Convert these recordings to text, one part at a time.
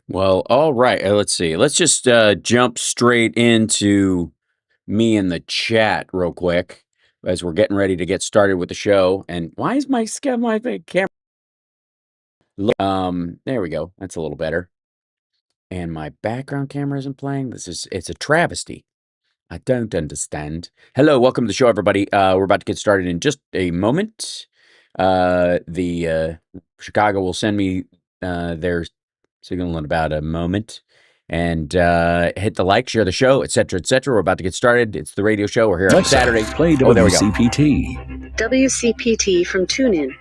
Well, all right. Let's see. Let's just jump straight into me in the chat real quick as we're getting ready to get started with the show. And why is my camera? There we go. That's a little better. And my background camera isn't playing. It's a travesty. I don't understand. Hello, welcome to the show, everybody. We're about to get started in just a moment. The Chicago will send me their signal in about a moment. And hit the like, share the show, etc., etc. We're about to get started. It's the radio show. We're here on Saturday. Play Oh, there we go. WCPT. WCPT from TuneIn.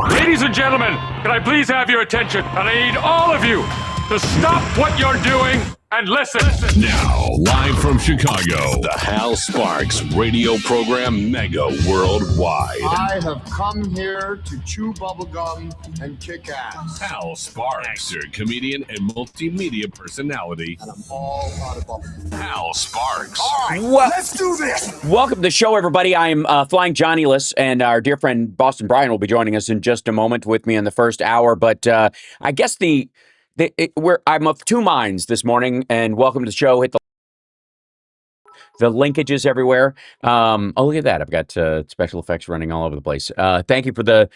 Ladies and gentlemen, can I please have your attention? And I need all of you to stop what you're doing and listen. Now, live from Chicago, the Hal Sparks radio program Mega Worldwide. I have come here to chew bubblegum and kick ass. Hal Sparks, your comedian and multimedia personality. And I'm all out of bubblegum. Hal Sparks. All right, let's do this. Welcome to the show, everybody. I am Flying Johnny-less, and our dear friend Boston Brian will be joining us in just a moment with me in the first hour. But I guess I'm of two minds this morning, and welcome to the show. Hit the linkages everywhere. Oh, look at that. I've got special effects running all over the place. Thank you for the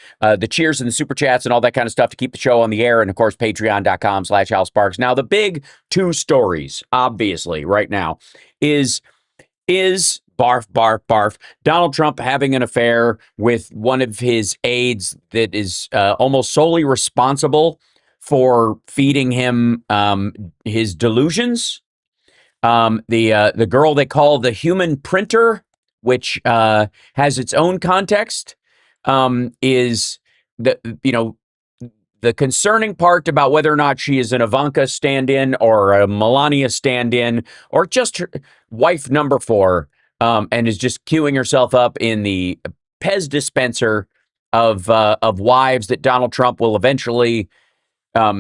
cheers and the super chats and all that kind of stuff to keep the show on the air. And of course, patreon.com/Hal Sparks. Now, the big two stories, obviously, right now is barf, barf, barf. Donald Trump having an affair with one of his aides that is almost solely responsible for feeding him his delusions. The girl they call the human printer, which has its own context, is the concerning part about whether or not she is an Ivanka stand-in or a Melania stand-in or just her wife number 4, and is just queuing herself up in the Pez dispenser of wives that Donald Trump will eventually. I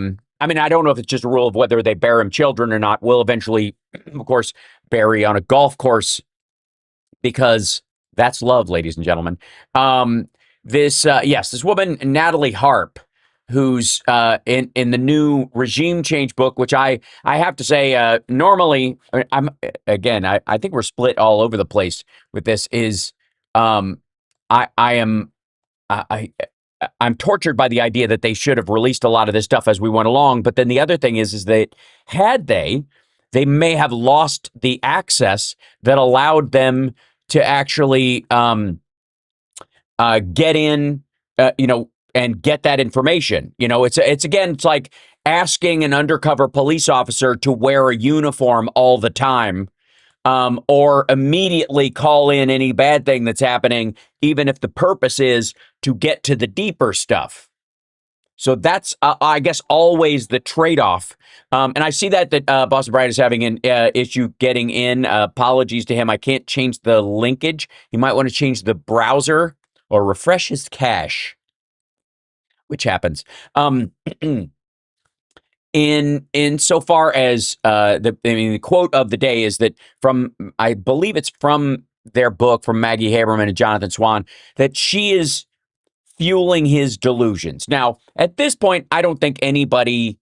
mean, I don't know if it's just a rule of whether they bear him children or not. Will eventually, of course, bury on a golf course, because that's love, ladies and gentlemen. This woman, Natalie Harp, who's in the new regime change book, which I have to say, normally, I think we're split all over the place with this. I'm tortured by the idea that they should have released a lot of this stuff as we went along. But then the other thing is that had they may have lost the access that allowed them to actually get in, and get that information. It's like asking an undercover police officer to wear a uniform all the time. Or immediately call in any bad thing that's happening, even if the purpose is to get to the deeper stuff. So that's, I guess, always the trade-off. And I see that Boston Brian is having an issue getting in. Apologies to him. I can't change the linkage. He might want to change the browser or refresh his cache, which happens. In so far as the quote of the day is that I believe it's from their book, from Maggie Haberman and Jonathan Swan, that she is fueling his delusions. Now, at this point, I don't think anybody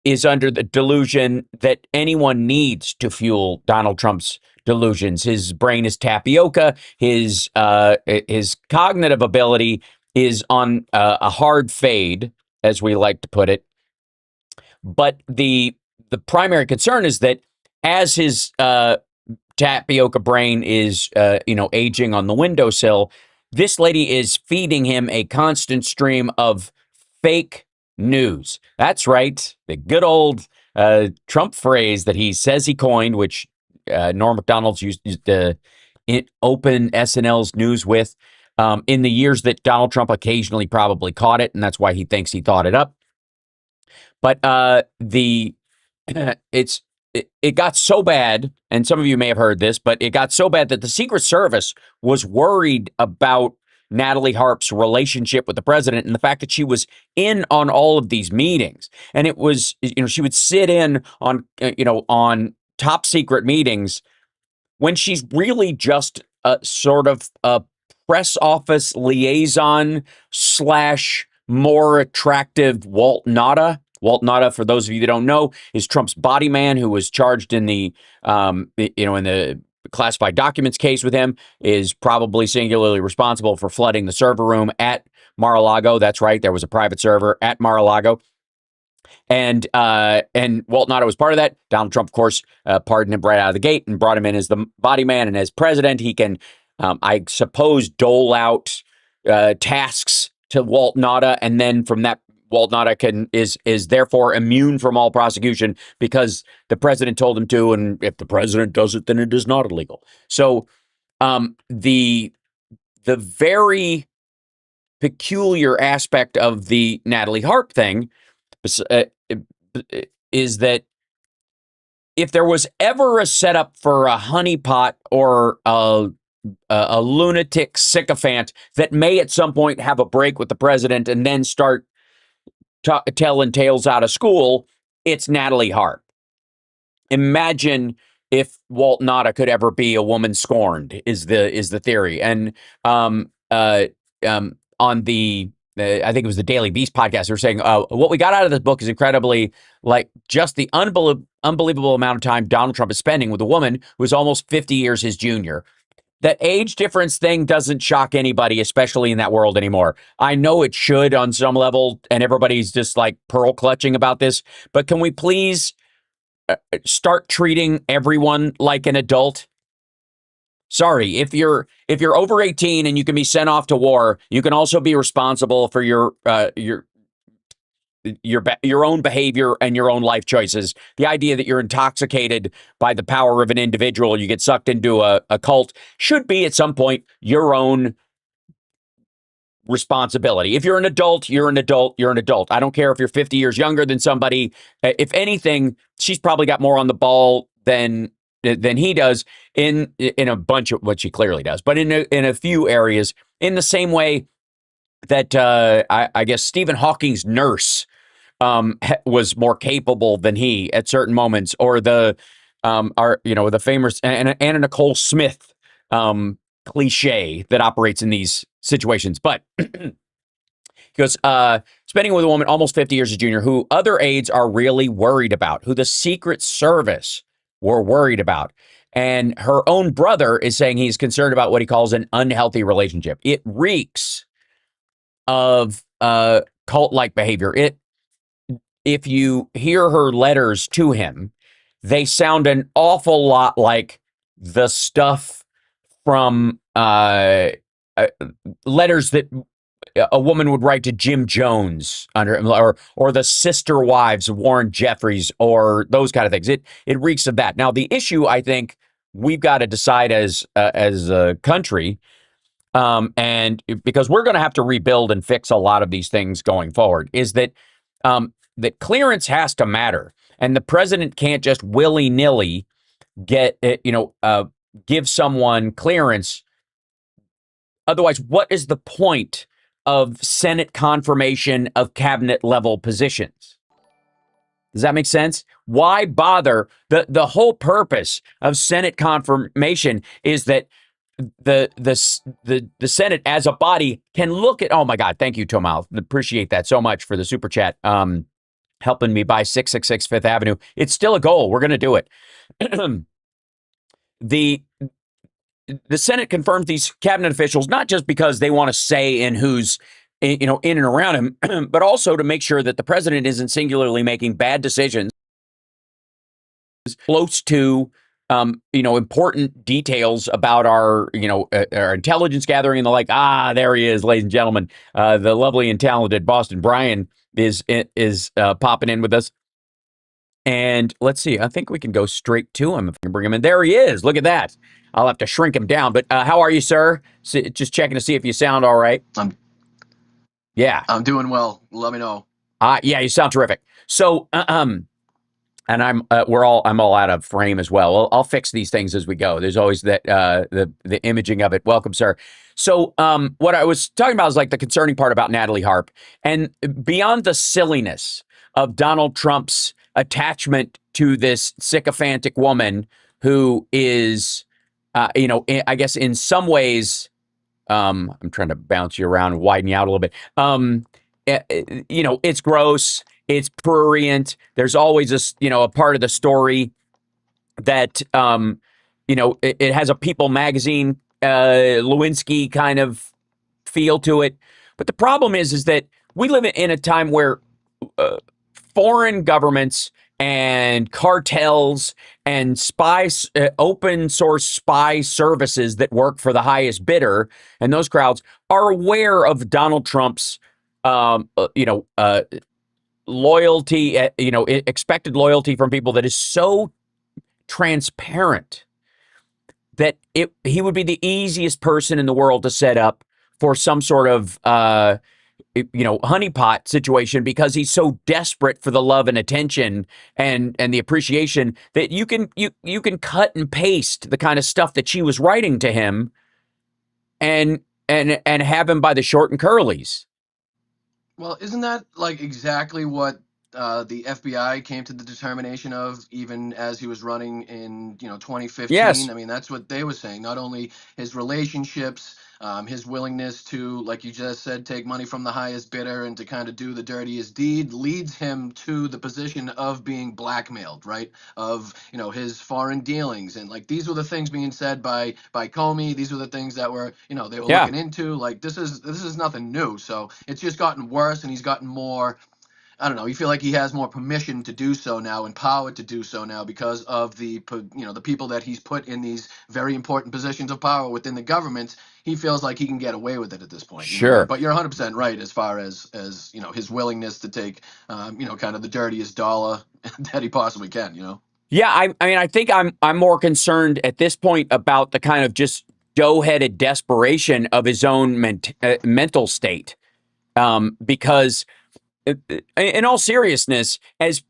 is under the delusion that anyone needs to fuel Donald Trump's delusions. His brain is tapioca. His cognitive ability is on a hard fade, as we like to put it. But the primary concern is that as his tapioca brain is aging on the windowsill, this lady is feeding him a constant stream of fake news. That's right, the good old Trump phrase that he says he coined, which Norm Macdonald's used to open SNL's news with in the years that Donald Trump occasionally probably caught it, and that's why he thinks he thought it up. But it got so bad, and some of you may have heard this, but it got so bad that the Secret Service was worried about Natalie Harp's relationship with the president and the fact that she was in on all of these meetings. And it was, she would sit in on, on top secret meetings when she's really just a sort of a press office liaison / more attractive Walt Nauta. Walt Nauta, for those of you that don't know, is Trump's body man who was charged in in the classified documents case with him, is probably singularly responsible for flooding the server room at Mar-a-Lago. That's right. There was a private server at Mar-a-Lago. And Walt Nauta was part of that. Donald Trump, of course, pardoned him right out of the gate and brought him in as the body man. And as president, he can, I suppose, dole out tasks to Walt Nauta, and then from that, Walt Nauta is therefore immune from all prosecution because the president told him to. And if the president does it, then it is not illegal. So the very peculiar aspect of the Natalie Harp thing is that if there was ever a setup for a honeypot or a lunatic sycophant that may at some point have a break with the president and then start telling tales out of school, it's Natalie Harp. Imagine if Walt Nauta could ever be a woman scorned, is the theory. And on the I think it was the Daily Beast podcast, they were saying what we got out of this book is incredibly, like, just the unbelievable amount of time Donald Trump is spending with a woman who is almost 50 years his junior. That age difference thing doesn't shock anybody, especially in that world anymore. I know it should on some level, and everybody's just like pearl clutching about this. But can we please start treating everyone like an adult? Sorry, if you're over 18 and you can be sent off to war, you can also be responsible for your own behavior and your own life choices. The idea that you're intoxicated by the power of an individual, you get sucked into a cult, should be at some point your own responsibility. If you're an adult, you're an adult, you're an adult. I don't care if you're 50 years younger than somebody. If anything, she's probably got more on the ball than he does in a bunch of what she clearly does, but in a few areas, in the same way that I guess Stephen Hawking's nurse was more capable than he at certain moments, or the famous Anna Nicole Smith cliche that operates in these situations. But because spending with a woman almost 50 years a junior, who other aides are really worried about, who the Secret Service were worried about. And her own brother is saying he's concerned about what he calls an unhealthy relationship. It reeks of cult-like behavior. If you hear her letters to him, they sound an awful lot like the stuff from letters that a woman would write to Jim Jones or the sister wives of Warren Jeffries, or those kind of things. It reeks of that. Now, the issue, I think, we've got to decide as a country, and because we're going to have to rebuild and fix a lot of these things going forward, is that that clearance has to matter, and the president can't just willy-nilly give someone clearance. Otherwise, what is the point of Senate confirmation of cabinet level positions? Does that make sense? Why bother? The whole purpose of Senate confirmation is that the Senate as a body can look at. Oh my God, thank you, Tomal. Appreciate that so much for the super chat. Helping me buy 666 Fifth Avenue. It's still a goal. We're going to do it. The Senate confirms these cabinet officials, not just because they want to say in who's in and around him, but also to make sure that the president isn't singularly making bad decisions close to important details about our intelligence gathering and the like. There he is, ladies and gentlemen. The lovely and talented Boston Brian is popping in with us. And let's see, I think we can go straight to him if we can bring him in. There he is. Look at that. I'll have to shrink him down. But how are you, sir? Just checking to see if you sound all right. I'm doing well. Let me know. Yeah, you sound terrific. So, and I'm all out of frame as well. I'll fix these things as we go. There's always that the imaging of it. Welcome, sir. So, what I was talking about is like the concerning part about Natalie Harp, and beyond the silliness of Donald Trump's attachment to this sycophantic woman who is, I guess in some ways, I'm trying to bounce you around and widen you out a little bit. It's gross. It's prurient. There's always a part of the story that it has a People magazine Lewinsky kind of feel to it. But the problem is that we live in a time where foreign governments and cartels and open source spy services that work for the highest bidder and those crowds are aware of Donald Trump's loyalty, expected loyalty from people that is so transparent that he would be the easiest person in the world to set up for some sort of honeypot situation, because he's so desperate for the love and attention and the appreciation that you can cut and paste the kind of stuff that she was writing to him and have him by the short and curlies. Well, isn't that like exactly what the FBI came to the determination of, even as he was running in 2015? Yes. I mean, that's what they were saying. Not only his relationships, his willingness to, like you just said, take money from the highest bidder and to kind of do the dirtiest deed leads him to the position of being blackmailed, right? Of his foreign dealings, and like these were the things being said by Comey. These were the things that were they were looking into. Like this is nothing new. So it's just gotten worse, and he's gotten more. I don't know. You feel like he has more permission to do so now, and power to do so now, because of the people that he's put in these very important positions of power within the government. He feels like he can get away with it at this point. Sure. But you're 100% right as far as his willingness to take kind of the dirtiest dollar that he possibly can. Yeah, I mean, I think I'm more concerned at this point about the kind of just dough-headed desperation of his own mental state, because in all seriousness, as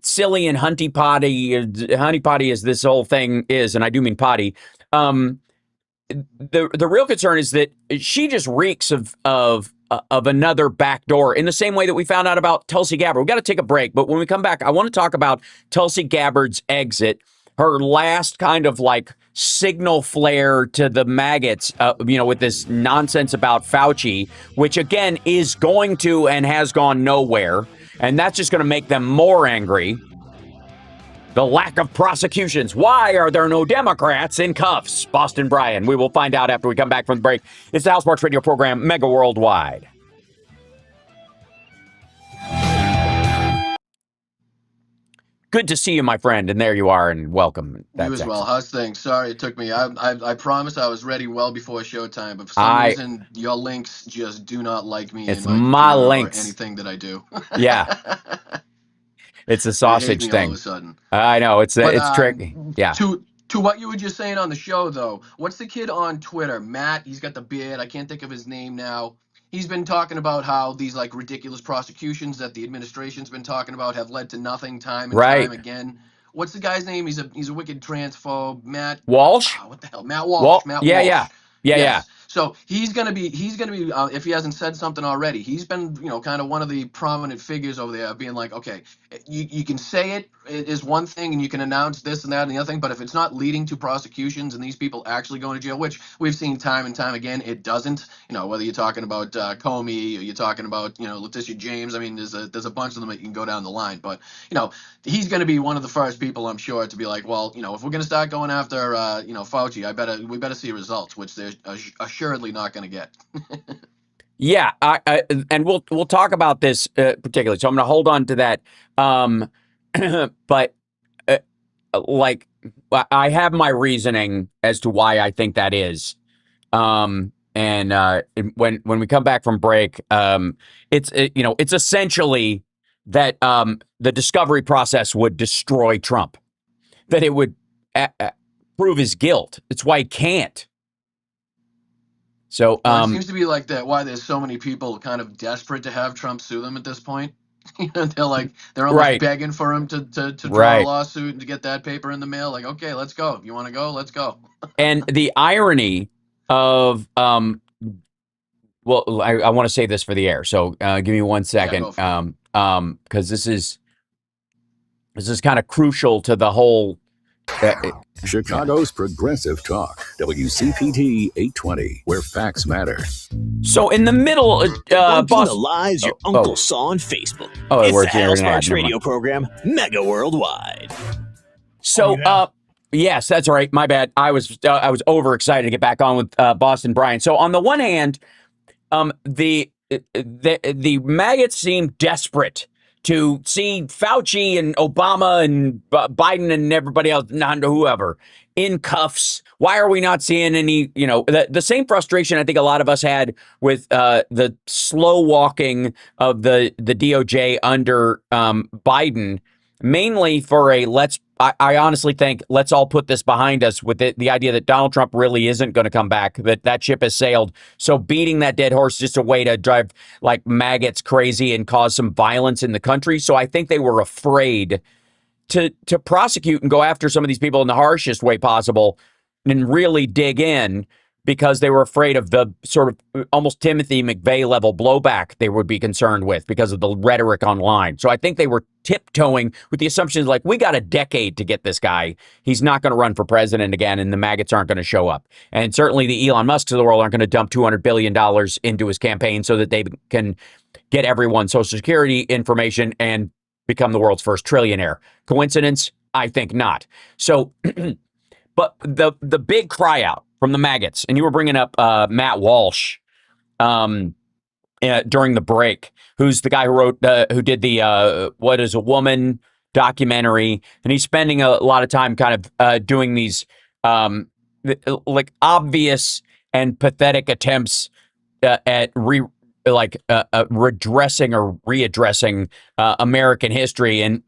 silly and honeypotty as this whole thing is, and I do mean potty, the real concern is that she just reeks of another backdoor, in the same way that we found out about Tulsi Gabbard. We've got to take a break, but when we come back, I want to talk about Tulsi Gabbard's exit, her last kind of like signal flare to the maggots, with this nonsense about Fauci, which again is going to and has gone nowhere. And that's just going to make them more angry. The lack of prosecutions. Why are there no Democrats in cuffs? Boston Brian. We will find out after we come back from the break. It's the Hal Sparks Radio program, Mega Worldwide. Good to see you, my friend, and there you are, and welcome. That's you as well. How's things? Sorry it took me. I promised I was ready well before showtime, but for some reason your links just do not like me. It's my links. Or anything that I do. Yeah. It's a sausage thing. All of a sudden. I know it's tricky. Yeah. To what you were just saying on the show, though, what's the kid on Twitter? Matt. He's got the beard. I can't think of his name now. He's been talking about how these like ridiculous prosecutions that the administration's been talking about have led to nothing time and time again. What's the guy's name? He's a wicked transphobe. Matt Walsh. What the hell? Matt Walsh. Matt Walsh. Yeah. So he's gonna be if he hasn't said something already, he's been kind of one of the prominent figures over there, being like, okay, you can say it is one thing, and you can announce this and that and the other thing, but if it's not leading to prosecutions and these people actually going to jail, which we've seen time and time again, it doesn't. Whether you're talking about Comey or you're talking about Letitia James, I mean, there's a bunch of them that you can go down the line, but he's going to be one of the first people, I'm sure, to be like, well, if we're going to start going after Fauci, we better see results, which they're assuredly not going to get. Yeah, and we'll talk about this particularly. So I'm going to hold on to that. But like, I have my reasoning as to why I think that is. And when we come back from break, it's essentially that the discovery process would destroy Trump, that it would prove his guilt. It's why he can't. So it seems to be like that. Why there's so many people kind of desperate to have Trump sue them at this point. They're almost begging for him to draw a lawsuit and to get that paper in the mail. Like, okay, let's go. If you want to go, let's go. And the irony of well, I want to save this for the air. So give me 1 second, because this is kind of crucial to the whole Chicago's Progressive Talk, WCPT 820, where facts matter. So in the middle, Debunking the lies your uncle saw on Facebook. It's the Hal Sparks radio program, mega worldwide. So, yes, that's right. My bad. I was overexcited to get back on with Boston Brian. So on the one hand, the maggots seem desperate to see Fauci and Obama and Biden and everybody else, whoever, in cuffs. Why are we not seeing any, the same frustration I think a lot of us had with the slow walking of the DOJ under Biden, mainly for I honestly think let's all put this behind us with the idea that Donald Trump really isn't going to come back, that ship has sailed. So beating that dead horse is just a way to drive like maggots crazy and cause some violence in the country. So I think they were afraid to prosecute and go after some of these people in the harshest way possible and really dig in, because they were afraid of the sort of almost Timothy McVeigh level blowback they would be concerned with because of the rhetoric online. So I think they were tiptoeing with the assumptions like, we got a decade to get this guy. He's not going to run for president again, and the maggots aren't going to show up. And certainly the Elon Musks of the world aren't going to dump $200 billion into his campaign so that they can get everyone's Social Security information and become the world's first trillionaire. Coincidence? I think not. So, but the big cry out from the maggots, and you were bringing up Matt Walsh during the break, who's the guy who did the What Is a Woman documentary, and he's spending a lot of time kind of doing these like obvious and pathetic attempts at redressing or readdressing American history, and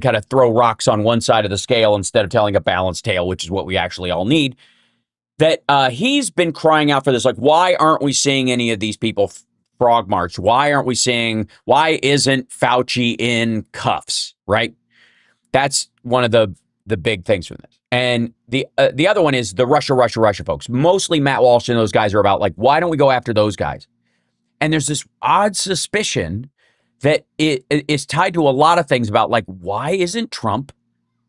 kind of throw rocks on one side of the scale instead of telling a balanced tale, which is what we actually all need. That he's been crying out for this. Like, why aren't we seeing any of these people frog march? Why isn't Fauci in cuffs? Right? That's one of the big things from this. And the other one is the Russia folks. Mostly Matt Walsh and those guys are about like, why don't we go after those guys? And there's this odd suspicion that it is tied to a lot of things about like, why isn't Trump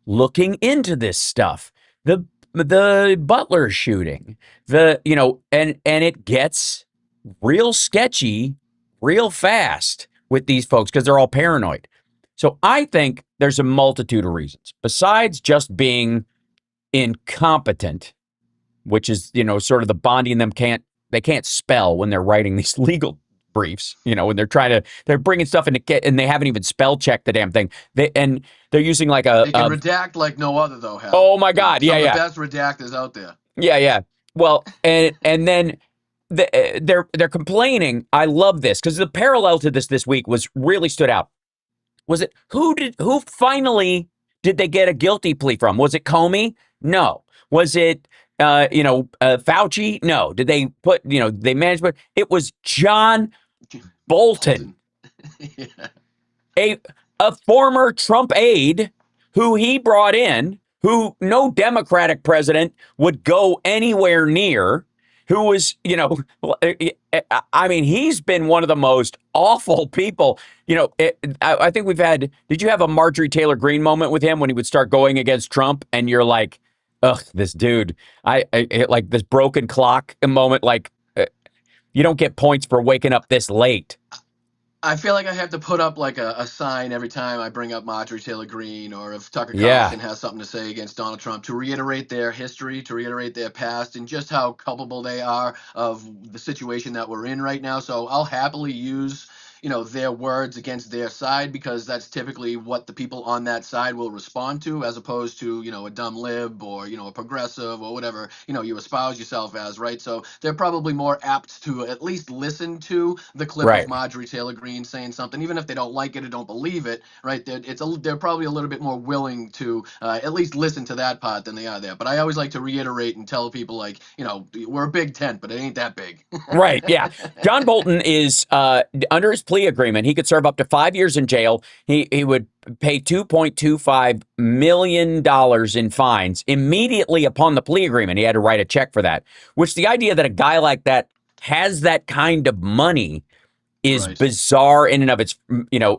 looking into this stuff? The Butler shooting, and it gets real sketchy real fast with these folks because they're all paranoid. So I think there's a multitude of reasons besides just being incompetent, which is, sort of the bonding them they can't spell when they're writing these legal briefs, when they're bringing stuff in and they haven't even spell checked the damn thing. They're using like they can redact like no other though, Hal. Oh my God. Some of the best redactors out there. Yeah. Well, and then they're complaining. I love this because the parallel to this week was really stood out. Was it who finally did they get a guilty plea from? Was it Comey? No. Was it Fauci? No. Did they put they managed? It was John Bolton, Yeah. a former Trump aide who he brought in, who no Democratic president would go anywhere near, who was, I mean, he's been one of the most awful people. I think did you have a Marjorie Taylor Greene moment with him when he would start going against Trump and you're like, ugh, this dude, I like this broken clock moment, like you don't get points for waking up this late. I feel like I have to put up like a sign every time I bring up Marjorie Taylor Greene or if Tucker Carlson has something to say against Donald Trump, to reiterate their history, to reiterate their past, and just how culpable they are of the situation that we're in right now. So I'll happily use their words against their side, because that's typically what the people on that side will respond to, as opposed to, a dumb lib or, a progressive or whatever, you espouse yourself as, right? So they're probably more apt to at least listen to the clip of Marjorie Taylor Greene saying something, even if they don't like it or don't believe it, right? They're probably a little bit more willing to at least listen to that part than they are there. But I always like to reiterate and tell people, like, we're a big tent, but it ain't that big. Right, yeah. John Bolton is under his plea agreement, he could serve up to 5 years in jail. He would pay $2.25 million in fines immediately upon the plea agreement. He had to write a check for that, which the idea that a guy like that has that kind of money is bizarre in and of its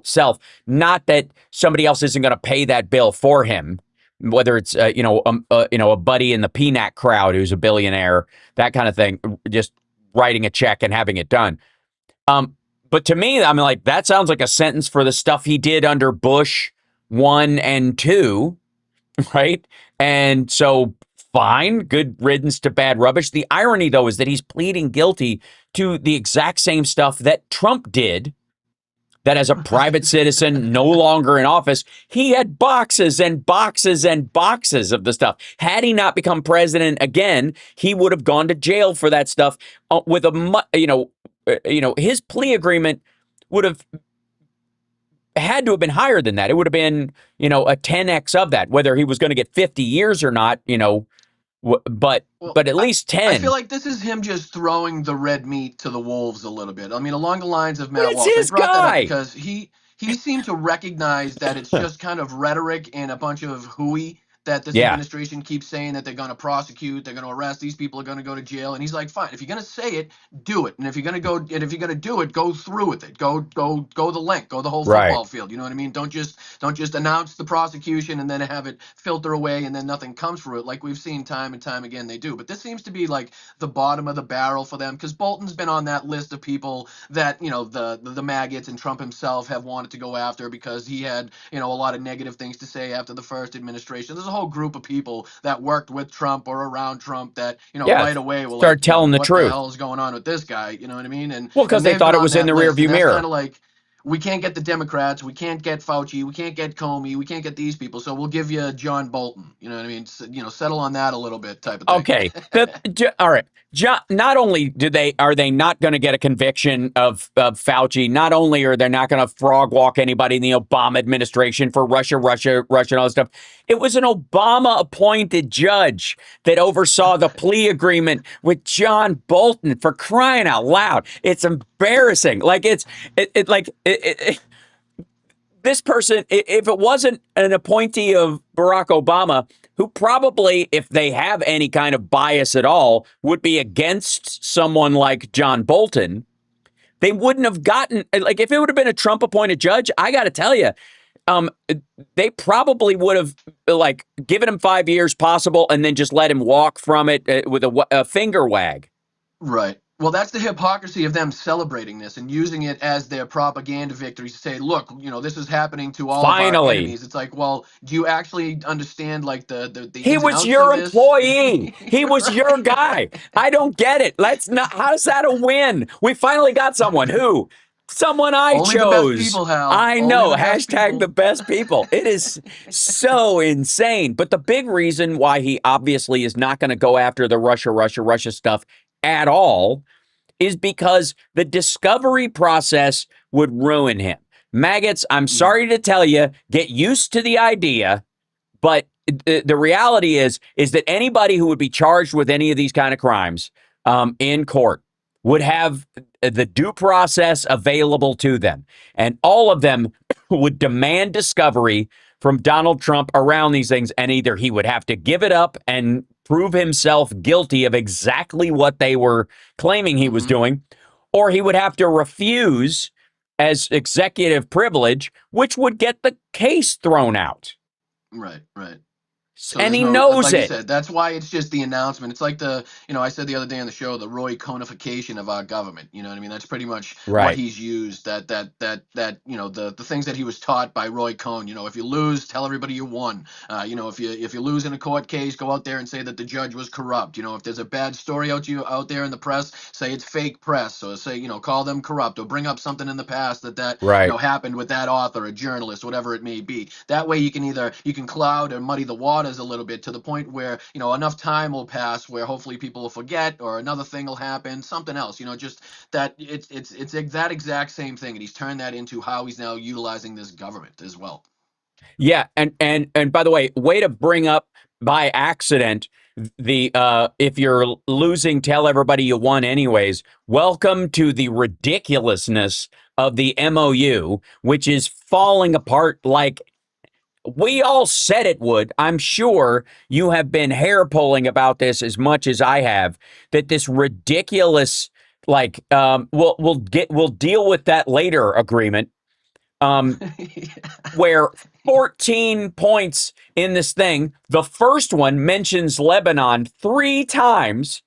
self. Not that somebody else isn't going to pay that bill for him, whether it's a buddy in the PNAC crowd who's a billionaire, that kind of thing, just writing a check and having it done. But to me, I mean, like, that sounds like a sentence for the stuff he did under Bush 1 and 2, right? And so, fine, good riddance to bad rubbish. The irony, though, is that he's pleading guilty to the exact same stuff that Trump did, that as a private citizen, no longer in office, he had boxes and boxes and boxes of the stuff. Had he not become president again, he would have gone to jail for that stuff with his plea agreement would have had to have been higher than that. It would have been, a 10x of that, whether he was going to get 50 years or not, but at least 10. I feel like this is him just throwing the red meat to the wolves a little bit. I mean, along the lines of Matt Walsh. His I brought guy. that up because he seemed to recognize that it's just kind of rhetoric and a bunch of hooey that this administration keeps saying that they're going to prosecute, they're going to arrest, these people are going to go to jail. And he's like, fine, if you're going to say it, do it. And if you're going to do it, go through with it. Go the length, go the whole football field. You know what I mean? Don't just announce the prosecution and then have it filter away and then nothing comes through it, like we've seen time and time again they do. But this seems to be like the bottom of the barrel for them, because Bolton's been on that list of people that, the maggots and Trump himself have wanted to go after because he had, a lot of negative things to say after the first administration. There's a whole group of people that worked with Trump or around Trump that, right away will start telling the truth. What the hell is going on with this guy? You know what I mean? And because they thought it was in the rearview mirror. Kind of like, we can't get the Democrats, we can't get Fauci, we can't get Comey, we can't get these people, so we'll give you John Bolton. You know what I mean? Settle on that a little bit, type of thing. Okay. All right. Not only are they not going to get a conviction of Fauci, not only are they not going to frog walk anybody in the Obama administration for Russia, and all this stuff. It was an Obama appointed judge that oversaw the plea agreement with John Bolton, for crying out loud. It's embarrassing. Like this person, if it wasn't an appointee of Barack Obama, who probably, if they have any kind of bias at all, would be against someone like John Bolton, they wouldn't have gotten, like, if it would have been a Trump appointed judge, I got to tell you, they probably would have, like, given him 5 years possible and then just let him walk from it with a finger wag. Right. Well, that's the hypocrisy of them celebrating this and using it as their propaganda victory to say, look, this is happening to all of our enemies. It's like, well, do you actually understand, like, the he was your employee. He was your guy. I don't get it. How's that a win? We finally got someone. Who? Someone I Only chose. The best people, Hal. I know. Hashtag the best people. It is so insane. But the big reason why he obviously is not going to go after the Russia stuff at all is because the discovery process would ruin him. Maggots, I'm sorry to tell you, get used to the idea, but the reality is that anybody who would be charged with any of these kind of crimes in court would have the due process available to them. And all of them would demand discovery from Donald Trump around these things. And either he would have to give it up and prove himself guilty of exactly what they were claiming he was doing, or he would have to refuse as executive privilege, which would get the case thrown out. Right. So and he knows like it. You said, that's why it's just the announcement. It's like I said the other day on the show, the Roy conification of our government. You know what I mean? That's pretty much what he's used. That the things that he was taught by Roy Cohn. If you lose, tell everybody you won. If you lose in a court case, go out there and say that the judge was corrupt. If there's a bad story out there in the press, say it's fake press. So say call them corrupt, or bring up something in the past that happened with that author, a journalist, whatever it may be. That way you can cloud or muddy the waters a little bit, to the point where enough time will pass where hopefully people will forget, or another thing will happen, something else, just that it's that exact same thing, and he's turned that into how he's now utilizing this government as well. Yeah, and by the way to bring up by accident the if you're losing, tell everybody you won anyways. Welcome to the ridiculousness of the MOU, which is falling apart like we all said it would. I'm sure you have been hair pulling about this as much as I have, that this ridiculous, we'll deal with that later agreement, where 14 points in this thing. The first one mentions Lebanon 3 times,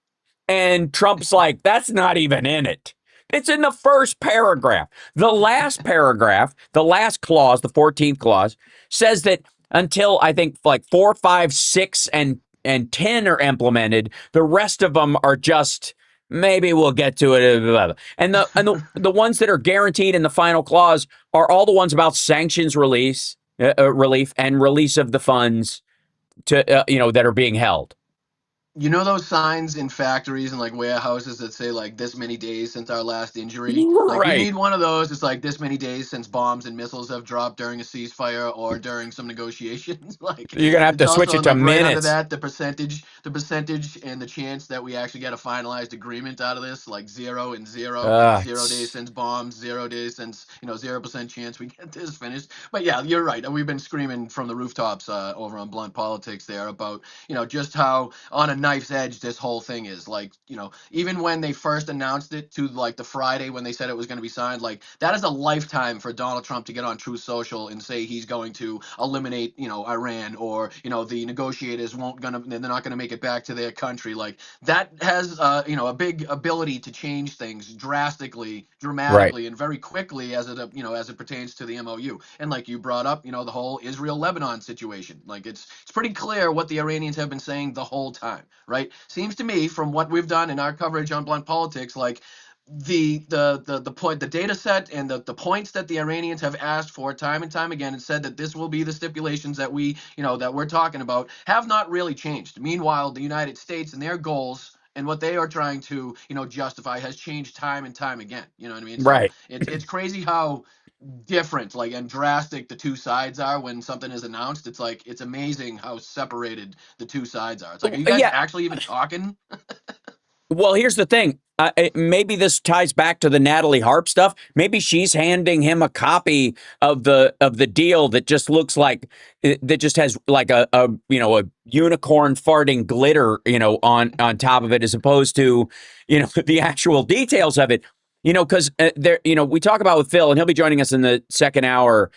and Trump's like, that's not even in it. It's in the first paragraph. The last paragraph, the last clause, the 14th clause, says that until I think like 4, 5, 6, and 10 are implemented, the rest of them are just maybe we'll get to it. And the ones that are guaranteed in the final clause are all the ones about sanctions relief and release of the funds to that are being held. You know those signs in factories and like warehouses that say like this many days since our last injury? Like you Right. need one of those. It's like this many days since bombs and missiles have dropped during a ceasefire or during some negotiations. Like You're gonna have it's to switch also it to like right under minutes. that the percentage and the chance that we actually get a finalized agreement out of this, like 0 and 0, 0 days since bombs, 0 days since 0% chance we get this finished. But yeah, you're right. We've been screaming from the rooftops over on Blunt Politics there about just how on a knife's edge this whole thing is. Like even when they first announced it to like the Friday when they said it was going to be signed, like that is a lifetime for Donald Trump to get on Truth Social and say he's going to eliminate Iran, or the negotiators they're not gonna make it back to their country. Like that has a big ability to change things drastically, dramatically, Right. and very quickly as it pertains to the MOU. And like you brought up, the whole Israel Lebanon situation, like it's pretty clear what the Iranians have been saying the whole time, right? Seems to me from what we've done in our coverage on Blunt Politics, like the point, the data set and the points that the Iranians have asked for time and time again and said that this will be the stipulations that we're talking about have not really changed. Meanwhile, the United States and their goals and what they are trying to justify has changed time and time again. You know what I mean? So Right. it's crazy how different and drastic the two sides are when something is announced. It's like it's amazing how separated the two sides are. It's like, are you guys Yeah. actually even talking? Well, here's the thing. Maybe this ties back to the Natalie Harp stuff. Maybe she's handing him a copy of the deal that just looks like that just has like a unicorn farting glitter on top of it, as opposed to the actual details of it. Because there we talk about with Phil, and he'll be joining us in the second hour.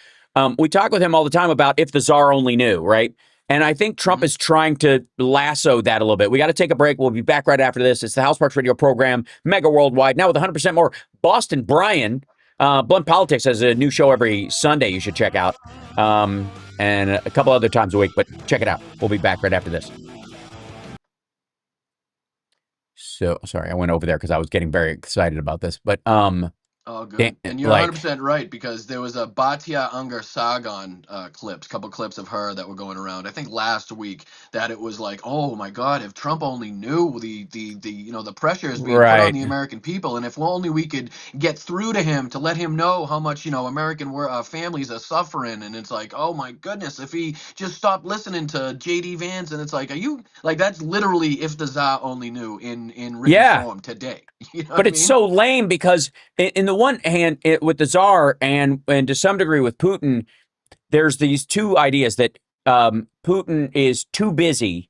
We talk with him all the time about if the czar only knew, right? And I think Trump is trying to lasso that a little bit. We got to take a break. We'll be back right after this. It's the House Parks Radio program, Mega Worldwide, now with 100% more. Boston Brian, Blunt Politics has a new show every Sunday you should check out, and a couple other times a week, but check it out. We'll be back right after this. So, sorry, I went over there because I was getting very excited about this, but Oh, good. And you're 100% right, because there was a Batya Unger Sargon couple clips of her that were going around, I think last week, that it was like, oh my God, if Trump only knew the pressure is being put on the American people, and if only we could get through to him to let him know how much, American families are suffering. And it's like, oh my goodness, if he just stopped listening to J.D. Vance. And it's like, that's literally if the Tsar only knew in written form today. But it's so lame because in the one hand, with the Tsar and to some degree with Putin, there's these two ideas that Putin is too busy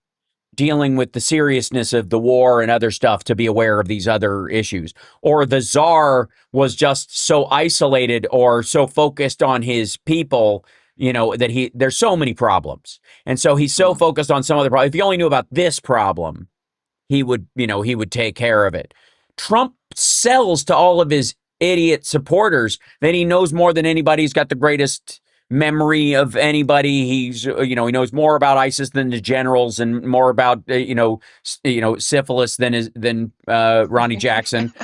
dealing with the seriousness of the war and other stuff to be aware of these other issues, or the Tsar was just so isolated or so focused on his people, that there's so many problems, and so he's so focused on some other problem. If he only knew about this problem, he would take care of it. Trump sells to all of his idiot supporters that he knows more than anybody. He's got the greatest memory of anybody. He's he knows more about ISIS than the generals, and more about syphilis than Ronnie Jackson.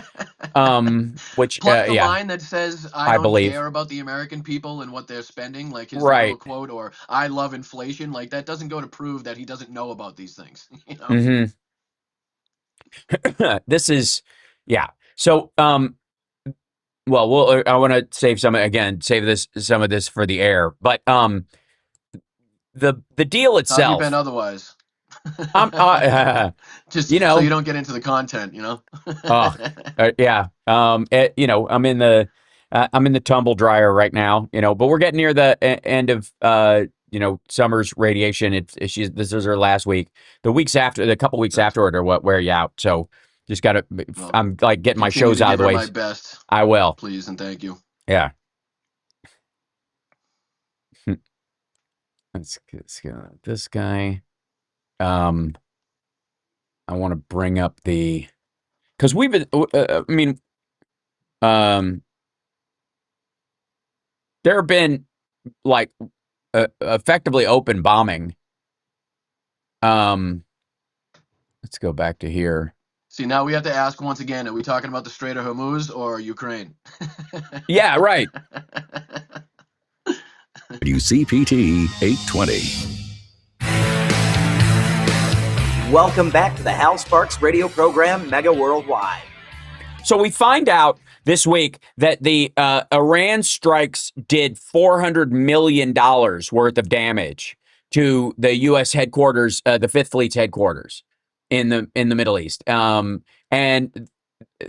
Which plus the line that says I don't believe. care about the American people and what they're spending, like his little quote, or I love inflation, like that doesn't go to prove that he doesn't know about these things. This is so well, I want to save some of this for the air, but the deal itself. How have you been otherwise? Just so you don't get into the content, yeah. I'm in the tumble dryer right now, but we're getting near the end of summer's radiation. This is her last week. The couple weeks afterward are what wear you out. So just gotta. I'm like getting my shows out of the way. My best. I will. Please and thank you. Yeah. let's go this guy. I want to bring up because we've been. I mean, there have been like effectively open bombing. Let's go back to here. See, now we have to ask once again: are we talking about the Strait of Hormuz or Ukraine? Yeah, right. WCPT 820. Welcome back to the Hal Sparks radio program, Mega Worldwide. So we find out this week that the Iran strikes did $400 million worth of damage to the U.S. headquarters, the Fifth Fleet's headquarters in the Middle East, and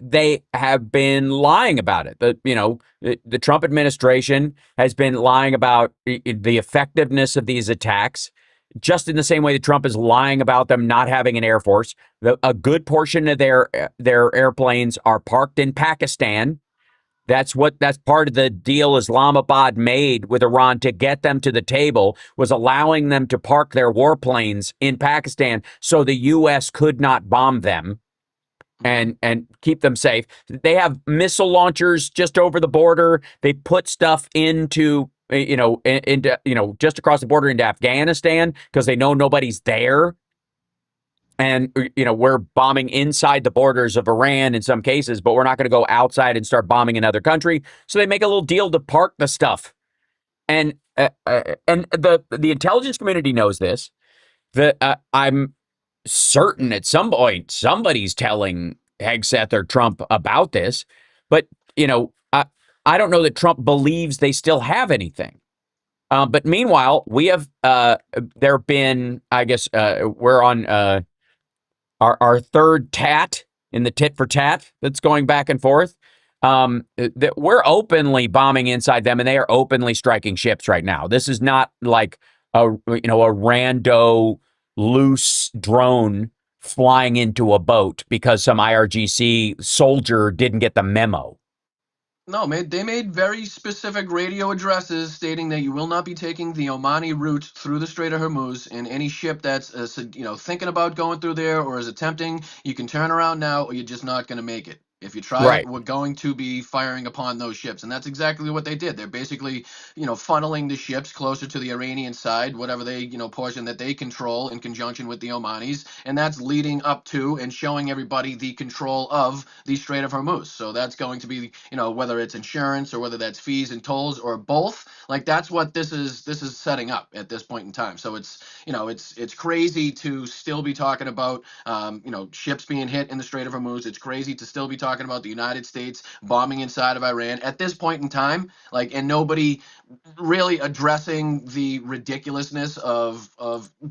they have been lying about it. The Trump administration has been lying about the effectiveness of these attacks, just in the same way that Trump is lying about them not having an air force. A good portion of their airplanes are parked in Pakistan. That's part of the deal Islamabad made with Iran to get them to the table, was allowing them to park their warplanes in Pakistan so the U.S. could not bomb them and keep them safe. They have missile launchers just over the border. They put stuff into just across the border into Afghanistan because they know nobody's there. And, we're bombing inside the borders of Iran in some cases, but we're not going to go outside and start bombing another country. So they make a little deal to park the stuff. And the intelligence community knows this. I'm certain at some point somebody's telling Hegseth or Trump about this. But, I don't know that Trump believes they still have anything. But meanwhile, we have there have been, I guess, we're on our third tat in the tit for tat that's going back and forth. That we're openly bombing inside them, and they are openly striking ships right now. This is not like a rando loose drone flying into a boat because some IRGC soldier didn't get the memo. No, they made very specific radio addresses stating that you will not be taking the Omani route through the Strait of Hormuz, and any ship that's thinking about going through there or is attempting, you can turn around now or you're just not going to make it. If you try it, we're going to be firing upon those ships. And that's exactly what they did. They're basically, funneling the ships closer to the Iranian side, whatever they, portion that they control in conjunction with the Omanis. And that's leading up to and showing everybody the control of the Strait of Hormuz. So that's going to be, whether it's insurance or whether that's fees and tolls or both. Like, that's what this is setting up at this point in time. So it's, it's crazy to still be talking about, ships being hit in the Strait of Hormuz. It's crazy to still be talking about the United States bombing inside of Iran at this point in time, and nobody really addressing the ridiculousness of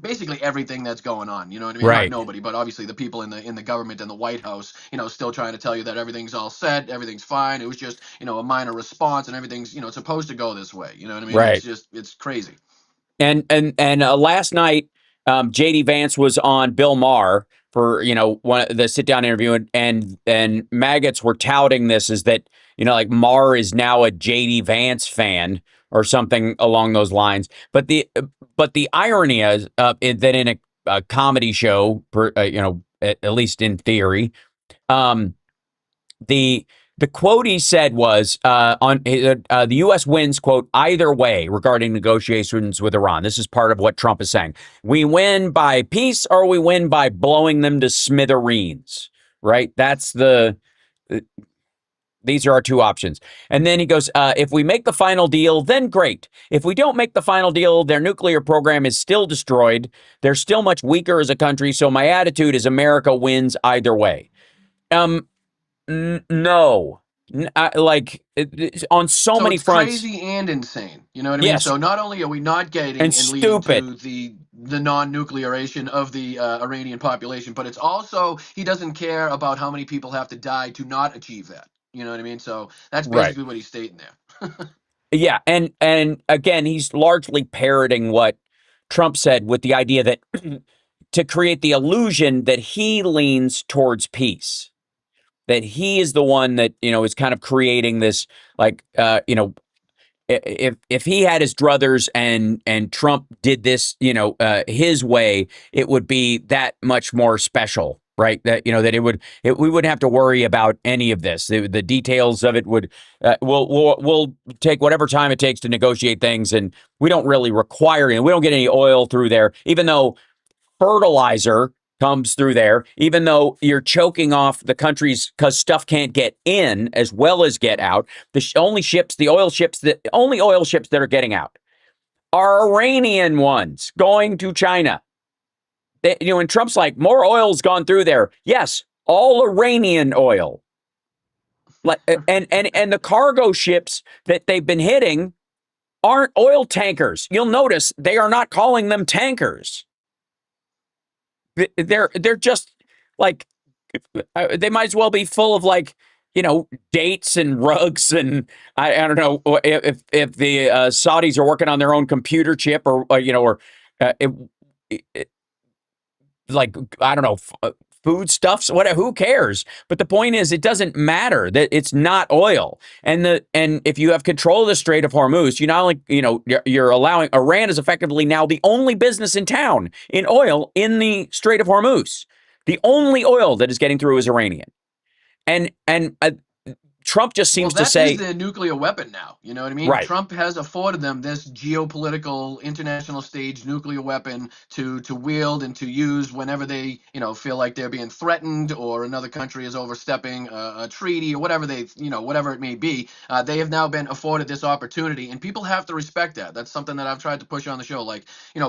basically everything that's going on. You know what I mean? Right. Not nobody, but obviously the people in the government and the White House, still trying to tell you that everything's all set, everything's fine. It was just, a minor response, and everything's, supposed to go this way. You know what I mean? Right. It's crazy. And last night, JD Vance was on Bill Maher for the sit down interview, and maggots were touting this as that like Maher is now a JD Vance fan or something along those lines. But the irony is that in a comedy show, at least in theory, the quote he said was the U.S. wins, quote, either way regarding negotiations with Iran. This is part of what Trump is saying. We win by peace or we win by blowing them to smithereens, right? That's these are our two options. And then he goes, if we make the final deal, then great. If we don't make the final deal, their nuclear program is still destroyed. They're still much weaker as a country. So my attitude is America wins either way. No, on so many fronts. Crazy and insane. You know what I mean? So not only are we not getting and leading stupid to the non-nuclearization of the Iranian population, but it's also he doesn't care about how many people have to die to not achieve that. You know what I mean? So that's basically what he's stating there. Yeah, and again, he's largely parroting what Trump said with the idea that to create the illusion that he leans towards peace. That he is the one that, is kind of creating this, if he had his druthers and Trump did this, his way, it would be that much more special, right? That we wouldn't have to worry about any of this. The details of it would we'll take whatever time it takes to negotiate things, and we don't really require it. We don't get any oil through there, even though fertilizer comes through there, even though you're choking off the countries because stuff can't get in as well as get out. The only oil ships that are getting out are Iranian ones going to China. And Trump's like, more oil's gone through there. Yes, all Iranian oil. And the cargo ships that they've been hitting aren't oil tankers. You'll notice they are not calling them tankers. They're just like, they might as well be full of dates and rugs, and I don't know if the Saudis are working on their own computer chip or I don't know, foodstuffs, whatever. Who cares? But the point is, it doesn't matter that it's not oil. And if you have control of the Strait of Hormuz, you not only you're allowing Iran is effectively now the only business in town in oil in the Strait of Hormuz. The only oil that is getting through is Iranian. And Trump just seems to say that is the nuclear weapon now. You know what I mean? Right. Trump has afforded them this geopolitical international stage nuclear weapon to wield and to use whenever they feel like they're being threatened or another country is overstepping a treaty or whatever whatever it may be. They have now been afforded this opportunity, and people have to respect that. That's something that I've tried to push on the show.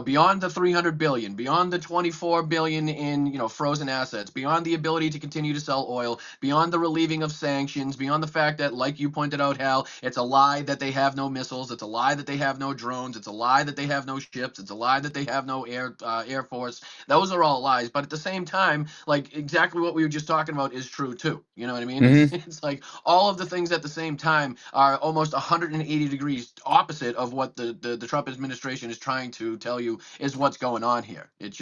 Beyond the 300 billion, beyond the 24 billion in frozen assets, beyond the ability to continue to sell oil, beyond the relieving of sanctions, beyond the fact that, like you pointed out, Hal, it's a lie that they have no missiles, it's a lie that they have no drones, it's a lie that they have no ships, it's a lie that they have no air force. Those are all lies. But at the same time, exactly what we were just talking about is true too. You know what I mean? Mm-hmm. It's like all of the things at the same time are almost 180 degrees opposite of what the Trump administration is trying to tell you is what's going on here. It's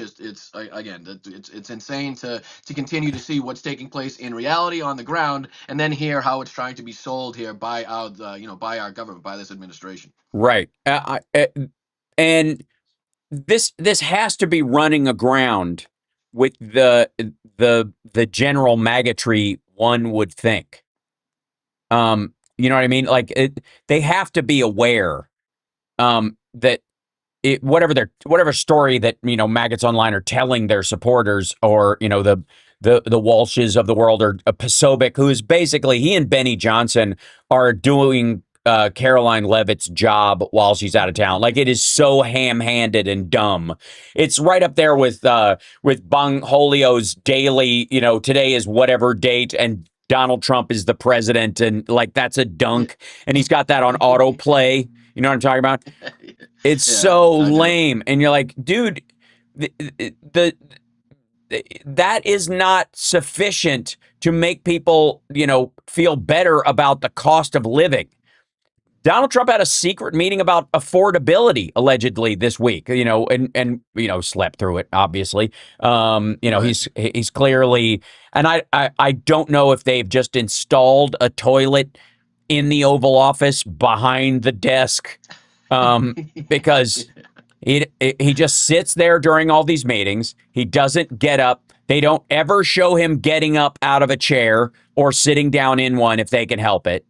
insane to continue to see what's taking place in reality on the ground, and then hear how it's trying to be sold here by our government, by this administration. Right. And this has to be running aground with the general magatry, one would think. You know what I mean? They have to be aware that whatever story that maggots online are telling their supporters, or the Walshes of the world, or Posobiec, who is basically, he and Benny Johnson are doing Caroline Leavitt's job while she's out of town. It is so ham-handed and dumb. It's right up there with Bong Holio's daily, today is whatever date, and Donald Trump is the president, and that's a dunk, and he's got that on autoplay. You know what I'm talking about? It's so lame, and you're like, dude, that is not sufficient to make people, feel better about the cost of living. Donald Trump had a secret meeting about affordability, allegedly, this week, and slept through it, obviously. Right. He's clearly, and I don't know if they've just installed a toilet in the Oval Office behind the desk, because he just sits there during all these meetings. He doesn't get up. They don't ever show him getting up out of a chair or sitting down in one if they can help it.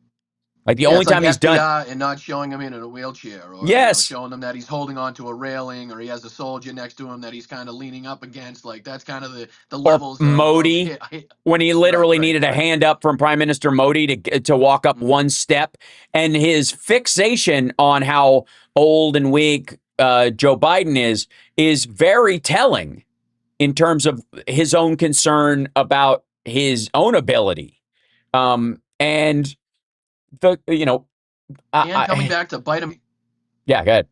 The only time he's done, and not showing him in a wheelchair, or showing them that he's holding onto a railing, or he has a soldier next to him that he's kind of leaning up against. That's kind of the levels. Modi, when he literally needed a hand up from Prime Minister Modi to walk up one step, and his fixation on how old and weak Joe Biden is very telling in terms of his own concern about his own ability, and. Coming back to bite him. Yeah, go ahead.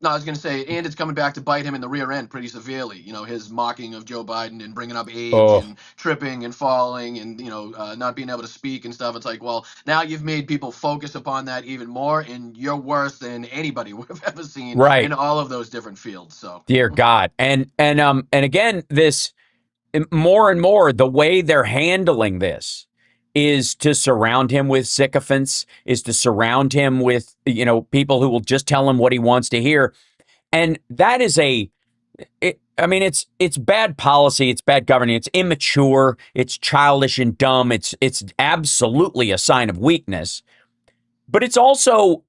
No, I was going to say, and it's coming back to bite him in the rear end pretty severely. His mocking of Joe Biden and bringing up age and tripping and falling and, not being able to speak and stuff. It's like, well, now you've made people focus upon that even more, and you're worse than anybody we've ever seen in all of those different fields. So, dear God. And again, this more and more, the way they're handling this is to surround him with sycophants, is to surround him with, people who will just tell him what he wants to hear. And that is it's bad policy, it's bad governing, it's immature, it's childish and dumb, it's absolutely a sign of weakness. But it's also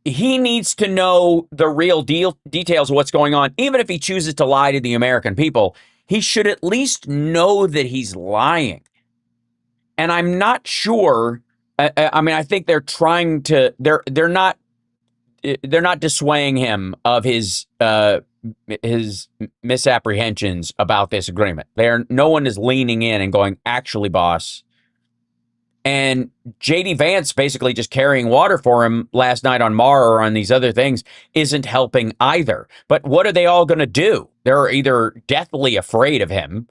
he needs to know the real details of what's going on. Even if he chooses to lie to the American people, he should at least know that he's lying. And I'm not sure. I think they're trying to. They're not dissuading him of his misapprehensions about this agreement. No one is leaning in and going, actually, boss. And JD Vance basically just carrying water for him last night on Mar or on these other things isn't helping either. But what are they all going to do? They're either deathly afraid of him,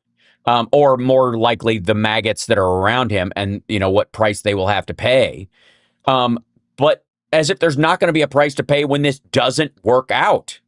or more likely the maggots that are around him and, what price they will have to pay. But as if there's not going to be a price to pay when this doesn't work out.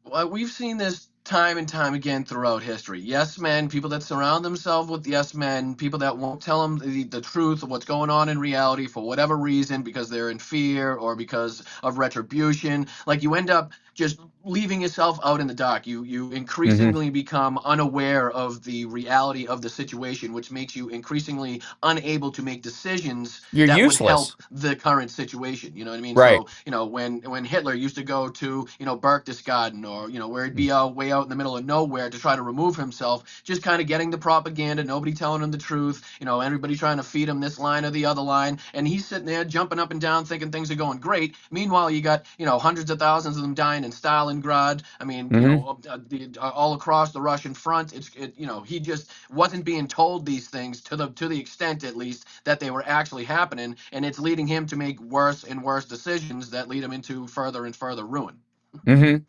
Well, we've seen this time and time again throughout history. Yes men, people that surround themselves with yes men, people that won't tell them the truth of what's going on in reality for whatever reason, because they're in fear or because of retribution. Like, you end up just leaving yourself out in the dark. You increasingly become unaware of the reality of the situation, which makes you increasingly unable to make decisions that useless. would help the current situation. You know what I mean? Right. So, when Hitler used to go to, Berchtesgaden, or, where he'd be way out in the middle of nowhere to try to remove himself, just kind of getting the propaganda, nobody telling him the truth, everybody trying to feed him this line or the other line, and he's sitting there jumping up and down thinking things are going great. Meanwhile, you got, hundreds of thousands of them dying in Stalingrad. I mean, all across the Russian front. He just wasn't being told these things to the extent, at least, that they were actually happening, and it's leading him to make worse and worse decisions that lead him into further and further ruin. And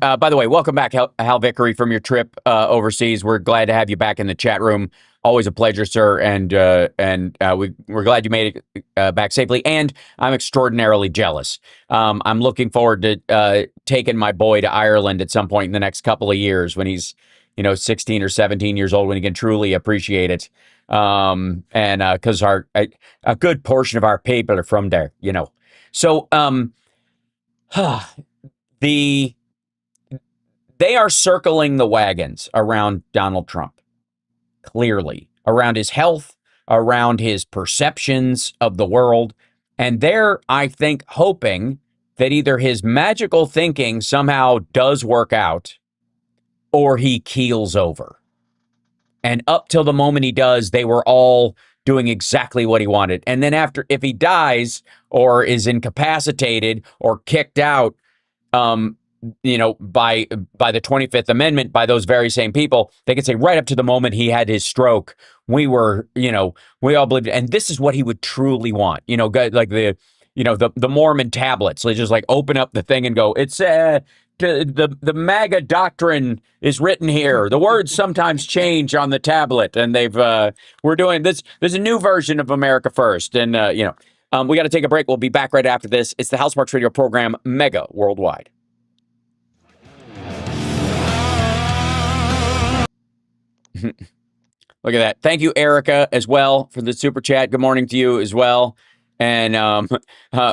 by the way, welcome back, Hal Vickery, from your trip overseas. We're glad to have you back in the chat room. Always a pleasure, sir. And we're glad you made it back safely. And I'm extraordinarily jealous. I'm looking forward to taking my boy to Ireland at some point in the next couple of years when he's, 16 or 17 years old, when he can truly appreciate it. And because a good portion of our people are from there, So they are circling the wagons around Donald Trump, clearly, around his health, around his perceptions of the world. And they're, I think, hoping that either his magical thinking somehow does work out or he keels over. And up till the moment he does, they were all doing exactly what he wanted. And then if he dies or is incapacitated or kicked out, by the 25th Amendment, by those very same people, they could say right up to the moment he had his stroke, we all believed it. And this is what he would truly want. Like the Mormon tablets. They just like open up the thing and go, it's the MAGA doctrine is written here. The words sometimes change on the tablet, and we're doing this. There's a new version of America First, and we got to take a break. We'll be back right after this. It's the Hal Sparks Radio program, Mega Worldwide. Look at that. Thank you, Erica, as well, for the super chat. Good morning to you as well. And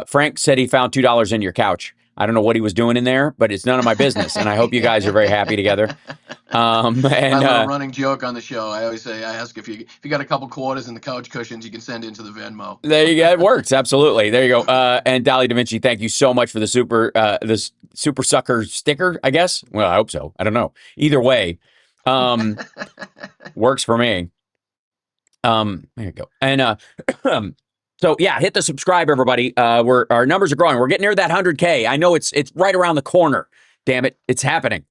Frank said he found $2 in your couch. I don't know what he was doing in there, but it's none of my business. And I hope you guys are very happy together. My little running joke on the show, I always say, I ask if you got a couple quarters in the couch cushions, you can send into the Venmo. There you go. It works. Absolutely. There you go. And Dolly Da Vinci, thank you so much for the super sucker sticker, I guess. Well, I hope so. I don't know. Either way, works for me. There you go. And so yeah, hit the subscribe, everybody. Our numbers are growing. We're getting near that 100K. I know it's right around the corner. Damn it, it's happening.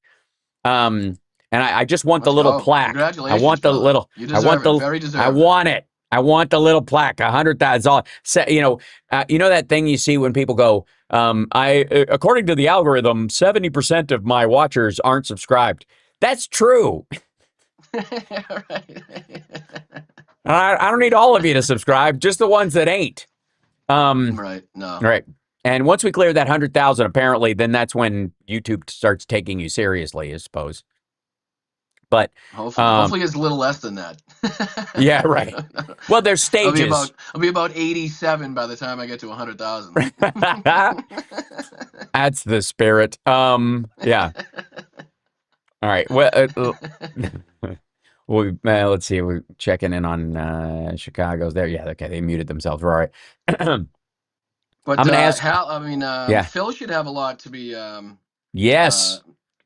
And I just want the little plaque. Congratulations, I want the brother. little. You deserve it. Very deserved. I want it. I want the little plaque. 100,000. All. That thing you see when people go. According to the algorithm, 70% of my watchers aren't subscribed. That's true. Right. I don't need all of you to subscribe, just the ones that ain't. Right. No. Right. And once we clear that 100,000, apparently, then that's when YouTube starts taking you seriously, I suppose. but hopefully it's a little less than that. Yeah, right. Well, there's stages. I'll be about 87 by the time I get to 100,000. That's the spirit. Yeah. All right. Well, let's see. We're checking in on Chicago's there. Yeah. Okay. They muted themselves. All right. But I'm gonna ask. Phil should have a lot to be. Yes.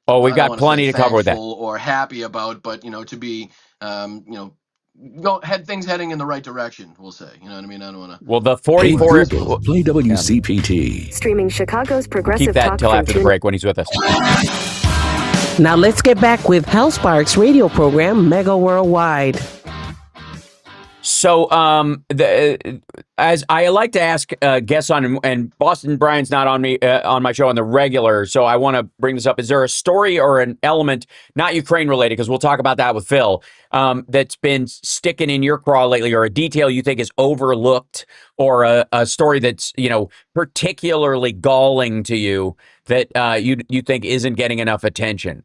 We've got plenty to cover with that. Or happy about, but to be, had things heading in the right direction. We'll say. You know what I mean? I don't want to. Well, the 44. Hey Google, play WCPT. Streaming Chicago's progressive Keep that talk until after the break when he's with us. Now let's get back with Hal Sparks' radio program, Mega Worldwide. So, as I like to ask guests on, and Boston Brian's not on me on my show on the regular, so I want to bring this up. Is there a story or an element, not Ukraine related, because we'll talk about that with Phil, that's been sticking in your craw lately, or a detail you think is overlooked, or a story that's particularly galling to you that you think isn't getting enough attention?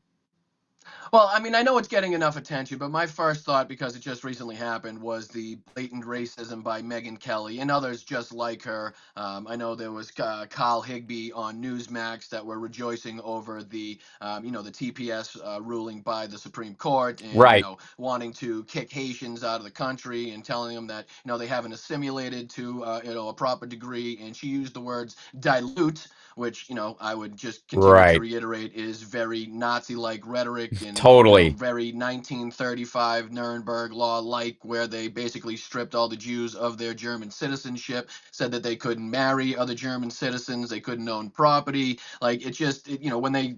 Well, I mean, I know it's getting enough attention, but my first thought, because it just recently happened, was the blatant racism by Megyn Kelly and others just like her. I know there was Kyle Higbee on Newsmax that were rejoicing over the TPS ruling by the Supreme Court, and right. Wanting to kick Haitians out of the country and telling them that they haven't assimilated to a proper degree. And she used the words dilute, which I would just continue to reiterate is very Nazi-like rhetoric and totally very 1935 Nuremberg law-like, where they basically stripped all the Jews of their German citizenship, said that they couldn't marry other German citizens, they couldn't own property. Like when they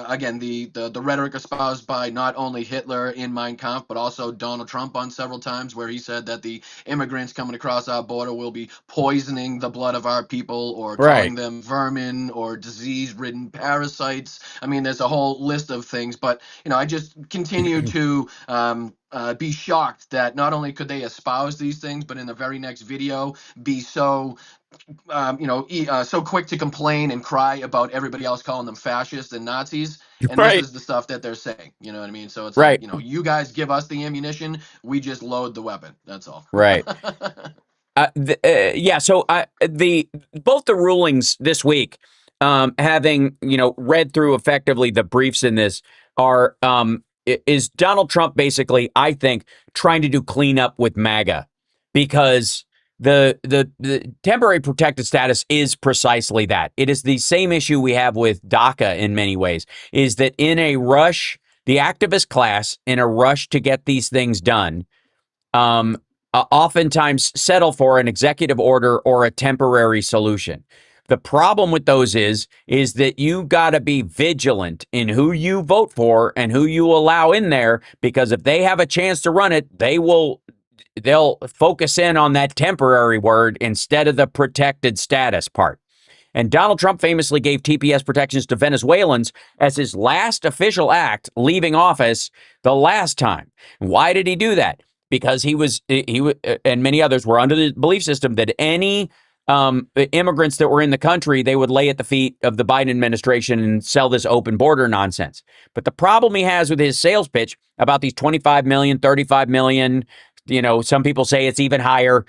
again the rhetoric espoused by not only Hitler in Mein Kampf but also Donald Trump on several times, where he said that the immigrants coming across our border will be poisoning the blood of our people, or calling them vermin or disease-ridden parasites. I mean, there's a whole list of things, but I just continue to be shocked that not only could they espouse these things, but in the very next video be so so quick to complain and cry about everybody else calling them fascists and Nazis. And this is the stuff that they're saying. You know what I mean? So it's like, you guys give us the ammunition, we just load the weapon. That's all. Right. So both the rulings this week, having read through effectively the briefs in this, are is Donald Trump basically, I think, trying to do cleanup with MAGA, because the temporary protected status is precisely that. It is the same issue we have with DACA in many ways, is that in a rush, the activist class, in a rush to get these things done, oftentimes settle for an executive order or a temporary solution. The problem with those is that you got to be vigilant in who you vote for and who you allow in there, because if they have a chance to run it, they'll focus in on that temporary word instead of the protected status part. And Donald Trump famously gave TPS protections to Venezuelans as his last official act leaving office the last time. Why did he do that? Because he and many others were under the belief system that any immigrants that were in the country, they would lay at the feet of the Biden administration and sell this open border nonsense. But the problem he has with his sales pitch about these 25 million, 35 million, some people say it's even higher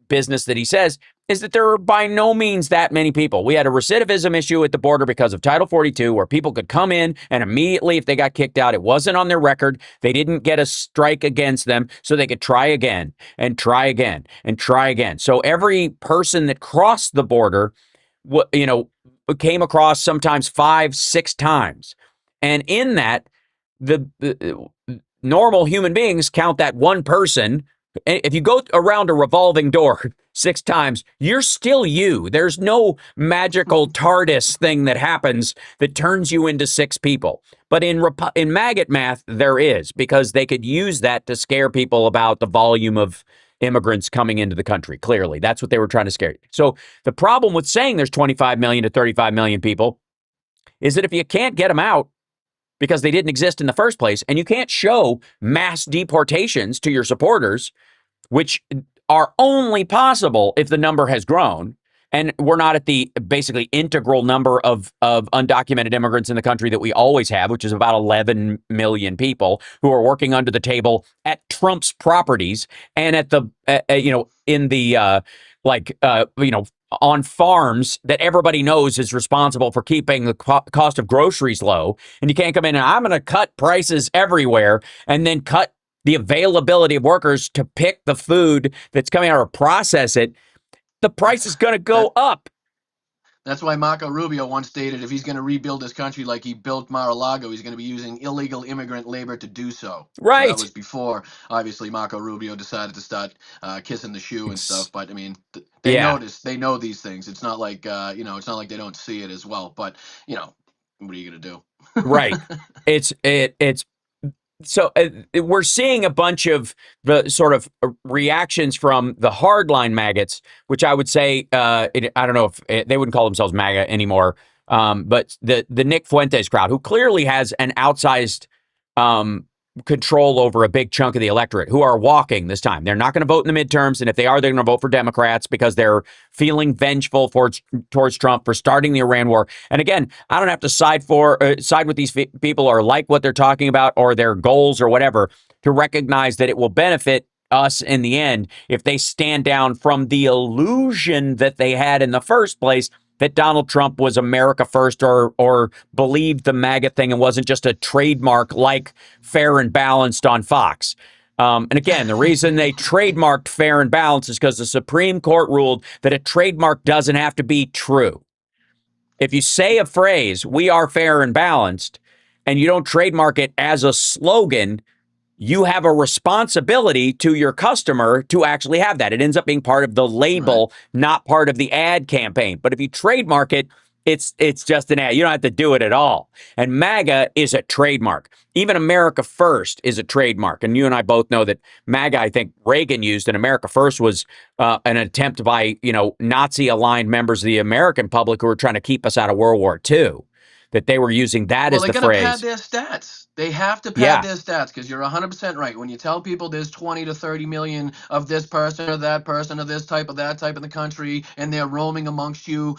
business that he says, is that there are by no means that many people. We had a recidivism issue at the border because of Title 42, where people could come in and immediately, if they got kicked out, it wasn't on their record. They didn't get a strike against them, so they could try again and try again and try again. So every person that crossed the border, came across sometimes 5-6 times. And in that, the normal human beings count that one person. If you go around a revolving door 6 times, you're still you. There's no magical TARDIS thing that happens that turns you into 6 people. But in maggot math, there is, because they could use that to scare people about the volume of immigrants coming into the country. Clearly, that's what they were trying to scare you. So the problem with saying there's 25 million to 35 million people is that if you can't get them out because they didn't exist in the first place, and you can't show mass deportations to your supporters, which are only possible if the number has grown, And we're not at the basically integral number of undocumented immigrants in the country that we always have, which is about 11 million people who are working under the table at Trump's properties and at the, in the, on farms that everybody knows is responsible for keeping the cost of groceries low. And you can't come in and I'm going to cut prices everywhere and then cut the availability of workers to pick the food that's coming out or process it. The price is going to go up. That's why Marco Rubio once stated if he's going to rebuild this country like he built Mar-a-Lago, he's going to be using illegal immigrant labor to do so. Right. So that was before, obviously, Marco Rubio decided to start kissing the shoe and stuff. But I mean, they notice, they know these things. It's not like it's not like they don't see it as well. But what are you going to do? Right. It's so we're seeing a bunch of the sort of reactions from the hardline maggots, which I would say, I don't know if they wouldn't call themselves MAGA anymore, but the Nick Fuentes crowd, who clearly has an outsized control over a big chunk of the electorate, who are walking this time. They're not going to vote in the midterms, and if they are, they're going to vote for Democrats because they're feeling vengeful towards Trump for starting the Iran war. And again, I don't have to side with these people or like what they're talking about or their goals or whatever to recognize that it will benefit us in the end if they stand down from the illusion that they had in the first place that Donald Trump was America first or believed the MAGA thing and wasn't just a trademark like Fair and Balanced on Fox. And again, the reason they trademarked Fair and Balanced is because the Supreme Court ruled that a trademark doesn't have to be true. If you say a phrase, we are fair and balanced, and you don't trademark it as a slogan, you have a responsibility to your customer to actually have that. It ends up being part of the label, not part of the ad campaign. But if you trademark it, it's just an ad. You don't have to do it at all. And MAGA is a trademark. Even America First is a trademark. And you and I both know that MAGA, I think Reagan used, and America First was an attempt by, Nazi-aligned members of the American public who were trying to keep us out of World War II. That they were using that as the phrase. Well, they got to pad their stats. They have to pad their stats because you're 100% right. When you tell people there's 20 to 30 million of this person or that person or this type of that type in the country, and they're roaming amongst you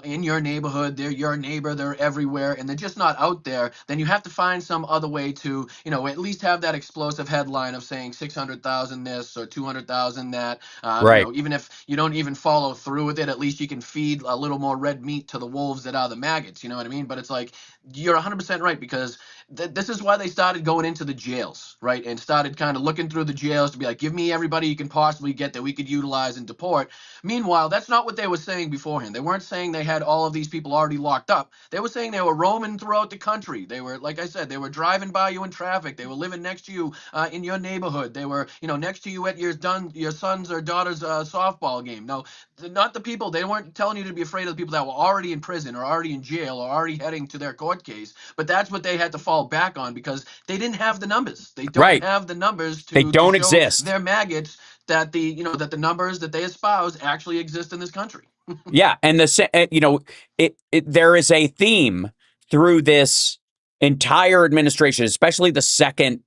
in your neighborhood, they're your neighbor, they're everywhere, and they're just not out there, then you have to find some other way to, at least have that explosive headline of saying 600,000 this or 200,000 that. Right. Even if you don't even follow through with it, at least you can feed a little more red meat to the wolves that are the maggots. You know what I mean? But it's like, you're 100% right because this is why they started going into the jails, right? And started kind of looking through the jails to be like, give me everybody you can possibly get that we could utilize and deport. Meanwhile, that's not what they were saying beforehand. They weren't saying they had all of these people already locked up. They were saying they were roaming throughout the country. They were, like I said, they were driving by you in traffic. They were living next to you in your neighborhood. They were, next to you at your son's or daughter's softball game. No, not the people. They weren't telling you to be afraid of the people that were already in prison or already in jail or already heading to their court case. But that's what they had to fall back on because they didn't have the numbers. They don't have the numbers to, they don't to show exist. They're maggots that that the numbers that they espouse actually exist in this country. Yeah, and there is a theme through this entire administration, especially the second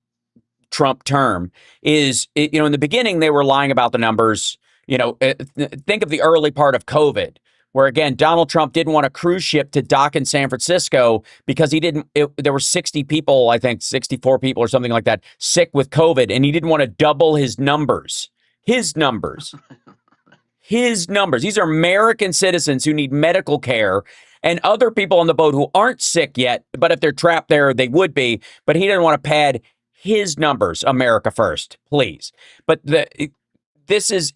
Trump term, in the beginning they were lying about the numbers. Think of the early part of COVID, where again Donald Trump didn't want a cruise ship to dock in San Francisco because there were 60 people, I think 64 people or something like that, sick with COVID, and he didn't want to double his numbers. His numbers. These are American citizens who need medical care and other people on the boat who aren't sick yet, but if they're trapped there, they would be. But he didn't want to pad his numbers. America first, please. But this is,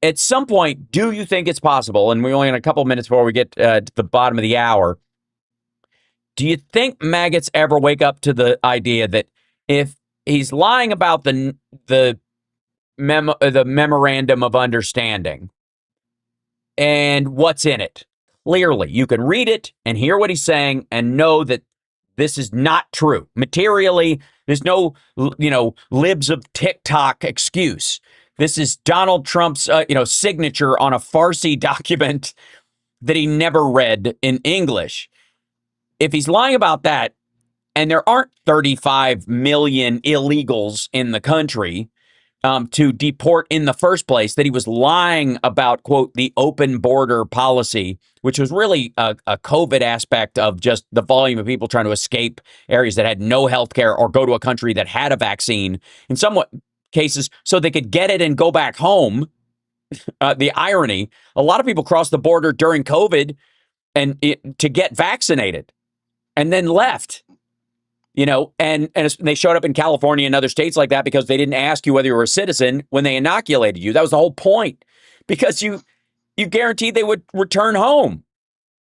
at some point, do you think it's possible? And we're only in a couple minutes before we get to the bottom of the hour. Do you think maggots ever wake up to the idea that if he's lying about the memorandum of understanding and what's in it? Clearly, you can read it and hear what he's saying and know that this is not true. Materially, there's no, libs of TikTok excuse. This is Donald Trump's, signature on a Farsi document that he never read in English. If he's lying about that, and there aren't 35 million illegals in the country, to deport in the first place, that he was lying about, quote, the open border policy, which was really a COVID aspect of just the volume of people trying to escape areas that had no health care or go to a country that had a vaccine in some cases so they could get it and go back home. The irony, a lot of people crossed the border during COVID to get vaccinated and then left. And they showed up in California and other states like that because they didn't ask you whether you were a citizen when they inoculated you. That was the whole point, because you guaranteed they would return home.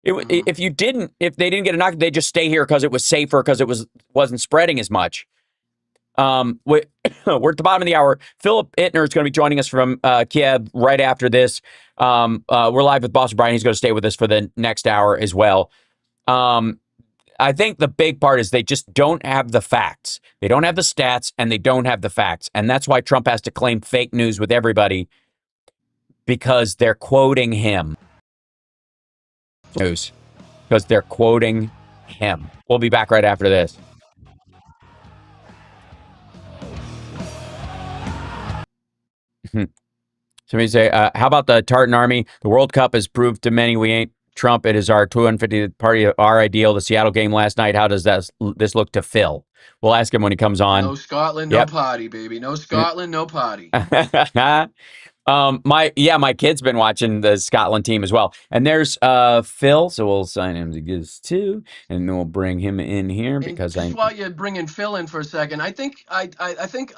If they didn't get inoculated, they'd just stay here because it was safer, because it wasn't spreading as much. We're at the bottom of the hour. Philip Ittner is going to be joining us from Kiev right after this. We're live with Boss Brian. He's going to stay with us for the next hour as well. I think the big part is they just don't have the facts. They don't have the stats, and they don't have the facts. And that's why Trump has to claim fake news with everybody, because they're quoting him. News. Because they're quoting him. We'll be back right after this. Somebody say, how about the Tartan Army? The World Cup has proved to many we ain't Trump. It is our 250th party, our ideal. The Seattle game last night, how does this look to Phil? We'll ask him when he comes on. No Scotland, no party, baby. No Scotland, no party. My kid's been watching the Scotland team as well. And there's Phil, so we'll sign him to this too, and then we'll bring him in here because while you're bringing Phil in for a second, I think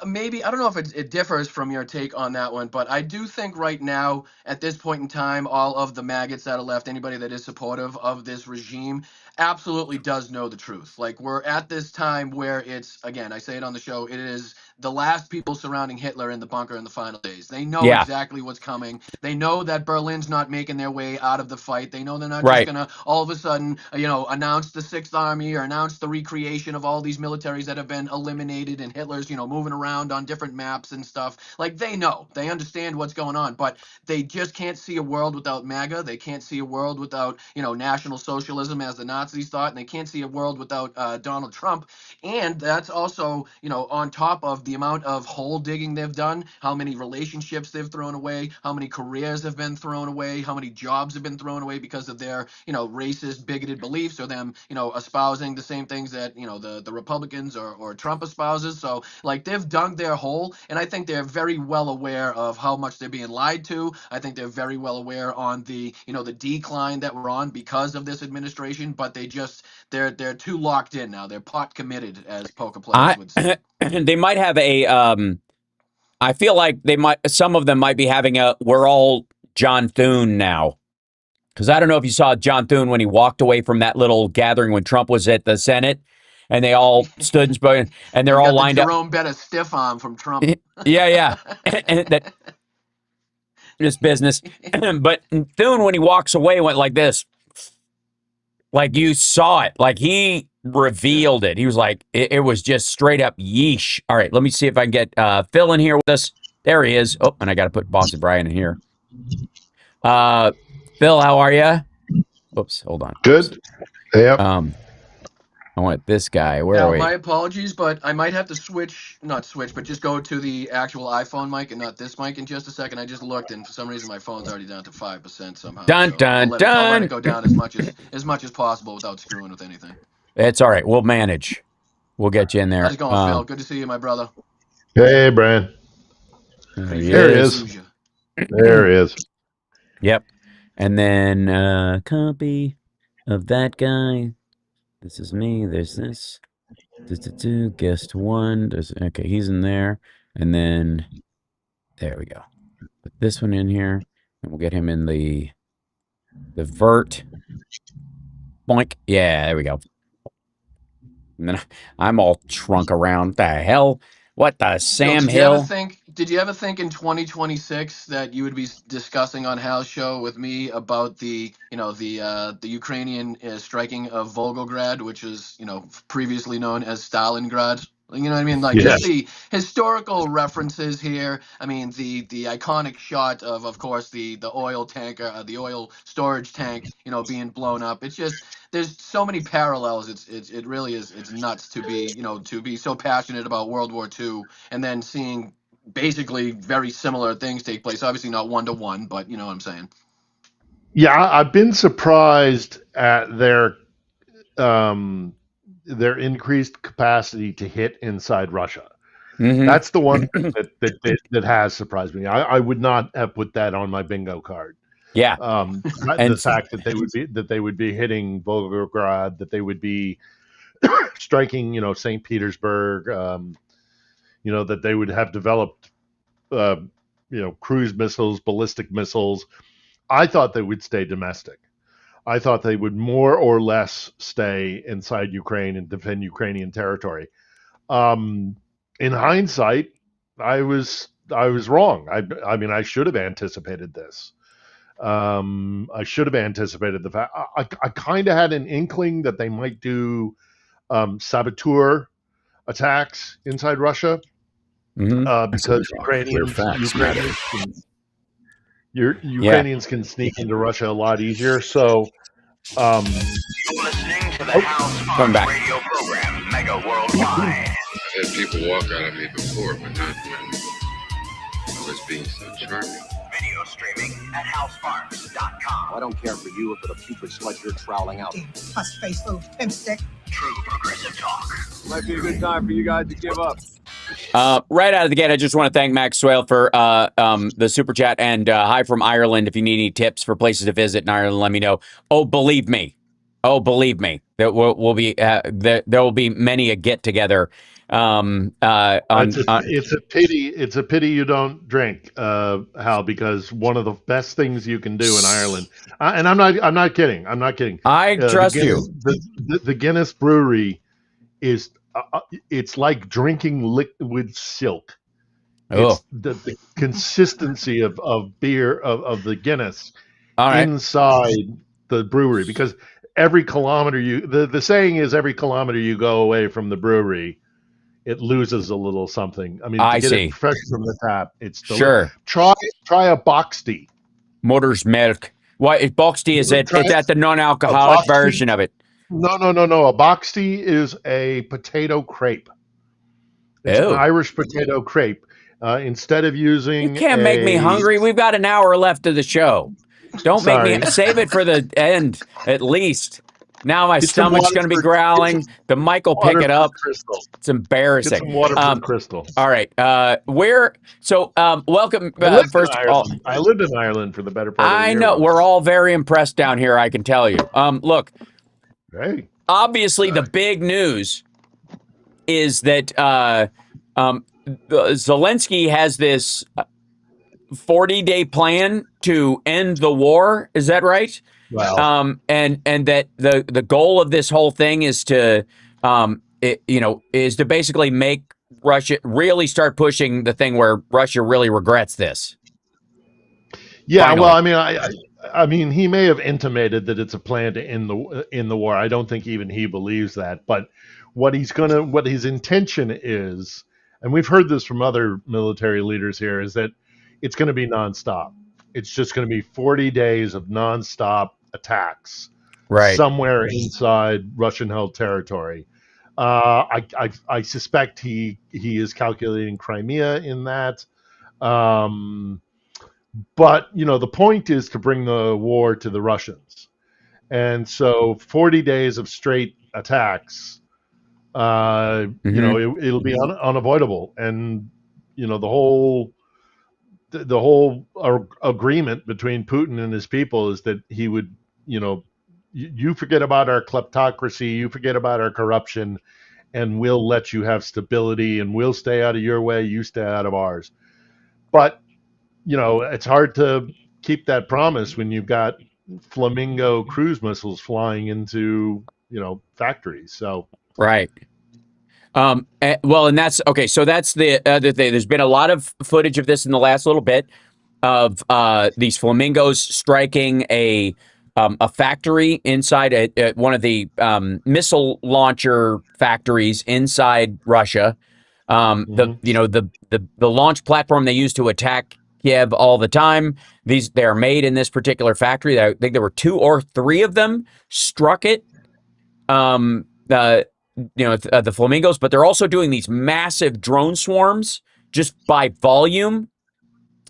maybe, I don't know if it differs from your take on that one, but I do think right now at this point in time, all of the maggots that are left, anybody that is supportive of this regime, absolutely does know the truth. Like, we're at this time where it's, again, I say it on the show, it is the last people surrounding Hitler in the bunker in the final days. They know exactly what's coming. They know that Berlin's not making their way out of the fight. They know they're not just going to all of a sudden, announce the Sixth Army or announce the recreation of all these militaries that have been eliminated, and Hitler's, moving around on different maps and stuff. Like, they know. They understand what's going on, but they just can't see a world without MAGA. They can't see a world without, National Socialism as the Nazis thought, and they can't see a world without Donald Trump. And that's also, on top of the amount of hole digging they've done, how many relationships they've thrown away, how many careers have been thrown away, how many jobs have been thrown away because of their, racist, bigoted beliefs, or them, espousing the same things that, the Republicans or Trump espouses. So, like, they've dug their hole, and I think they're very well aware of how much they're being lied to. I think they're very well aware on the, the decline that we're on because of this administration, but they're too locked in now. They're pot committed, as poker players would say. They might have I feel like some of them might be having we're all John Thune now. Because I don't know if you saw John Thune when he walked away from that little gathering when Trump was at the Senate, and they all stood and they're all lined up. Jerome Bettis stiff arm from Trump. Yeah. And this business. But Thune, when he walks away, went like this. Like, you saw it. Like, he revealed it. He was like, it was just straight up yeesh. All right, let me see if I can get Phil in here with us. There he is. Oh, and I got to put Boston Brian in here. Phil, how are you? Oops, hold on. Good. Yep. I want this guy. Where are we? My apologies, but I might have to not switch, but just go to the actual iPhone mic and not this mic in just a second. I just looked, and for some reason my phone's already down to 5% somehow. Dun, dun. I'll let it go down as much as possible without screwing with anything. It's all right. We'll manage. We'll get you in there. How's it going, Phil? Good to see you, my brother. Hey, Brian. There he is. There he is. Yep. And then copy of that guy. This is me. There's this. Guest one. Okay, he's in there. And then there we go. Put this one in here. And we'll get him in the vert. Boink. Yeah, there we go. And then I'm all trunk around. The hell? What the Sam Hill? Did you ever think in 2026 that you would be discussing on Hal's show with me about the Ukrainian striking of Volgograd, which is, previously known as Stalingrad? You know what I mean? Like, just the historical references here. I mean, the iconic shot of course, the oil tanker, the oil storage tank, being blown up. It's just, there's so many parallels. It really is. It's nuts to be so passionate about World War II and then seeing basically very similar things take place. Obviously not 1-to-1, but you know what I'm saying. Yeah, I've been surprised at their increased capacity to hit inside Russia. Mm-hmm. That's the one thing that has surprised me. I would not have put that on my bingo card. Yeah, The fact that they would be hitting Volgograd, that they would be striking, St. Petersburg, that they would have developed, cruise missiles, ballistic missiles. I thought they would stay domestic. I thought they would more or less stay inside Ukraine and defend Ukrainian territory. In hindsight, I was wrong. I mean, I should have anticipated this. I should have anticipated the fact. I kind of had an inkling that they might do saboteur attacks inside Russia, because Ukrainians can sneak into Russia a lot easier. So, you're listening to the House Radio program, Mega Worldwide. I've had people walk out of me before, but not when I was being so charming. Video streaming at HalSparks.com. I don't care for you or for the putrid slut you're troweling out. Puss-faced little pimp stick. True progressive talk. Might be a good time for you guys to give up. Right out of the gate, I just want to thank Max Swale for the super chat, and hi from Ireland. If you need any tips for places to visit in Ireland, let me know. Oh, believe me, there will be there will be many a get together. It's a pity you don't drink, Hal, because one of the best things you can do in Ireland, and I'm not kidding. I trust you. The Guinness Brewery is it's like drinking liquid silk. It's the consistency of beer of the Guinness inside the brewery, because every kilometer the saying is every kilometer you go away from the brewery, it loses a little something. I mean, to get it fresh from the tap, it's delicious. Sure. Try a Boxty. Mother's milk. Why? Boxty is it? Is that the non-alcoholic version of it? No. A Boxty is a potato crepe. It's an Irish potato crepe. Instead of using, you can't make me hungry. We've got an hour left of the show. Don't make me save it for the end, at least. Now my stomach's going to be growling. The mic will pick it up. Crystal. It's embarrassing. Get some water from Crystal. All right. Welcome. First of all, I lived in Ireland for the better part of the year. I know. We're all very impressed down here, I can tell you. Look. Hey. Obviously, the big news is that Zelensky has this 40-day plan to end the war. Is that right? Wow. And that the goal of this whole thing is to is to basically make Russia really start pushing the thing where Russia really regrets this. Yeah, Finally. Well, I mean, he may have intimated that it's a plan to end the war. I don't think even he believes that. But what his intention is, and we've heard this from other military leaders here, is that it's going to be nonstop. It's just going to be 40 days of nonstop attacks, somewhere inside Russian-held territory. I suspect he is calculating Crimea in that. But, the point is to bring the war to the Russians. And so 40 days of straight attacks, it'll be unavoidable. And, the whole agreement between Putin and his people is that he would, you forget about our kleptocracy, you forget about our corruption, and we'll let you have stability, and we'll stay out of your way, you stay out of ours. But it's hard to keep that promise when you've got Flamingo cruise missiles flying into, factories. So right. And that's okay. So that's the other thing. There's been a lot of footage of this in the last little bit of these flamingos striking a factory inside one of the missile launcher factories inside Russia. The launch platform they use to attack Kiev all the time. They are made in this particular factory. I think there were 2 or 3 of them struck it. The flamingos, but they're also doing these massive drone swarms just by volume,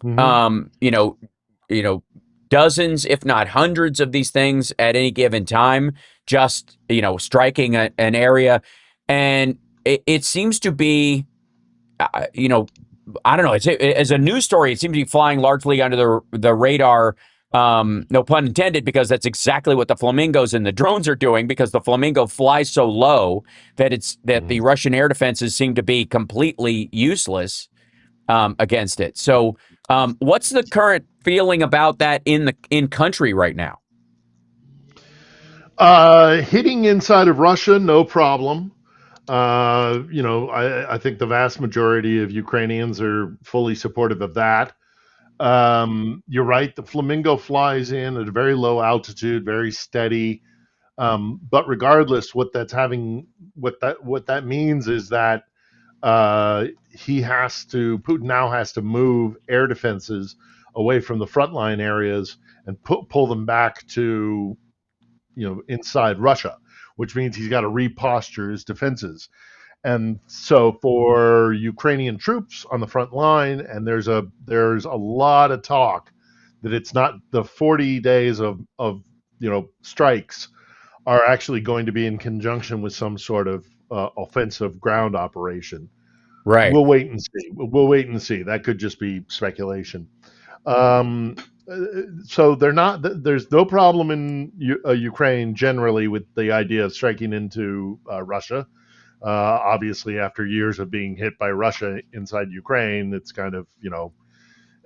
you know, dozens, if not hundreds of these things at any given time, just, striking an area. And it seems to be, I don't know. As a news story, it seems to be flying largely under the radar. No pun intended, because that's exactly what the flamingos and the drones are doing. Because the flamingo flies so low that the Russian air defenses seem to be completely useless against it. So, what's the current feeling about that in country right now? Hitting inside of Russia, no problem. I think the vast majority of Ukrainians are fully supportive of that. You're right. The flamingo flies in at a very low altitude, very steady. But regardless, what that means is that Putin now has to move air defenses away from the frontline areas and pull them back to inside Russia, which means he's got to reposture his defenses. And so for Ukrainian troops on the front line, and there's a lot of talk that it's not the 40 days of strikes are actually going to be in conjunction with some sort of offensive ground operation. Right. We'll wait and see. We'll wait and see. That could just be speculation. So there's no problem in Ukraine generally with the idea of striking into Russia. Obviously, after years of being hit by Russia inside Ukraine, it's kind of,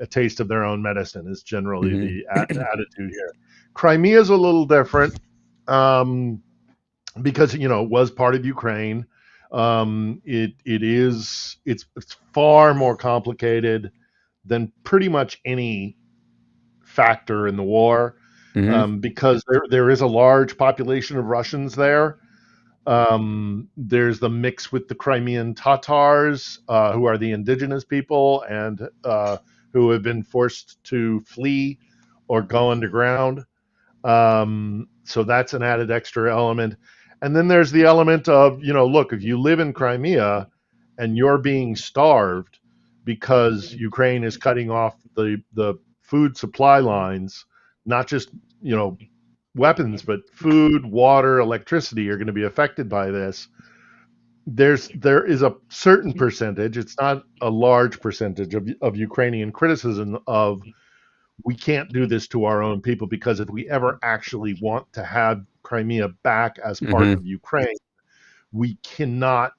a taste of their own medicine is generally the attitude here. Crimea is a little different because, it was part of Ukraine. It's far more complicated than pretty much any factor in the war because there is a large population of Russians there. There's the mix with the Crimean Tatars, who are the indigenous people and who have been forced to flee or go underground. So that's an added extra element. And then there's the element of, look, if you live in Crimea and you're being starved because Ukraine is cutting off the food supply lines, not just, weapons, but food, water, electricity are going to be affected by this. There is a certain percentage, it's not a large percentage of Ukrainian criticism of we can't do this to our own people, because if we ever actually want to have Crimea back as part of Ukraine, we cannot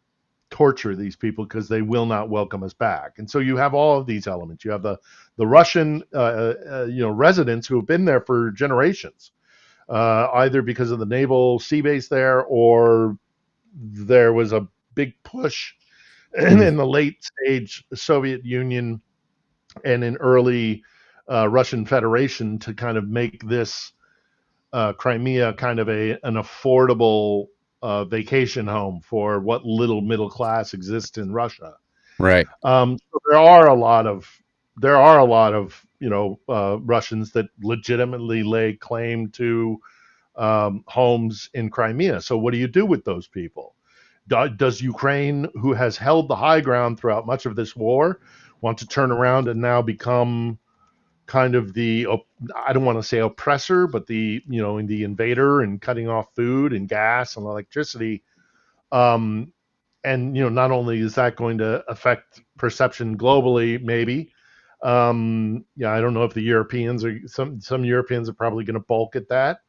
torture these people because they will not welcome us back. And so you have all of these elements. You have the Russian residents who have been there for generations, either because of the naval sea base there, or there was a big push in the late stage Soviet Union and in early Russian Federation to kind of make this Crimea kind of an affordable vacation home for what little middle class exists in Russia. Right. So there are a lot of Russians that legitimately lay claim to homes in Crimea. So what do you do with those people? Does Ukraine, who has held the high ground throughout much of this war, want to turn around and now become kind of the, I don't want to say oppressor, but the invader and cutting off food and gas and electricity? And not only is that going to affect perception globally, maybe. I don't know if the Europeans are some Europeans are probably going to balk at that,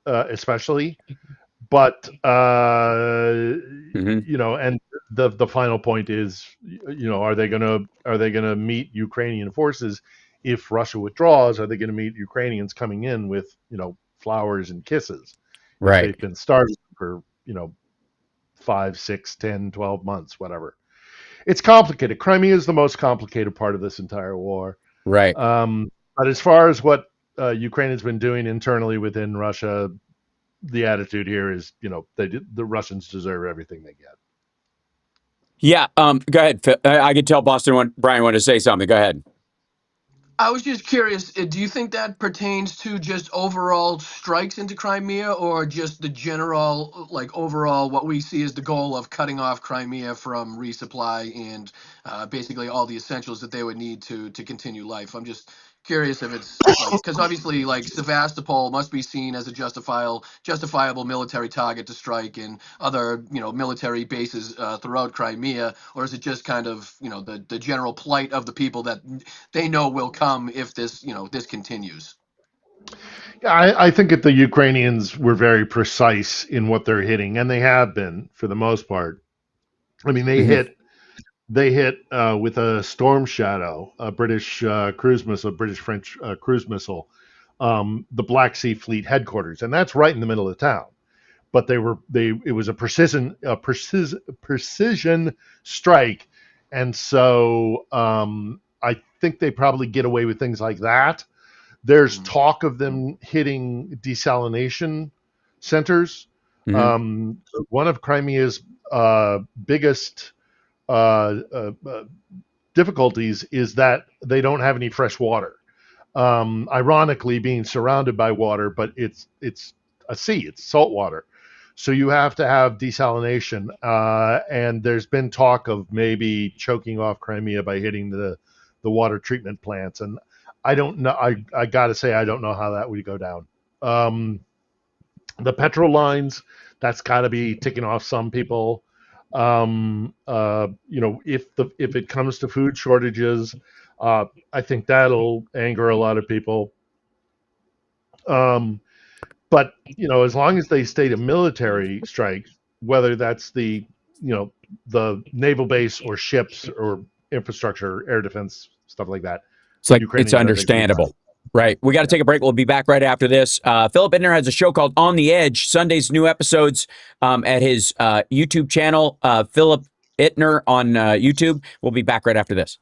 especially. But and the final point is, are they gonna meet Ukrainian forces if Russia withdraws? Are they going to meet Ukrainians coming in with flowers and kisses? Right. If they've been starving for 5, 6, 10, 12 months, whatever. It's complicated. Crimea is the most complicated part of this entire war. Right. But as far as what Ukraine has been doing internally within Russia, the attitude here is, the Russians deserve everything they get. Yeah. Go ahead. I could tell Brian wanted to say something. Go ahead. I was just curious, do you think that pertains to just overall strikes into Crimea, or just the general, like overall, what we see as the goal of cutting off Crimea from resupply and basically all the essentials that they would need to continue life? I'm just curious if it's like, because obviously, like Sevastopol must be seen as a justifiable military target to strike, and other military bases throughout Crimea, or is it just kind of the general plight of the people that they know will come if this continues? Yeah, I think that the Ukrainians were very precise in what they're hitting, and they have been for the most part. I mean, they hit with a Storm Shadow, a British cruise missile, British French cruise missile, the Black Sea Fleet headquarters, and that's right in the middle of town. But it was a precision strike, and so I think they probably get away with things like that. There's talk of them hitting desalination centers. One of Crimea's biggest difficulties is that they don't have any fresh water. Ironically, being surrounded by water, but it's a sea, it's salt water. So you have to have desalination, and there's been talk of maybe choking off Crimea by hitting the water treatment plants. And I don't know. I got to say, I don't know how that would go down. The petrol lines, that's got to be ticking off some people. If it comes to food shortages, I think that'll anger a lot of people. But as long as they state a military strike, whether that's the naval base or ships or infrastructure, air defense, stuff like that, it's understandable. Right. We got to take a break. We'll be back right after this. Philip Ittner has a show called On the Edge, Sunday's new episodes at his YouTube channel, Philip Ittner on YouTube. We'll be back right after this.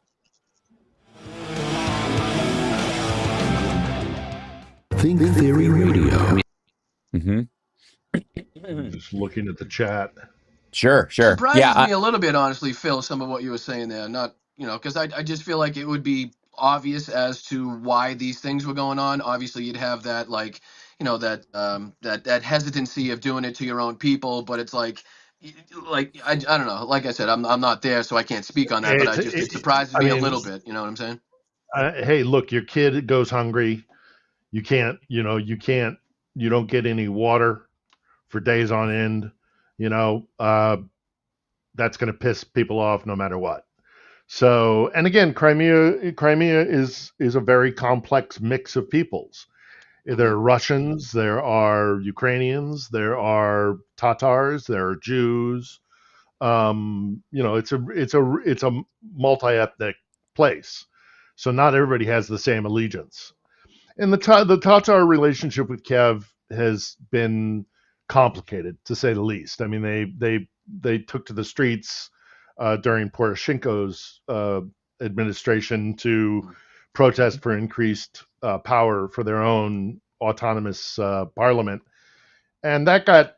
Think Theory Radio. Just looking at the chat. Sure. Surprises me a little bit, honestly, Phil, some of what you were saying there. Not, because I just feel like it would be obvious as to why these things were going on. Obviously, you'd have that, like, that hesitancy of doing it to your own people, but it's like I don't know. Like I said, I'm not there, so I can't speak on that. But it surprises me a little bit. You know what I'm saying? Hey, look, your kid goes hungry. You don't get any water for days on end. That's going to piss people off no matter what. So, and again, Crimea is a very complex mix of peoples. There are Russians, there are Ukrainians, there are Tatars, there are Jews. It's a multi-ethnic place. So not everybody has the same allegiance. And the Tatar relationship with Kiev has been complicated, to say the least. I mean, they took to the streets during Poroshenko's administration to protest for increased power for their own autonomous parliament. And that got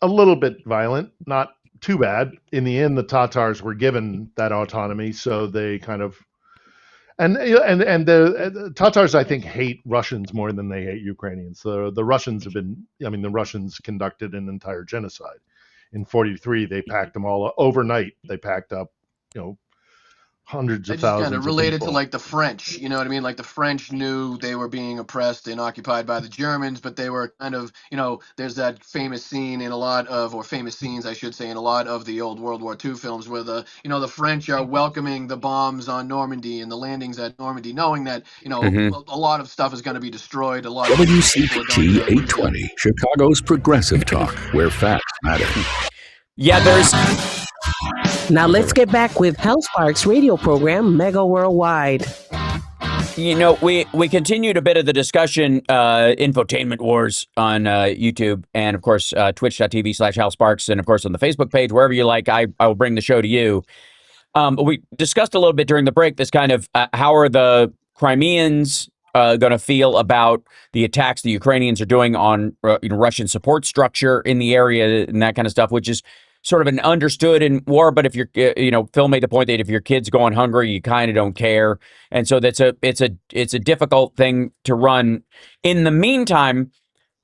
a little bit violent, not too bad. In the end, the Tatars were given that autonomy, so they kind of and the Tatars, I think, hate Russians more than they hate Ukrainians. The Russians the Russians conducted an entire genocide. In 1943, they packed them all overnight. They packed up, hundreds of thousands. Kind of related to like the French, you know what I mean? Like the French knew they were being oppressed and occupied by the Germans, but they were kind of, there's that famous scene in a lot of, or famous scenes, I should say, in a lot of the old World War II films where the French are welcoming the bombs on Normandy and the landings at Normandy, knowing that, a lot of stuff is going to be destroyed. A lot of WCPT 820, Chicago's progressive talk, where facts matter. Yeah, there's... Now let's get back with Hal Sparks' radio program, Mega Worldwide. We continued a bit of the discussion, Infotainment Wars on YouTube, and of course, twitch.tv/Hal Sparks, and of course on the Facebook page, wherever you like, I will bring the show to you. We discussed a little bit during the break, this kind of, how are the Crimeans going to feel about the attacks the Ukrainians are doing on Russian support structure in the area and that kind of stuff, which is sort of an understood in war. But if you're, Phil made the point that if your kid's going hungry, you kind of don't care, and so it's a difficult thing to run. In the meantime,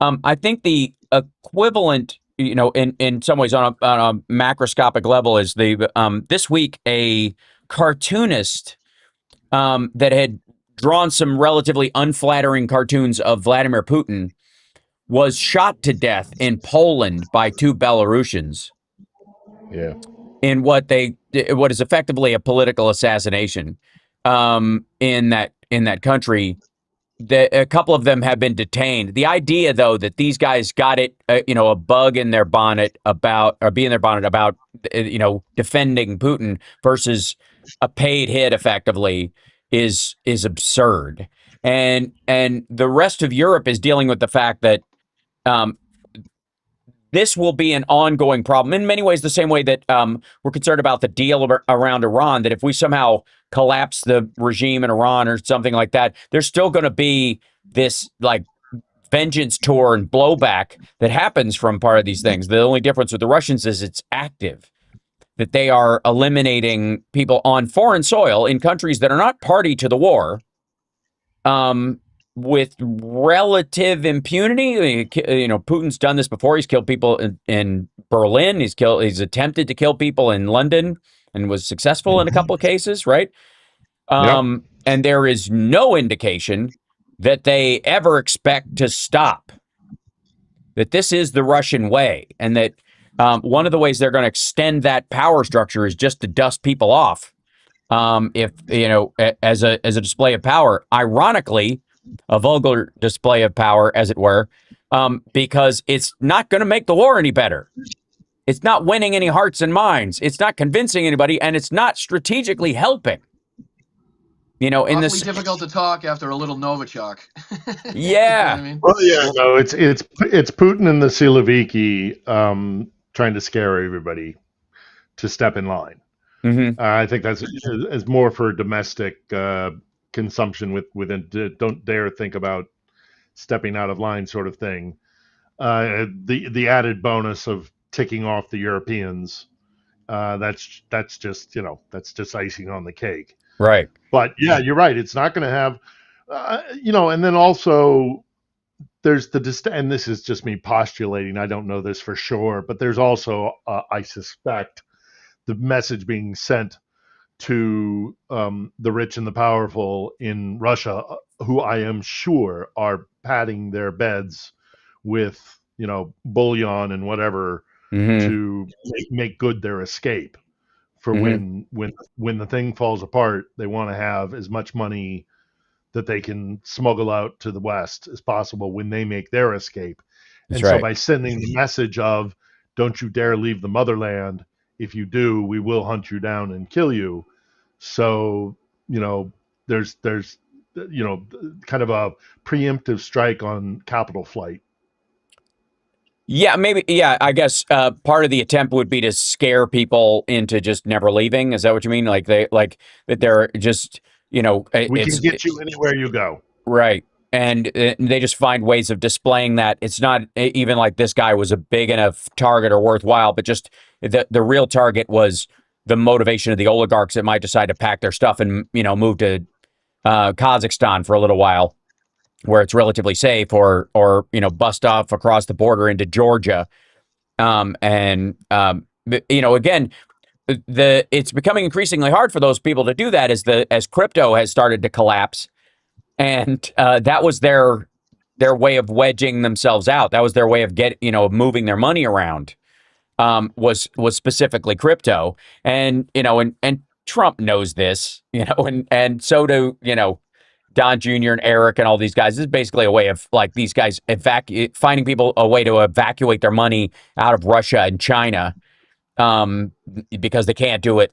I think the equivalent, in some ways on a macroscopic level, is this week a cartoonist that had drawn some relatively unflattering cartoons of Vladimir Putin was shot to death in Poland by two Belarusians. Yeah. In what is effectively a political assassination in that country. A couple of them have been detained. The idea, though, that these guys got it, a bug in their bonnet about defending Putin versus a paid hit, effectively, is absurd. And the rest of Europe is dealing with the fact that this will be an ongoing problem in many ways, the same way that we're concerned about the deal around Iran, that if we somehow collapse the regime in Iran or something like that, there's still going to be this like vengeance tour and blowback that happens from part of these things. The only difference with the Russians is it's active, that they are eliminating people on foreign soil in countries that are not party to the war. With relative impunity. Putin's done this before. He's killed people in Berlin. He's attempted to kill people in London and was successful in a couple of cases, right? And there is no indication that they ever expect to stop. That this is the Russian way, and that one of the ways they're going to extend that power structure is just to dust people off. As a display of power, ironically, a vulgar display of power, as it were, because it's not going to make the war any better. It's not winning any hearts and minds. It's not convincing anybody, and it's not strategically helping. Awfully difficult to talk after a little Novichok. Yeah. You know what I mean? Well, yeah, no, it's Putin and the Siloviki trying to scare everybody to step in line. Mm-hmm. I think that's is more for domestic consumption within. Don't dare think about stepping out of line, sort of thing. The added bonus of ticking off the Europeans, that's just that's just icing on the cake. Right. But yeah, you're right. It's not going to have, and then also there's and this is just me postulating. I don't know this for sure, but there's also, I suspect, the message being sent to the rich and the powerful in Russia, who I am sure are padding their beds with bullion and whatever to make good their escape. For when the thing falls apart, they want to have as much money that they can smuggle out to the West as possible when they make their escape. That's and right. So by sending the message of "Don't you dare leave the motherland. If you do, we will hunt you down and kill you." So there's kind of a preemptive strike on capital flight. Yeah, maybe. Yeah, I guess part of the attempt would be to scare people into just never leaving. Is that what you mean? Like that they're just we can get you anywhere you go. Right, and they just find ways of displaying that it's not even like this guy was a big enough target or worthwhile, but just the real target was the motivation of the oligarchs that might decide to pack their stuff and move to Kazakhstan for a little while, where it's relatively safe, or bust off across the border into Georgia. Again, it's becoming increasingly hard for those people to do that as crypto has started to collapse, and that was their way of wedging themselves out. That was their way of moving their money around. Was specifically crypto, and Trump knows this, and so do Don Jr. and Eric and all these guys. This is basically a way of these guys finding people a way to evacuate their money out of Russia and China, because they can't do it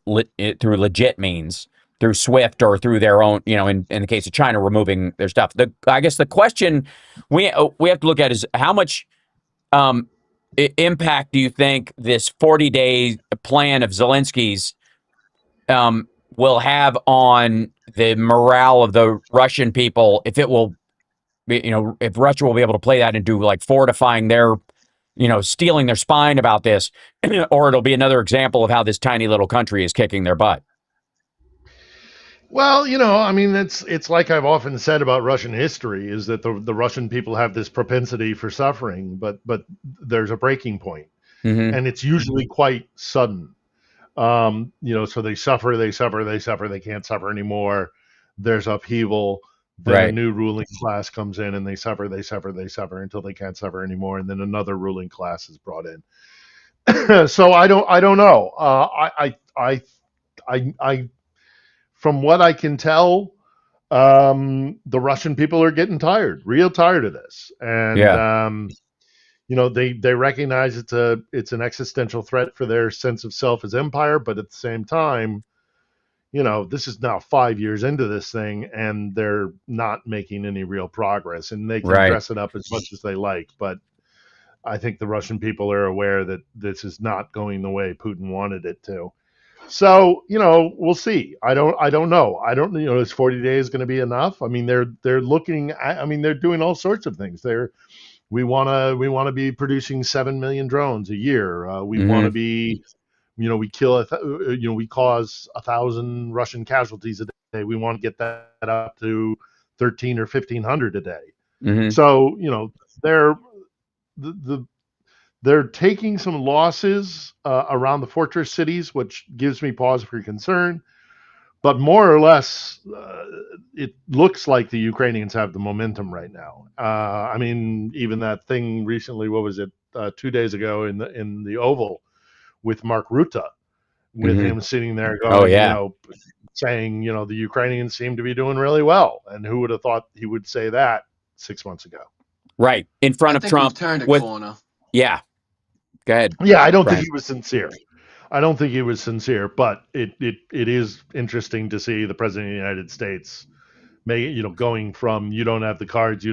through legit means, through SWIFT or through their own, in the case of China, removing their stuff. I guess the question we have to look at is how much impact do you think this 40-day plan of Zelensky's will have on the morale of the Russian people, if it will, if Russia will be able to play that into fortifying their stealing their spine about this, or it'll be another example of how this tiny little country is kicking their butt. Well, I mean, it's like I've often said about Russian history is that the Russian people have this propensity for suffering, but there's a breaking point, and it's usually quite sudden. So they suffer, they can't suffer anymore. There's upheaval. Then a new ruling class comes in, and they suffer until they can't suffer anymore, and then another ruling class is brought in. So I don't know. I from what I can tell, the Russian people are getting real tired of this, and they recognize it's an existential threat for their sense of self as empire, but at the same time, this is now 5 years into this thing, and they're not making any real progress, and they can dress it up as much as they like, but I think the Russian people are aware that this is not going the way Putin wanted it to. So, we'll see. I don't know. Is 40 days going to be enough? I mean, they're looking at, they're doing all sorts of things. We want to be producing 7 million drones a year. We want to be, we kill, we cause 1,000 Russian casualties a day. We want to get that up to 13 or 1,500 a day. So, they're taking some losses around the fortress cities, which gives me pause for concern. But more or less, it looks like the Ukrainians have the momentum right now. Even that thing recently, what was it, 2 days ago in the Oval with Mark Rutte, with him sitting there going, saying, the Ukrainians seem to be doing really well. And who would have thought he would say that 6 months ago? Right. In front of Trump. We've turned a corner. Yeah. Go ahead. Yeah, I don't think he was sincere. But it is interesting to see the president of the United States going from you don't have the cards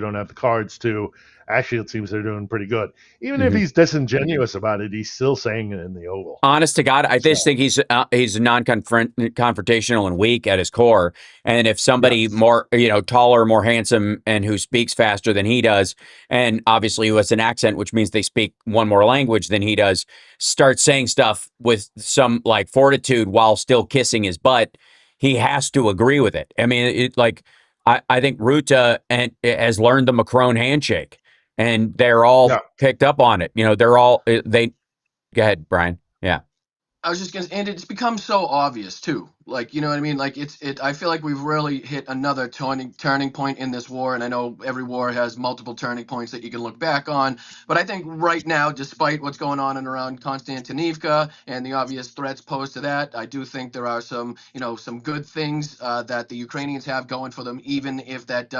to actually it seems they're doing pretty good. Even if he's disingenuous about it, he's still saying it in the Oval. Honest to God, I just think he's non-confrontational and weak at his core. And if somebody more, taller, more handsome, and who speaks faster than he does, and obviously who has an accent, which means they speak one more language than he does, starts saying stuff with some fortitude while still kissing his butt, he has to agree with it. I mean, I think Rutte has learned the Macron handshake, and they're all picked up on it. They're all they. Go ahead, Brian. Yeah. I was just and it's become so obvious too. You know what I mean? I feel like we've really hit another turning point in this war. And I know every war has multiple turning points that you can look back on. But I think right now, despite what's going on and around Konstantinivka and the obvious threats posed to that, I do think there are some good things that the Ukrainians have going for them, even if that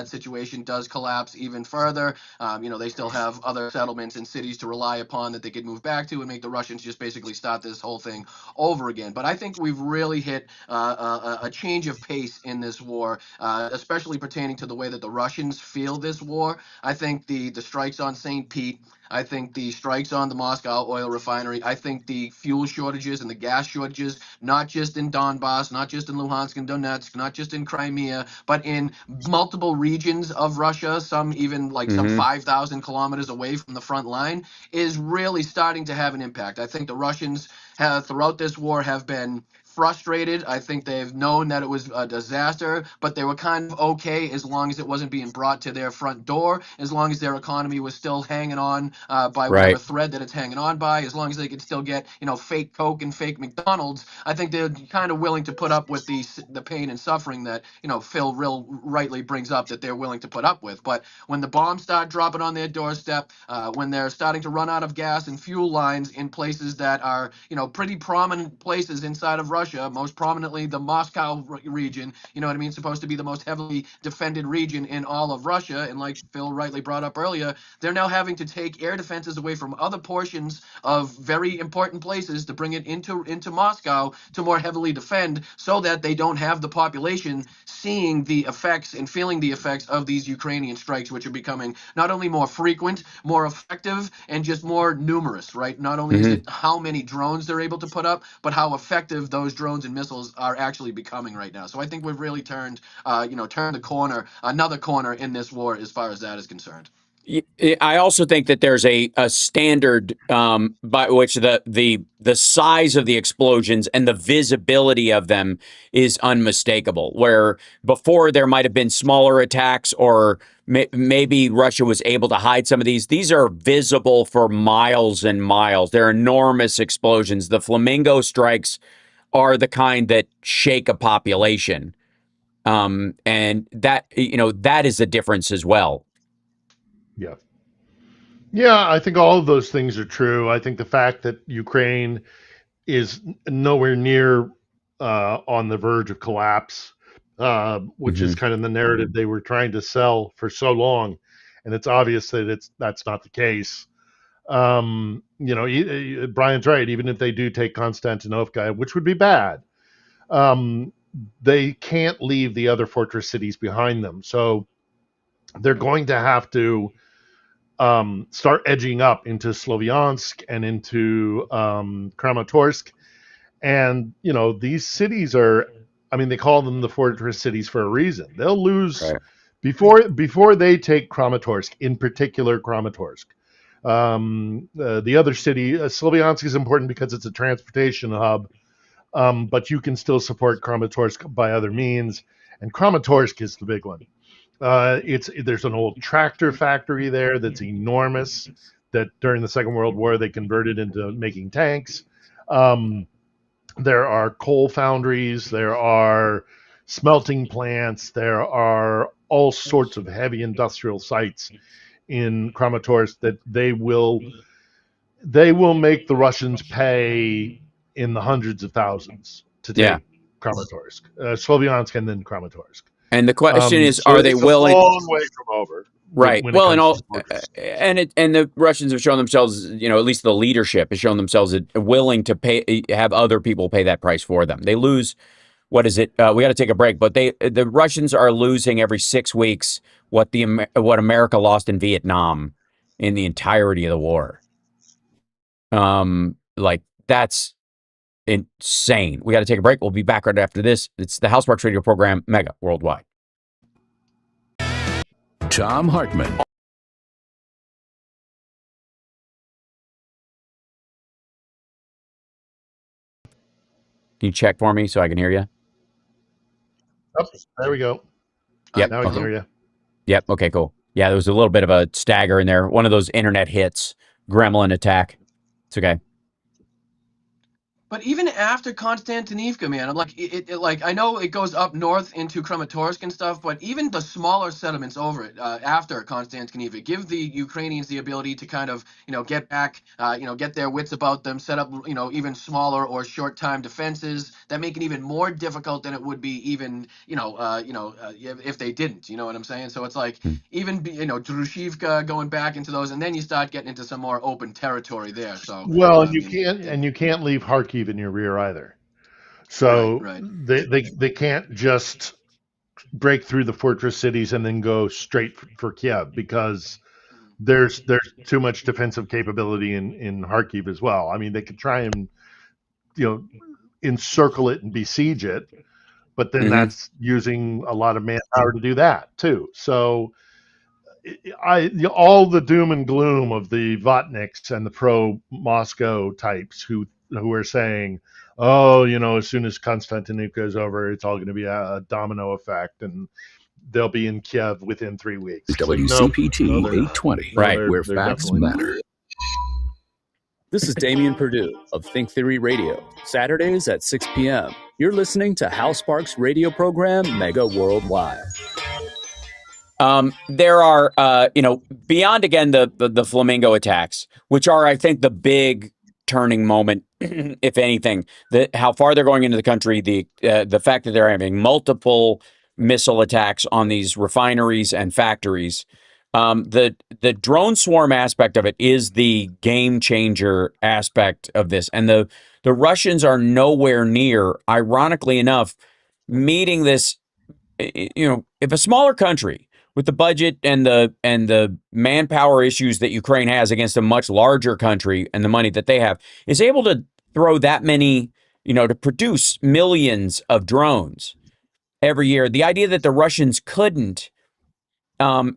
situation does collapse even further. They still have other settlements and cities to rely upon that they could move back to and make the Russians just basically start this whole thing over again. But I think we've really hit a change of pace in this war, especially pertaining to the way that the Russians feel this war. I think the strikes on St. Pete, I think the strikes on the Moscow oil refinery, I think the fuel shortages and the gas shortages, not just in Donbass, not just in Luhansk and Donetsk, not just in Crimea, but in multiple regions of Russia, some even some 5,000 kilometers away from the front line, is really starting to have an impact. I think the Russians throughout this war have been frustrated. I think they've known that it was a disaster, but they were kind of okay as long as it wasn't being brought to their front door, as long as their economy was still hanging on by whatever thread that it's hanging on by, as long as they could still get fake Coke and fake McDonald's. I think they're kind of willing to put up with the pain and suffering that Phil real rightly brings up that they're willing to put up with. But when the bombs start dropping on their doorstep, when they're starting to run out of gas and fuel lines in places that are pretty prominent places inside of Russia, most prominently the Moscow region, supposed to be the most heavily defended region in all of Russia. And like Phil rightly brought up earlier, they're now having to take air defenses away from other portions of very important places to bring it into Moscow to more heavily defend, so that they don't have the population seeing the effects and feeling the effects of these Ukrainian strikes, which are becoming not only more frequent, more effective, and just more numerous, right? Not only is it how many drones they're able to put up, but how effective those drones and missiles are actually becoming right now. So I think we've really turned the corner, another corner in this war as far as that is concerned. I also think that there's a standard by which the size of the explosions and the visibility of them is unmistakable. Where before there might have been smaller attacks, or maybe Russia was able to hide some of these. These are visible for miles and miles. They're enormous explosions. The flamingo strikes are the kind that shake a population, and that that is the difference as well. Yeah. Yeah, I think all of those things are true. I think the fact that Ukraine is nowhere near on the verge of collapse, which is kind of the narrative they were trying to sell for so long, and it's obvious that that's not the case. Brian's right. Even if they do take Konstantinovka, which would be bad, they can't leave the other fortress cities behind them. So they're going to have to start edging up into Sloviansk and into Kramatorsk. And, these cities are, they call them the fortress cities for a reason. They'll lose before they take Kramatorsk, in particular Kramatorsk. The other city, Sloviansk, is important because it's a transportation hub, but you can still support Kramatorsk by other means. And Kramatorsk is the big one. There's an old tractor factory there that's enormous, that during the Second World War they converted into making tanks. There are coal foundries, there are smelting plants, there are all sorts of heavy industrial sites in Kramatorsk that they will make the Russians pay in the hundreds of thousands to take Kramatorsk, Sloviansk, and then Kramatorsk. And the question is, so are they willing? It's a long way from over. Right. Well, and the Russians have shown themselves, at least the leadership has shown themselves willing to have other people pay that price for them. They lose. What is it? We got to take a break, but the Russians are losing every 6 weeks what America lost in Vietnam in the entirety of the war. That's insane. We got to take a break. We'll be back right after this. It's the Hsrpm radio program, Mega Worldwide. Tom Hartman. Can you check for me so I can hear you? Oh, there we go. Yep. Now I can hear you. Yep. Okay, cool. Yeah, there was a little bit of a stagger in there. One of those internet hits, gremlin attack. It's okay. But even after Konstantinivka, man, I'm like, I know it goes up north into Kramatorsk and stuff, but even the smaller settlements over it after Konstantinivka give the Ukrainians the ability to kind of, get back, get their wits about them, set up, even smaller or short-time defenses that make it even more difficult than it would be even, if they didn't. You know what I'm saying? So it's like even, Drushivka going back into those, and then you start getting into some more open territory there. So you can't leave Kharkiv in your rear either. So they can't just break through the fortress cities and then go straight for Kiev, because there's too much defensive capability in Kharkiv as well. I mean, they could try and encircle it and besiege it, but then that's using a lot of manpower to do that too. So all the doom and gloom of the Vatniks and the pro-Moscow types who are saying, oh, as soon as Konstantinivka is over, it's all going to be a domino effect, and they'll be in Kiev within 3 weeks. WCPT 820, right, where facts matter. This is Damian Perdue of Think Theory Radio, Saturdays at 6 p.m. You're listening to Hsrpm's radio program, Mega Worldwide. There are, beyond, again, the flamingo attacks, which are, I think, the big turning moment, if anything, how far they're going into the country, the fact that they're having multiple missile attacks on these refineries and factories. The drone swarm aspect of it is the game changer aspect of this. And the Russians are nowhere near, ironically enough, meeting this, if a smaller country with the budget and the manpower issues that Ukraine has against a much larger country and the money that they have is able to throw that many, to produce millions of drones every year. The idea that the Russians couldn't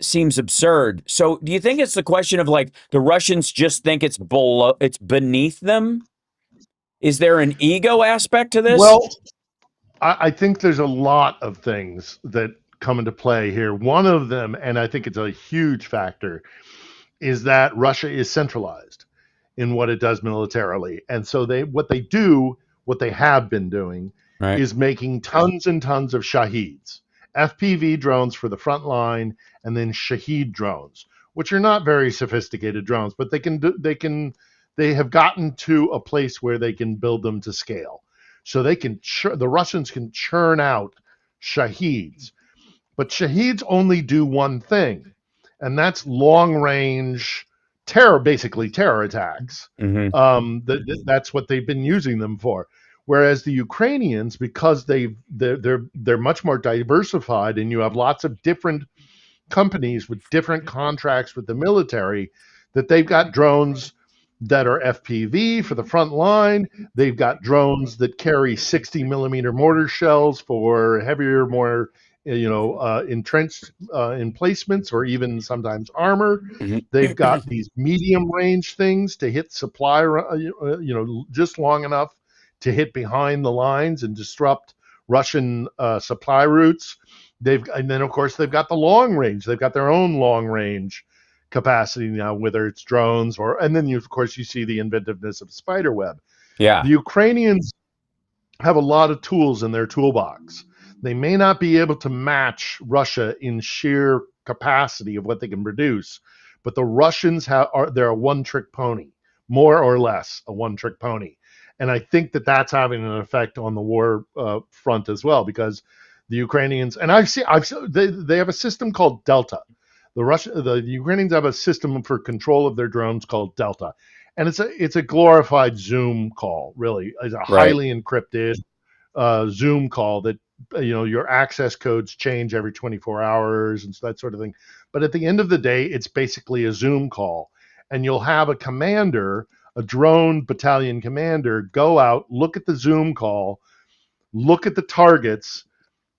seems absurd. So do you think it's the question of like the Russians just think it's beneath them? Is there an ego aspect to this? Well, I think there's a lot of things that come into play here. One of them, and I think it's a huge factor, is that Russia is centralized in what it does militarily. And so what they have been doing is making tons and tons of Shaheeds, FPV drones for the front line, and then Shaheed drones, which are not very sophisticated drones, but they have gotten to a place where they can build them to scale. So the Russians can churn out Shaheeds, but Shaheeds only do one thing, and that's long range basically terror attacks. That's what they've been using them for. Whereas the Ukrainians, because they're much more diversified, and you have lots of different companies with different contracts with the military, that they've got drones that are FPV for the front line. They've got drones that carry 60 millimeter mortar shells for heavier, more entrenched emplacements, or even sometimes armor. They've got these medium range things to hit supply, just long enough to hit behind the lines and disrupt Russian supply routes. And then of course they've got the long range. They've got their own long range capacity now, whether it's drones and then of course you see the inventiveness of spiderweb. Yeah. The Ukrainians have a lot of tools in their toolbox. They may not be able to match Russia in sheer capacity of what they can produce, but the Russians they're a one-trick pony, more or less a one-trick pony. And I think that that's having an effect on the war front as well, because the Ukrainians, and they have a system called Delta. The Ukrainians have a system for control of their drones called Delta, and it's a glorified Zoom call. Really, it's a highly encrypted Zoom call that your access codes change every 24 hours and that sort of thing. But at the end of the day, it's basically a Zoom call, and you'll have a commander, a drone battalion commander, go out, look at the Zoom call, look at the targets,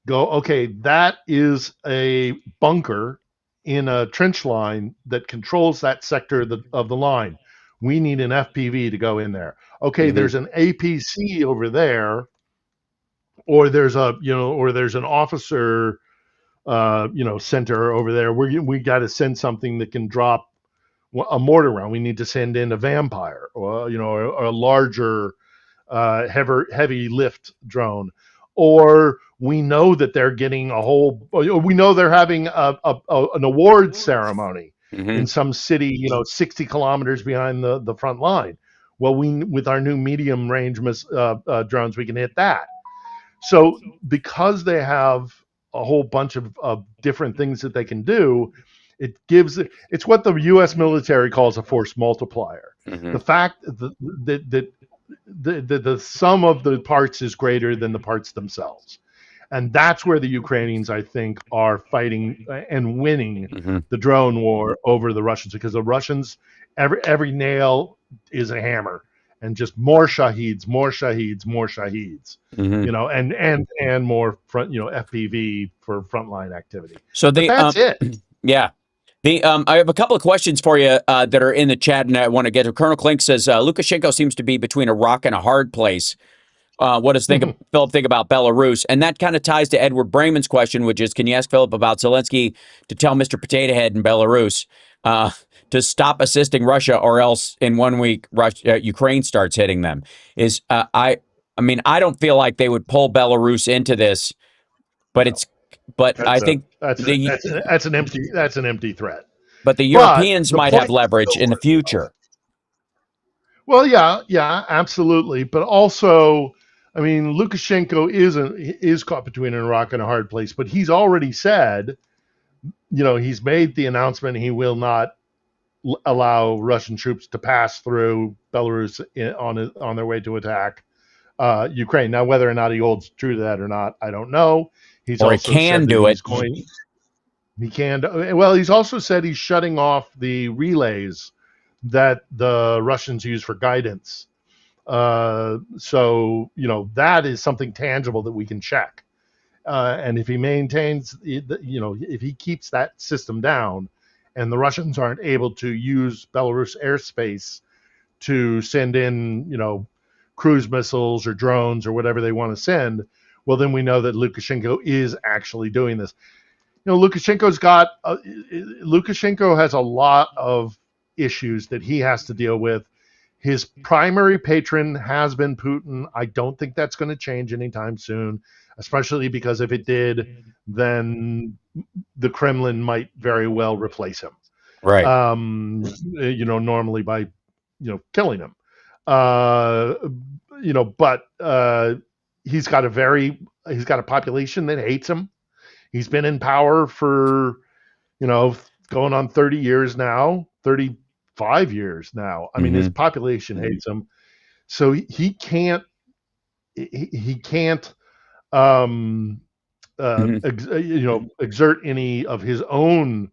go, okay, that is a bunker in a trench line that controls that sector of the line. We need an FPV to go in there. Okay, there's an APC over there, or there's an officer center over there. We got to send something that can drop a mortar round. We need to send in a Vampire, or a larger heavy lift drone. Or we know that they're getting we know they're having an award ceremony in some city, 60 kilometers behind the front line. Well, with our new medium range drones, we can hit that. So because they have a whole bunch of different things that they can do, it's what the U.S. military calls a force multiplier. The fact that the sum of the parts is greater than the parts themselves. And that's where the Ukrainians, I think, are fighting and winning the drone war over the Russians, because the Russians, every nail is a hammer, and just more Shaheeds, more Shaheeds, more Shaheeds, and more front, FPV for frontline activity. So that's it. Yeah. I have a couple of questions for you that are in the chat, and I want to get to. Colonel Klink says Lukashenko seems to be between a rock and a hard place. What does Philip think about Belarus? And that kind of ties to Edward Brayman's question, which is, can you ask Philip about Zelensky to tell Mr. Potato Head in Belarus to stop assisting Russia, or else in 1 week Ukraine starts hitting them? I don't feel like they would pull Belarus into this, but I think that's an empty threat. But the Europeans might have leverage in the future. Well, yeah, absolutely. But also, I mean, Lukashenko is caught between a rock and a hard place. But he's already said, he's made the announcement he will not allow Russian troops to pass through Belarus on their way to attack Ukraine. Now, whether or not he holds true to that or not, I don't know. He's also said that he can. Well, he's also said he's shutting off the relays that the Russians use for guidance. So, that is something tangible that we can check. And if he maintains, if he keeps that system down, and the Russians aren't able to use Belarus airspace to send in, cruise missiles or drones or whatever they want to send, well, then we know that Lukashenko is actually doing this. Lukashenko has a lot of issues that he has to deal with. His primary patron has been Putin. I don't think that's going to change anytime soon, especially because if it did, then the Kremlin might very well replace him. Right. Normally by, killing him. But he's got a population that hates him. He's been in power for, going on 30 years now, 35 years now. I mean, his population hates him. So he can't exert any of his own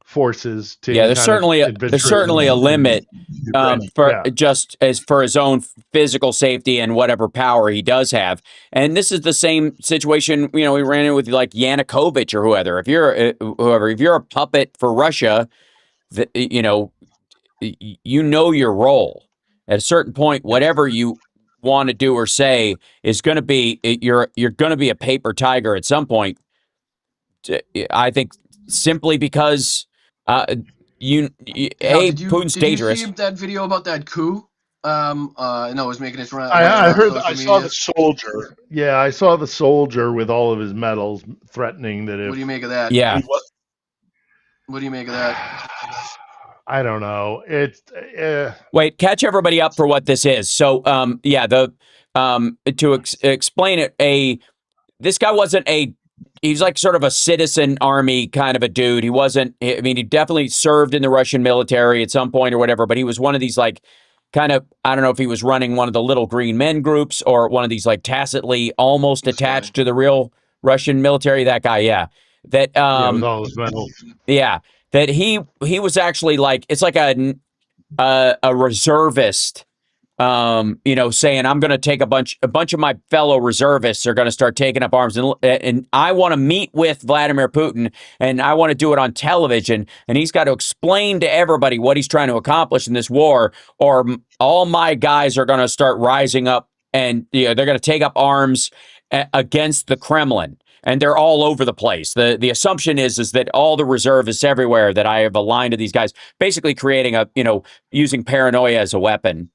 forces to there's certainly a limit just as for his own physical safety and whatever power he does have. And this is the same situation, we ran in with like Yanukovych or whoever. If you're a puppet for Russia, you know your role. At a certain point, whatever you want to do or say is going to be you're going to be a paper tiger at some point. I think simply because Putin's dangerous. Did you see that video about that coup? I was making its round. I saw the soldier. Yeah, I saw the soldier with all of his medals threatening that if. What do you make of that? Yeah. What do you make of that? I don't know. It's wait. Catch everybody up for what this is. So, explain it. This guy wasn't he's like sort of a citizen army kind of a dude. He wasn't. I mean, he definitely served in the Russian military at some point or whatever. But he was one of these like kind of. I don't know if he was running one of the little green men groups or one of these like tacitly almost attached to the real Russian military. That guy, yeah. That with all his medals. Yeah. That he was actually like it's like a reservist, saying I'm going to take a bunch of my fellow reservists are going to start taking up arms and I want to meet with Vladimir Putin and I want to do it on television and he's got to explain to everybody what he's trying to accomplish in this war or all my guys are going to start rising up and they're going to take up arms against the Kremlin. And they're all over the place. The assumption is that all the reservists everywhere that I have aligned to these guys, basically creating using paranoia as a weapon.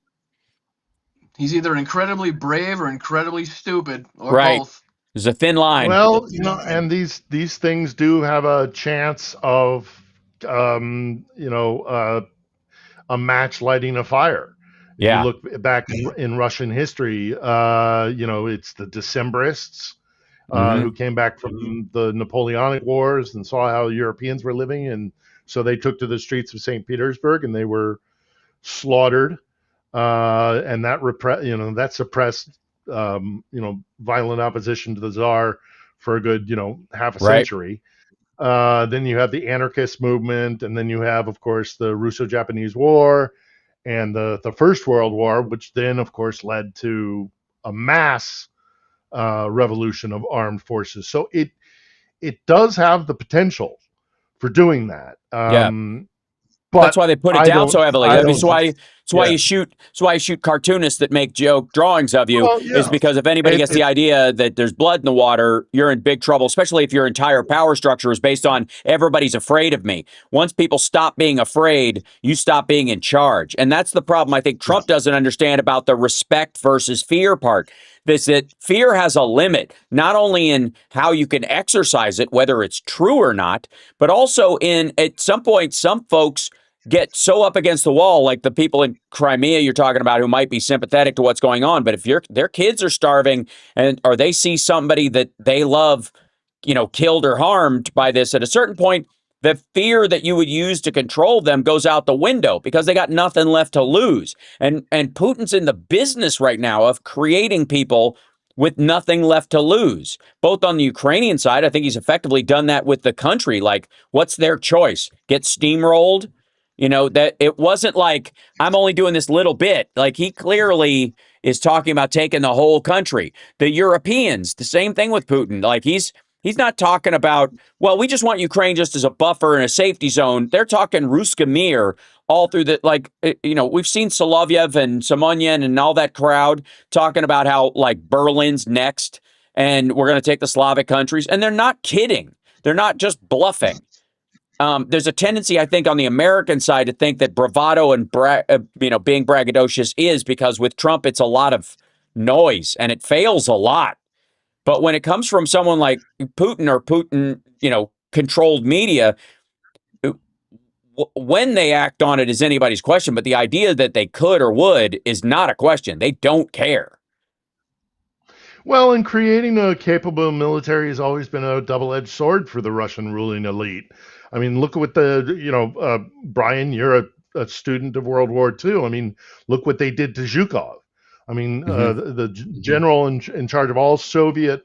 He's either incredibly brave or incredibly stupid, or both. There's a thin line. Well, and these things do have a chance of, a match lighting a fire. Yeah. If you look back in Russian history, it's the Decembrists. Who came back from the Napoleonic Wars and saw how Europeans were living, and so they took to the streets of St. Petersburg and they were slaughtered, and that suppressed violent opposition to the Tsar for a good half a century. Then you have the anarchist movement, and then you have, of course, the Russo-Japanese War and the First World War, which then, of course, led to a mass revolution of armed forces. So it does have the potential for doing that. But that's why they put it down so heavily. That's why you shoot cartoonists that make joke drawings of you is because if anybody gets the idea that there's blood in the water, you're in big trouble, especially if your entire power structure is based on everybody's afraid of me. Once people stop being afraid, you stop being in charge. And that's the problem I think Trump doesn't understand about the respect versus fear part. That fear has a limit, not only in how you can exercise it, whether it's true or not, but also in at some point, some folks get so up against the wall, like the people in Crimea you're talking about who might be sympathetic to what's going on. But if their kids are starving or they see somebody that they love, killed or harmed by this, at a certain point, the fear that you would use to control them goes out the window because they got nothing left to lose. And Putin's in the business right now of creating people with nothing left to lose. Both on the Ukrainian side, I think he's effectively done that with the country. Like, what's their choice? Get steamrolled? That it wasn't like I'm only doing this little bit. Like he clearly is talking about taking the whole country. The Europeans, the same thing with Putin. Like he's not talking about, well, we just want Ukraine just as a buffer and a safety zone. They're talking Ruska Mir all through the, like, we've seen Solovyev and Simonyan and all that crowd talking about how, like, Berlin's next and we're going to take the Slavic countries. And they're not kidding. They're not just bluffing. There's a tendency, I think, on the American side to think that bravado and being braggadocious is because with Trump, it's a lot of noise and it fails a lot. But when it comes from someone like Putin or Putin, controlled media, when they act on it is anybody's question. But the idea that they could or would is not a question. They don't care. Well, and creating a capable military has always been a double-edged sword for the Russian ruling elite. I mean, look at what Brian, you're a student of World War II. I mean, look what they did to Zhukov. I mean, the general in charge of all Soviet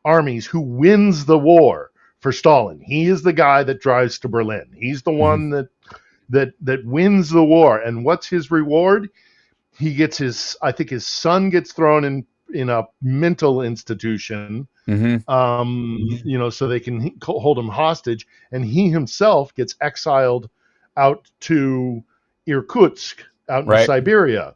armies who wins the war for Stalin. He is the guy that drives to Berlin. He's the one that wins the war. And what's his reward? He gets I think his son gets thrown in a mental institution, so they can hold him hostage, and he himself gets exiled out to Irkutsk, out in Siberia.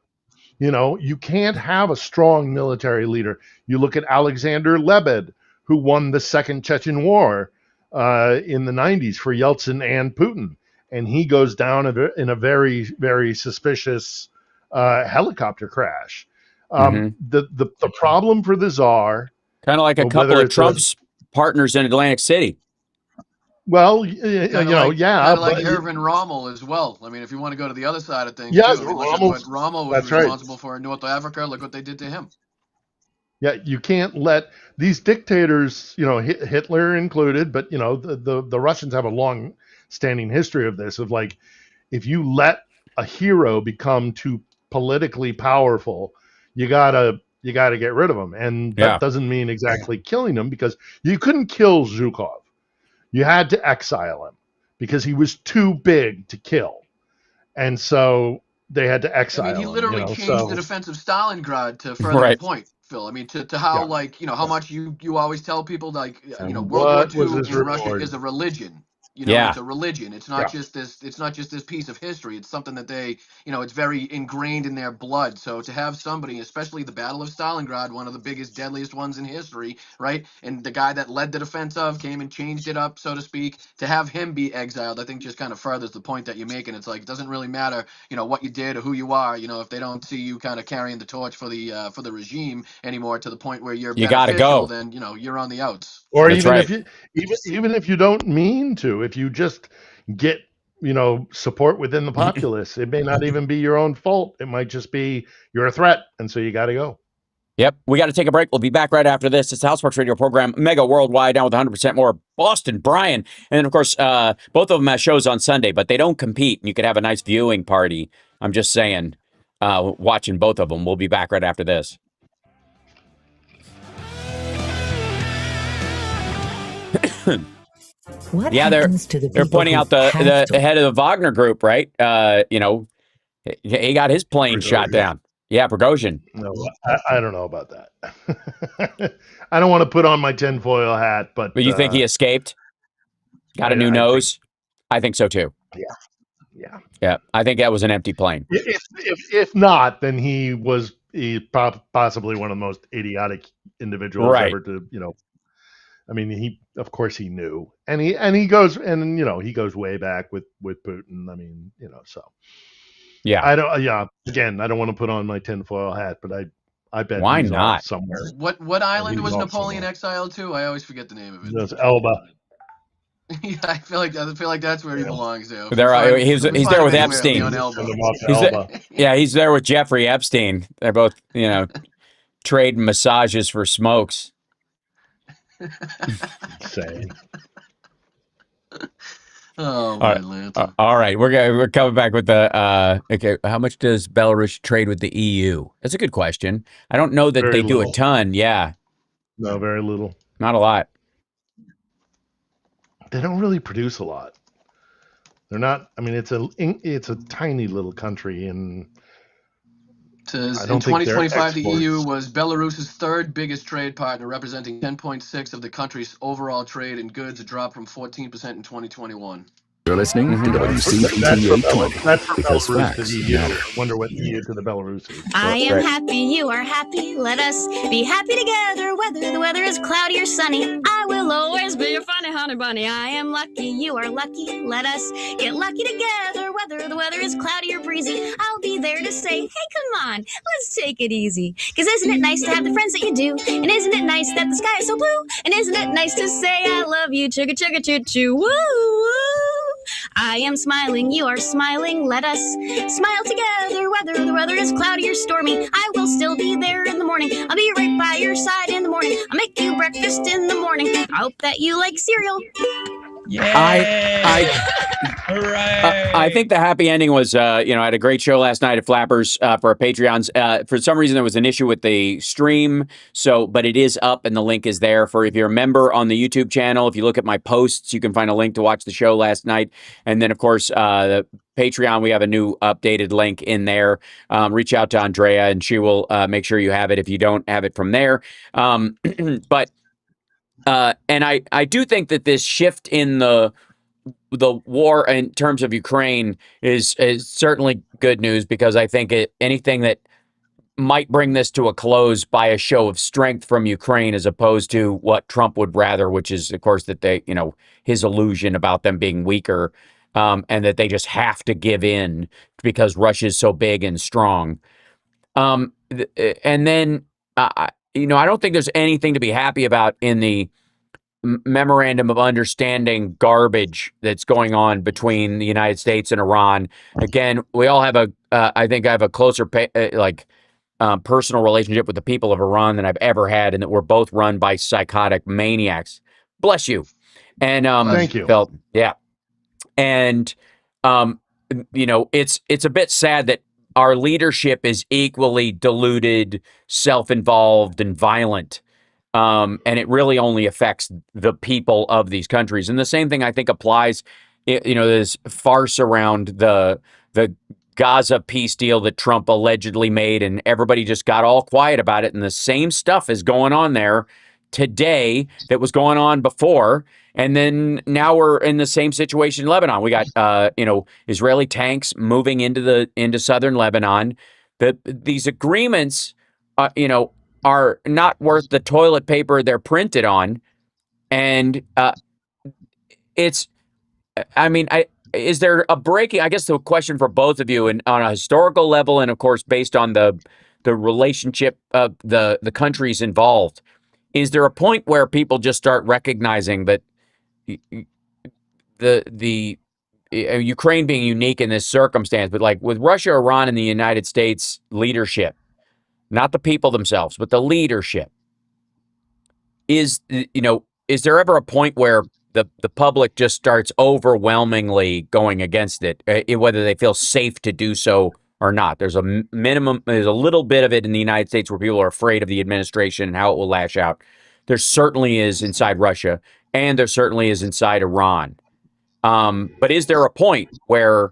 You can't have a strong military leader. You look at Alexander Lebed, who won the Second Chechen War in the 90s for Yeltsin and Putin, and he goes down in a very, very suspicious helicopter crash. The problem for the Tsar, kind of like a couple of Trump's partners in Atlantic City. Well, kind of like Hsrpm Rommel as well. I mean, if you want to go to the other side of things, yes, too. Look at what Rommel was responsible for in North Africa. Look what they did to him. Yeah, you can't let these dictators, Hitler included, but the Russians have a long-standing history of this. Of like, if you let a hero become too politically powerful, you gotta get rid of him, and that doesn't mean exactly killing him, because you couldn't kill Zhukov. You had to exile him because he was too big to kill, and so they had to exile him. I mean, he literally changed the defense of Stalingrad to further the point, Phil. I mean, to how how much you always tell people, like, World War II in Russia is a religion. It's a religion. It's not just this. It's not just this piece of history. It's something that they, it's very ingrained in their blood. So to have somebody, especially the Battle of Stalingrad, one of the biggest, deadliest ones in history, right? And the guy that led the defense of came and changed it up, so to speak. To have him be exiled, I think just kind of furthers the point that you're making. It's like, it doesn't really matter, what you did or who you are. If they don't see you kind of carrying the torch for the regime anymore, to the point where you're beneficial, then you're on the outs. Or even if you don't mean to, if you just get support within the populace, it may not even be your own fault. It might just be you're a threat, and so you got to go. Yep, we got to take a break. We'll be back right after this. It's the House Sparks Radio program, Mega Worldwide, down with 100% more. Boston, Brian, and then of course both of them have shows on Sunday, but they don't compete. And you could have a nice viewing party. I'm just saying, watching both of them. We'll be back right after this. What they're pointing out the head of the Wagner group, right? He got his plane shot down. Yeah, Prigozhin. No, I don't know about that. I don't want to put on my tinfoil hat, but you think he escaped? Got a new nose? I think so too. Yeah. I think that was an empty plane. If not, then he possibly one of the most idiotic individuals ever to, I mean, he knew, and he goes way back with Putin. I mean, so yeah. Again, I don't want to put on my tinfoil hat, but I bet why not somewhere. What island was Napoleon exiled to? I always forget the name of it. That's Elba. Yeah, I feel like that's where he belongs to. He's there with Epstein. He's there with Jeffrey Epstein. They're both, trading massages for smokes. Insane. Oh, my Lanta. All right, we're coming back with the okay. How much does Belarus trade with the EU? That's a good question. I don't know that they do a ton. Yeah, no, very little. Not a lot. They don't really produce a lot. They're not. I mean, it's a tiny little country in Says I in don't think their 2025, the exports. EU was Belarus's third biggest trade partner, representing 10.6 of the country's overall trade in goods, a drop from 14% in 2021. You're listening to WCPT That's 820 for because Belarus to facts the EU. matter. I wonder what EU to the Belarus is. I am happy, you are happy. Let us be happy together, whether the weather is cloudy or sunny. I will always be your funny honey bunny. I am lucky, you are lucky. Let us get lucky together, whether the weather is cloudy or breezy. I'll be there to say, hey, come on, let's take it easy. Because isn't it nice to have the friends that you do? And isn't it nice that the sky is so blue? And isn't it nice to say I love you? Chugga, chugga, choo, choo, woo, woo. I am smiling, you are smiling. Let us smile together, whether the weather is cloudy or stormy. I will still be there in the morning. I'll be right by your side in the morning. I'll make you breakfast in the morning. I hope that you like cereal. I think the happy ending was, I had a great show last night at Flappers for our Patreons. For some reason, there was an issue with the stream, but it is up and the link is there for if you're a member on the YouTube channel. If you look at my posts, you can find a link to watch the show last night. And then, of course, the Patreon, we have a new updated link in there. Reach out to Andrea and she will make sure you have it if you don't have it from there. But and I do think that this shift in the war in terms of Ukraine is certainly good news, because I think anything that might bring this to a close by a show of strength from Ukraine, as opposed to what Trump would rather, which is, of course, that they, his illusion about them being weaker, and that they just have to give in because Russia is so big and strong. And then, I don't think there's anything to be happy about in the memorandum of understanding garbage that's going on between the United States and Iran. Again, we all have I think I have a closer personal relationship with the people of Iran than I've ever had, and that we're both run by psychotic maniacs. Bless you. And thank you. Phil, yeah. And it's a bit sad that our leadership is equally deluded, self-involved, and violent. And it really only affects the people of these countries. And the same thing, I think, applies, this farce around the Gaza peace deal that Trump allegedly made, and everybody just got all quiet about it. And the same stuff is going on there today that was going on before. And then now we're in the same situation in Lebanon. We got, Israeli tanks moving into southern Lebanon. These agreements, are not worth the toilet paper they're printed on. And is there a breaking, I guess the question for both of you, and on a historical level, and of course, based on the relationship of the countries involved, is there a point where people just start recognizing that the Ukraine being unique in this circumstance, but like with Russia, Iran, and the United States leadership, not the people themselves, but the leadership, is there ever a point where the public just starts overwhelmingly going against it, whether they feel safe to do so or not? There's a little bit of it in the United States where people are afraid of the administration and how it will lash out. There certainly is inside Russia, and there certainly is inside Iran. But is there a point where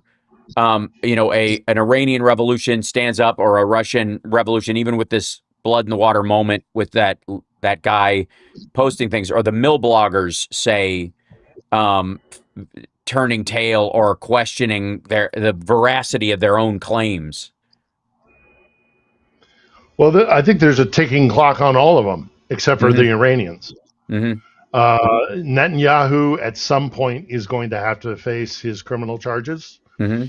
an Iranian revolution stands up, or a Russian revolution, even with this blood in the water moment with that guy posting things, or the mill bloggers say turning tail or questioning the veracity of their own claims? Well, I think there's a ticking clock on all of them, except for the Iranians. Mm-hmm. Netanyahu at some point is going to have to face his criminal charges. Mm-hmm.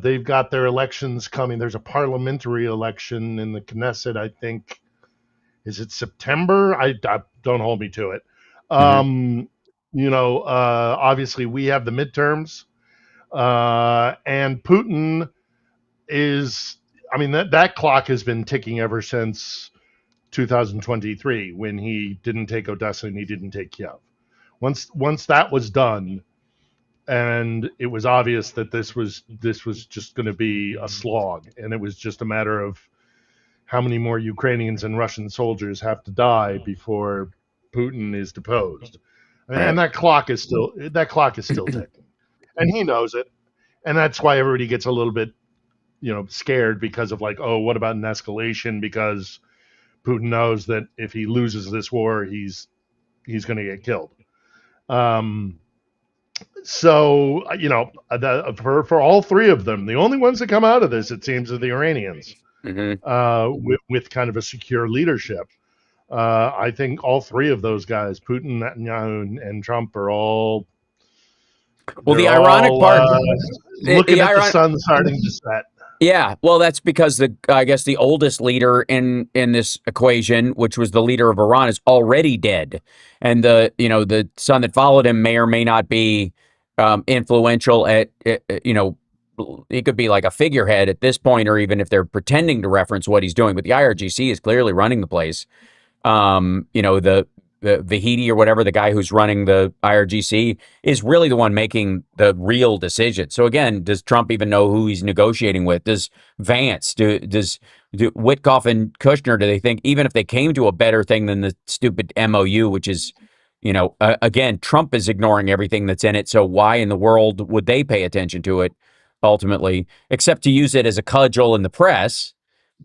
They've got their elections coming. There's a parliamentary election in the Knesset, I think. Is it September? I don't hold me to it. Obviously we have the midterms, and Putin is, that clock has been ticking ever since 2023, when he didn't take Odessa and he didn't take Kiev. Once that was done, and it was obvious that this was just going to be a slog, and it was just a matter of how many more Ukrainians and Russian soldiers have to die before Putin is deposed. And that clock is still ticking. And he knows it. And that's why everybody gets a little bit scared because of like, oh, what about an escalation? Because Putin knows that if he loses this war, he's going to get killed. So for all three of them, the only ones that come out of this, it seems, are the Iranians, with kind of a secure leadership. I think all three of those guys, Putin, Netanyahu, and Trump, are all. Well, the ironic part, looking at the sun starting to set. Yeah, well, that's because I guess the oldest leader in this equation, which was the leader of Iran, is already dead, and the son that followed him may or may not be influential at he could be like a figurehead at this point, or even if they're pretending to reference what he's doing. But the IRGC is clearly running the place. The Vahidi or whatever, the guy who's running the IRGC, is really the one making the real decision. So again, does Trump even know who he's negotiating with? Does Vance, does Witkoff and Kushner, do they think even if they came to a better thing than the stupid MOU, which is, again, Trump is ignoring everything that's in it. So why in the world would they pay attention to it ultimately, except to use it as a cudgel in the press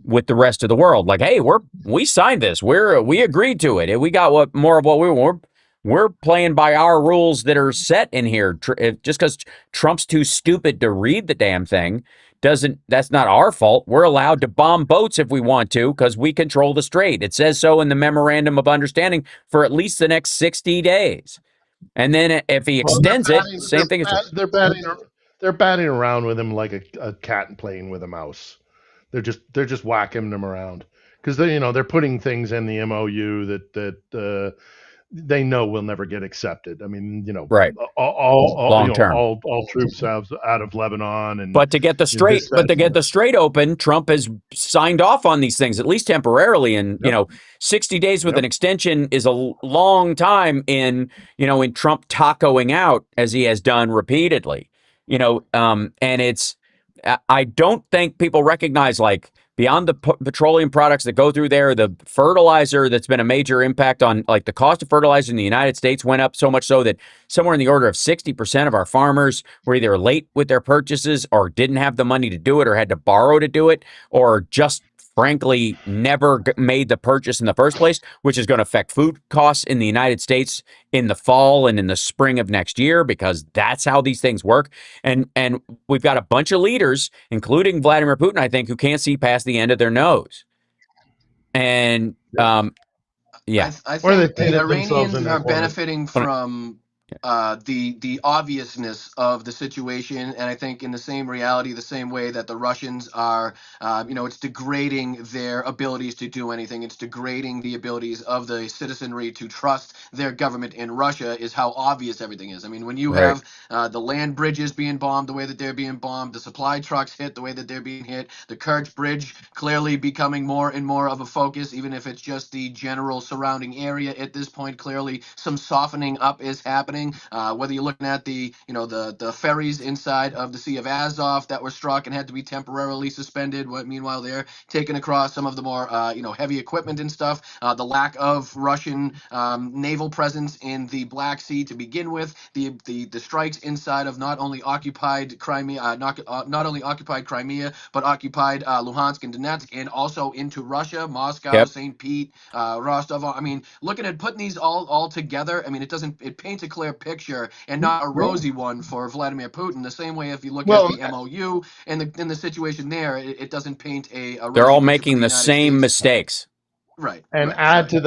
with the rest of the world? Like, hey, we signed this. We agreed to it. We got more of what we want. We're playing by our rules that are set in here. Just because Trump's too stupid to read the damn thing that's not our fault. We're allowed to bomb boats if we want to because we control the strait. It says so in the memorandum of understanding for at least the next 60 days. And then if he extends same thing. They're batting around with him like a cat playing with a mouse. They're just whacking them around because they're putting things in the MOU that they know will never get accepted. I mean, right? All troops out of Lebanon, but to get the strait open, Trump has signed off on these things at least temporarily, and 60 days with an extension is a long time in Trump tacoing out as he has done repeatedly. And it's. I don't think people recognize, like, beyond the petroleum products that go through there, the fertilizer that's been a major impact on, like, the cost of fertilizer in the United States went up so much so that somewhere in the order of 60% of our farmers were either late with their purchases or didn't have the money to do it or had to borrow to do it or just frankly never made the purchase in the first place, which is going to affect food costs in the United States in the fall and in the spring of next year, because that's how these things work. And we've got a bunch of leaders, including Vladimir Putin, I think, who can't see past the end of their nose. And I think the Iranians are benefiting from the obviousness of the situation, and I think in the same reality, the same way that the Russians are, it's degrading their abilities to do anything. It's degrading the abilities of the citizenry to trust their government in Russia, is how obvious everything is. I mean, when you have the land bridges being bombed the way that they're being bombed, the supply trucks hit the way that they're being hit, the Kerch Bridge clearly becoming more and more of a focus, even if it's just the general surrounding area at this point. Clearly, some softening up is happening. Whether you're looking at the ferries inside of the Sea of Azov that were struck and had to be temporarily suspended, meanwhile they're taking across some of the more heavy equipment and stuff. The lack of Russian naval presence in the Black Sea to begin with, the strikes inside of not only occupied Crimea, not only occupied Crimea, but occupied Luhansk and Donetsk, and also into Russia, Moscow, St. Pete, Rostov. I mean, looking at putting these all together, I mean, it paints a clear picture and not a rosy one for Vladimir Putin. The same way, if you look at the MOU and the situation there, it doesn't paint a rosy they're all picture making the same mistakes. Right. And add to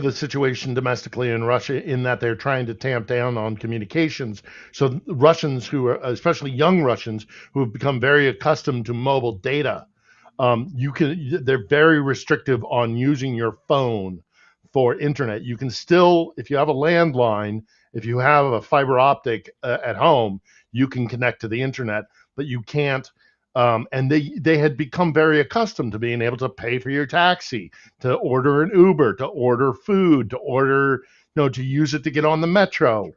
the situation domestically in Russia, in that they're trying to tamp down on communications. So Russians, who are especially young Russians who have become very accustomed to mobile data, they're very restrictive on using your phone for internet. You can still, if you have a landline, if you have a fiber optic at home, you can connect to the internet, but you can't. And they had become very accustomed to being able to pay for your taxi, to order an Uber, to order food, to order, to use it to get on the metro.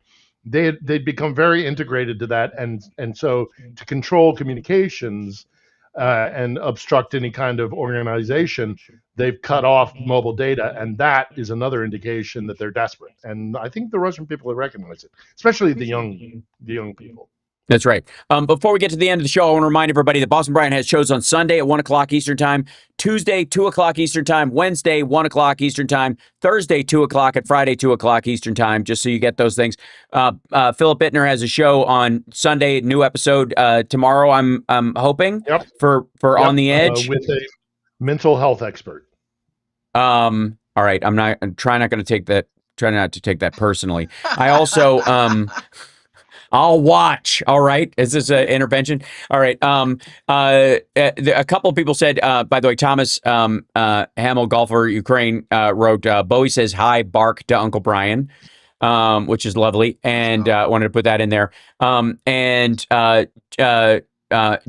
They'd become very integrated to that, and so to control communications and obstruct any kind of organization, they've cut off mobile data, and that is another indication that they're desperate. And I think the Russian people have recognized it, especially the young people. That's right. Before we get to the end of the show, I want to remind everybody that Boston Brian has shows on Sunday at 1 o'clock Eastern Time, Tuesday, 2 o'clock Eastern Time, Wednesday, 1 o'clock Eastern Time, Thursday, 2 o'clock, and Friday, 2 o'clock Eastern Time, just so you get those things. Philip Bittner has a show on Sunday, new episode tomorrow, I'm hoping, for On the Edge. With a mental health expert. All right. Try not to take that personally. I also, I'll watch. All right. Is this an intervention? All right. A couple of people said, by the way, Thomas Hamel, golfer, Ukraine, wrote, Bowie says, hi, bark to Uncle Brian, which is lovely. And wanted to put that in there.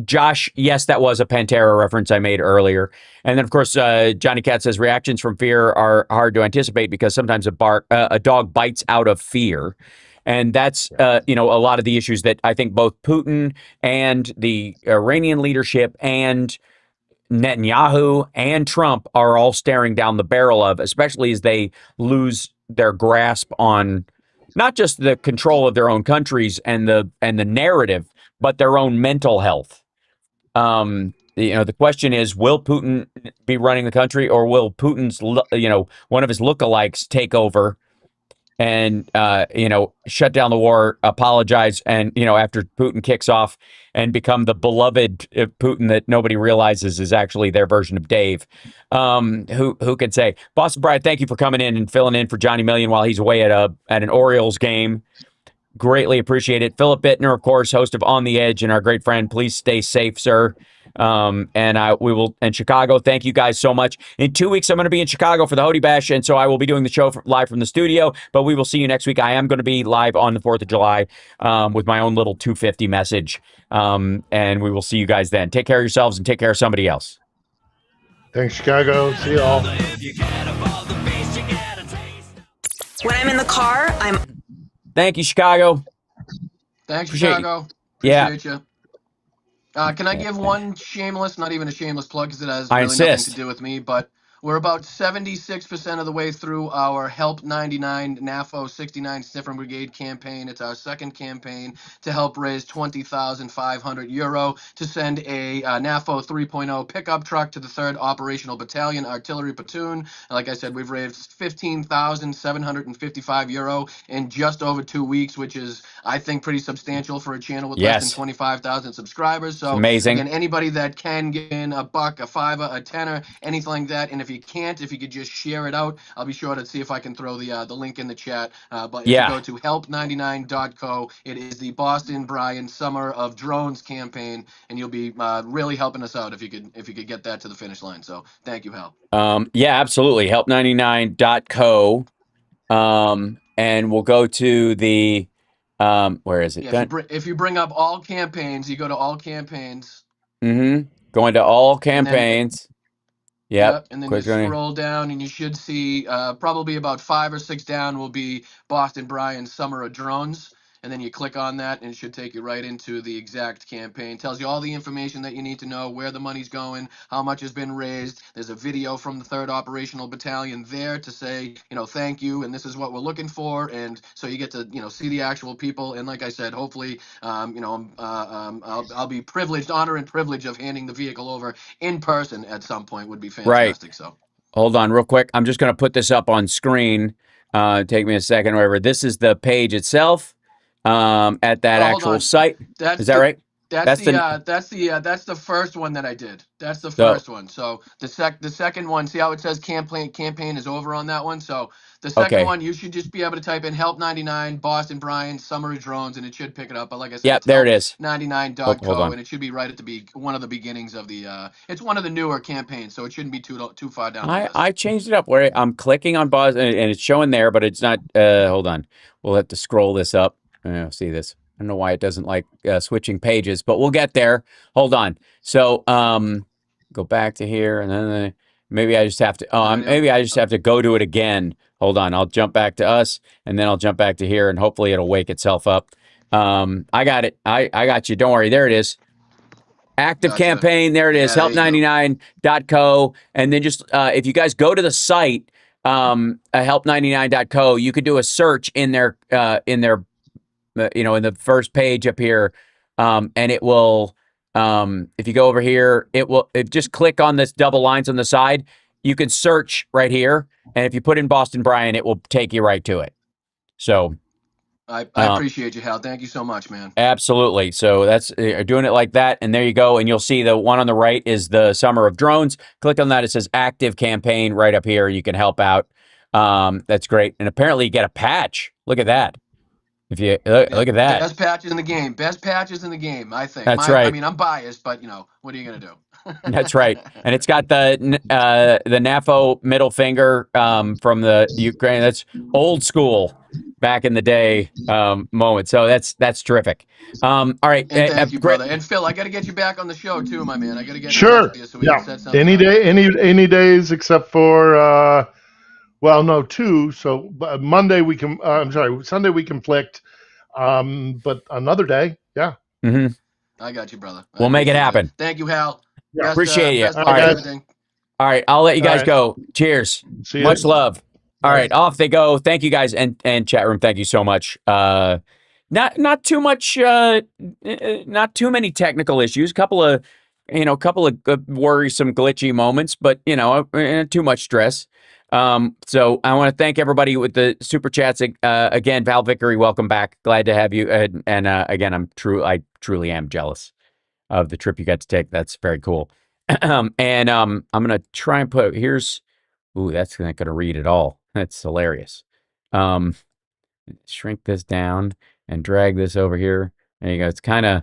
Josh, yes, that was a Pantera reference I made earlier. And then, of course, Johnny Cat says reactions from fear are hard to anticipate because sometimes a dog bites out of fear. And that's, a lot of the issues that I think both Putin and the Iranian leadership and Netanyahu and Trump are all staring down the barrel of, especially as they lose their grasp on not just the control of their own countries and the narrative, but their own mental health. The question is, will Putin be running the country, or will Putin's, one of his lookalikes take over and shut down the war, apologize, and after Putin kicks off and become the beloved Putin that nobody realizes is actually their version of Dave. Who could say? Boston Bride, thank you for coming in and filling in for Johnny Million while he's away at an Orioles game. Greatly appreciate it. Philip Bittner, of course, host of On the Edge, and our great friend. Please stay safe, sir. We will in Chicago. Thank you guys so much. In 2 weeks, I'm going to be in Chicago for the Hody Bash, and so I will be doing the show live from the studio. But we will see you next week. I am going to be live on the 4th of July with my own little 250 message, and we will see you guys then. Take care of yourselves and take care of somebody else. Thanks, Chicago. See you all. When I'm in the car, I'm. Thank you, Chicago. Thanks, Chicago. Appreciate you. Can I give one shameless, not even a shameless plug because it has really nothing to do with me, but we're about 76% of the way through our Help 99 NAFO 69 Sniffer Brigade campaign. It's our second campaign to help raise €20,500 to send a NAFO 3.0 pickup truck to the 3rd Operational Battalion Artillery Platoon. And like I said, we've raised €15,755 in just over 2 weeks, which is, I think, pretty substantial for a channel with less than 25,000 subscribers. So amazing. Again, anybody that can get in a buck, a $5, a $10, anything like that, and if you can't, if you could just share it out, I'll be sure to see if I can throw the link in the chat. But if you go to help99.co, it is the Boston Brian Summer of Drones campaign, and you'll be really helping us out if you could get that to the finish line. So thank you, Hal. Yeah, absolutely. Help99.co, and we'll go to the where is it? Yeah, if you bring up all campaigns, you go to all campaigns. Going to all campaigns. Yep, and then you scroll down, and you should see probably about 5 or 6 down will be Boston Brian Summer of Drones. And then you click on that, and it should take you right into the exact campaign. Tells you all the information that you need to know, where the money's going, how much has been raised. There's a video from the 3rd Operational Battalion there to say, thank you, and this is what we're looking for. And so you get to, see the actual people. And like I said, hopefully, I'll be privileged, honor and privilege of handing the vehicle over in person at some point would be fantastic. Right. So hold on real quick. I'm just going to put this up on screen. Take me a second, or whatever. This is the page itself. At that actual site. Is that right? That's the first one that I did. That's the first one. So the second one, see how it says campaign is over on that one? So the second one, you should just be able to type in Help 99 Boston Brian Summer of Drones, and it should pick it up. But like I said, there it is. 99.co, and it should be right at one of the beginnings of the. It's one of the newer campaigns, so it shouldn't be too far down the list. I changed it up where I'm clicking on Boston, and it's showing there, but it's not. Hold on, we'll have to scroll this up. See this. I don't know why it doesn't like switching pages, but we'll get there. Hold on. So go back to here, and then maybe I just have to. Maybe I just have to go to it again. Hold on. I'll jump back to us, and then I'll jump back to here, and hopefully it'll wake itself up. I got it. I got you. Don't worry. There it is. Active campaign. There it is. Help99.co, and then just if you guys go to the site, help99.co, you could do a search in their in the first page up here and it will. If you go over here, just click on this double lines on the side. You can search right here, and if you put in Boston Brian, it will take you right to it. So I appreciate you, Hal. Thank you so much, man. absolutely. So that's doing it like that, and there you go. And you'll see the one on the right is the Summer of Drones. Click on that. It says active campaign right up here. You can help out. That's great. And apparently you get a patch. Look at that. If you look at that. Best patches in the game. Best patches in the game, I think. That's right. I mean, I'm biased, but what are you gonna do? That's right. And it's got the NAFO middle finger from the Ukraine. That's old school back in the day moment. So that's terrific. All right. And thank you, brother. And Phil, I got to get you back on the show too, my man. I got to get in touch with you so we can set something any up. day, any days except for well, no, 2. So Monday we can. I'm sorry, Sunday we conflict. But another day, yeah. Mm-hmm. I got you, brother. We'll make it happen. Thank you, Hal. Yeah. Appreciate you. Best All right. All right. I'll let you guys go. Cheers. See Much you. love. All right. Off they go. Thank you guys. And chat room. Thank you so much. Not too much. Not too many technical issues. Couple of worrisome, glitchy moments, but too much stress. So I want to thank everybody with the super chats. Again, Val Vickery, welcome back. Glad to have you. And again, I truly am jealous of the trip you got to take. That's very cool. And I'm gonna try and put that's not gonna read at all. That's hilarious. Shrink this down and drag this over here. There you go. It's kind of,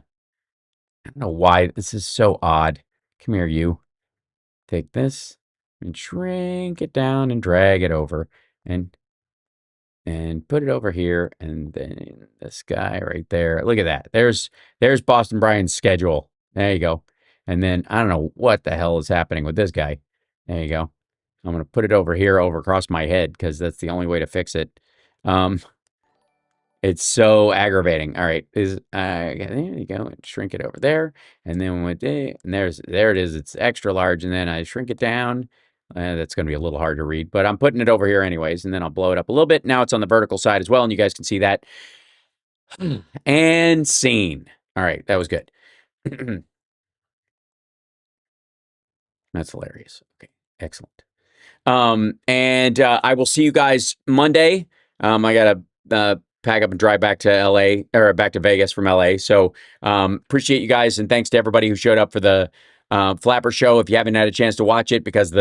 I don't know why this is so odd. Come here, you. Take this and shrink it down and drag it over and put it over here, and then this guy right there. Look at that. There's Boston Brian's schedule. There you go. And then I don't know what the hell is happening with this guy. There you go. I'm going to put it over here, over across my head, because that's the only way to fix it. It's so aggravating. All right, there you go, and shrink it over there, and then there it is. It's extra large, and then I shrink it down. That's going to be a little hard to read, but I'm putting it over here anyways, and then I'll blow it up a little bit. Now it's on the vertical side as well, and you guys can see that. And scene. All right, that was good. That's hilarious. Okay, excellent. And I will see you guys Monday. I gotta pack up and drive back to LA, or back to Vegas from LA. So appreciate you guys, and thanks to everybody who showed up for the Flapper show. If you haven't had a chance to watch it, because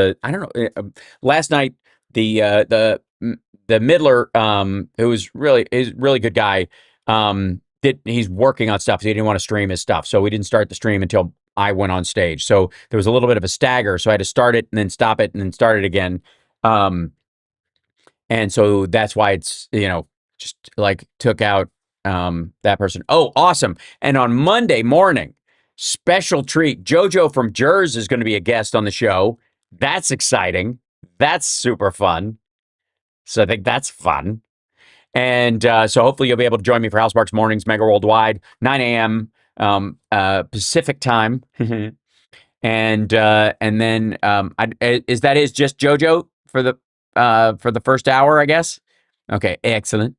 last night the Midler, who is really good guy, he's working on stuff, so he didn't want to stream his stuff. So we didn't start the stream until I went on stage. So there was a little bit of a stagger. So I had to start it and then stop it and then start it again. And so that's why it's, just like took out that person. Oh, awesome. And on Monday morning, special treat. JoJo from Jers is going to be a guest on the show. That's exciting. That's super fun. So I think that's fun. And so hopefully you'll be able to join me for House Sparks Mornings, Mega Worldwide, 9 a.m. Pacific time. And then is just JoJo for the first hour, I guess. Okay, excellent.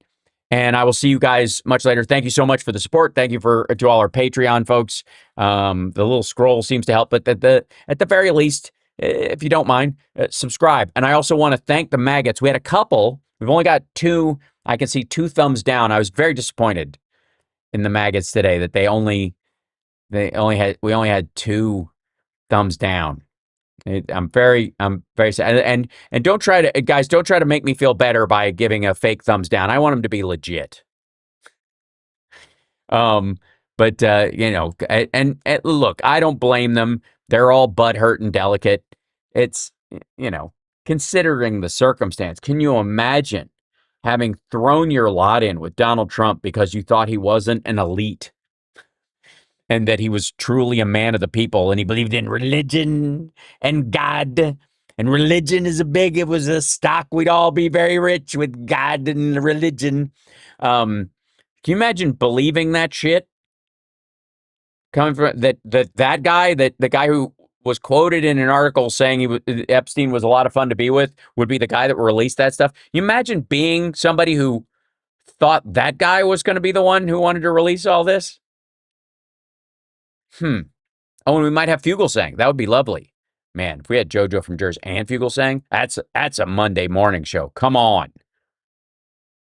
And I will see you guys much later. Thank you so much for the support. Thank you to all our Patreon folks. The little scroll seems to help, but at the very least, if you don't mind, subscribe. And I also want to thank the maggots. We had a couple. We've only got 2. I can see 2 thumbs down. I was very disappointed in the maggots today that we only had 2 thumbs down. I'm very sad. And don't try to make me feel better by giving a fake thumbs down. I want them to be legit. But and look, I don't blame them. They're all butthurt and delicate. It's, considering the circumstance, can you imagine having thrown your lot in with Donald Trump because you thought he wasn't an elite and that he was truly a man of the people and he believed in religion and God, and religion it was a stock. We'd all be very rich with God and religion. Can you imagine believing that shit? Coming from that guy, the guy who was quoted in an article saying Epstein was a lot of fun to be with, would be the guy that released that stuff. You imagine being somebody who thought that guy was going to be the one who wanted to release all this? Oh, and we might have Fugelsang. That would be lovely. Man, if we had JoJo from Jersey and Fugelsang, that's a Monday morning show. Come on.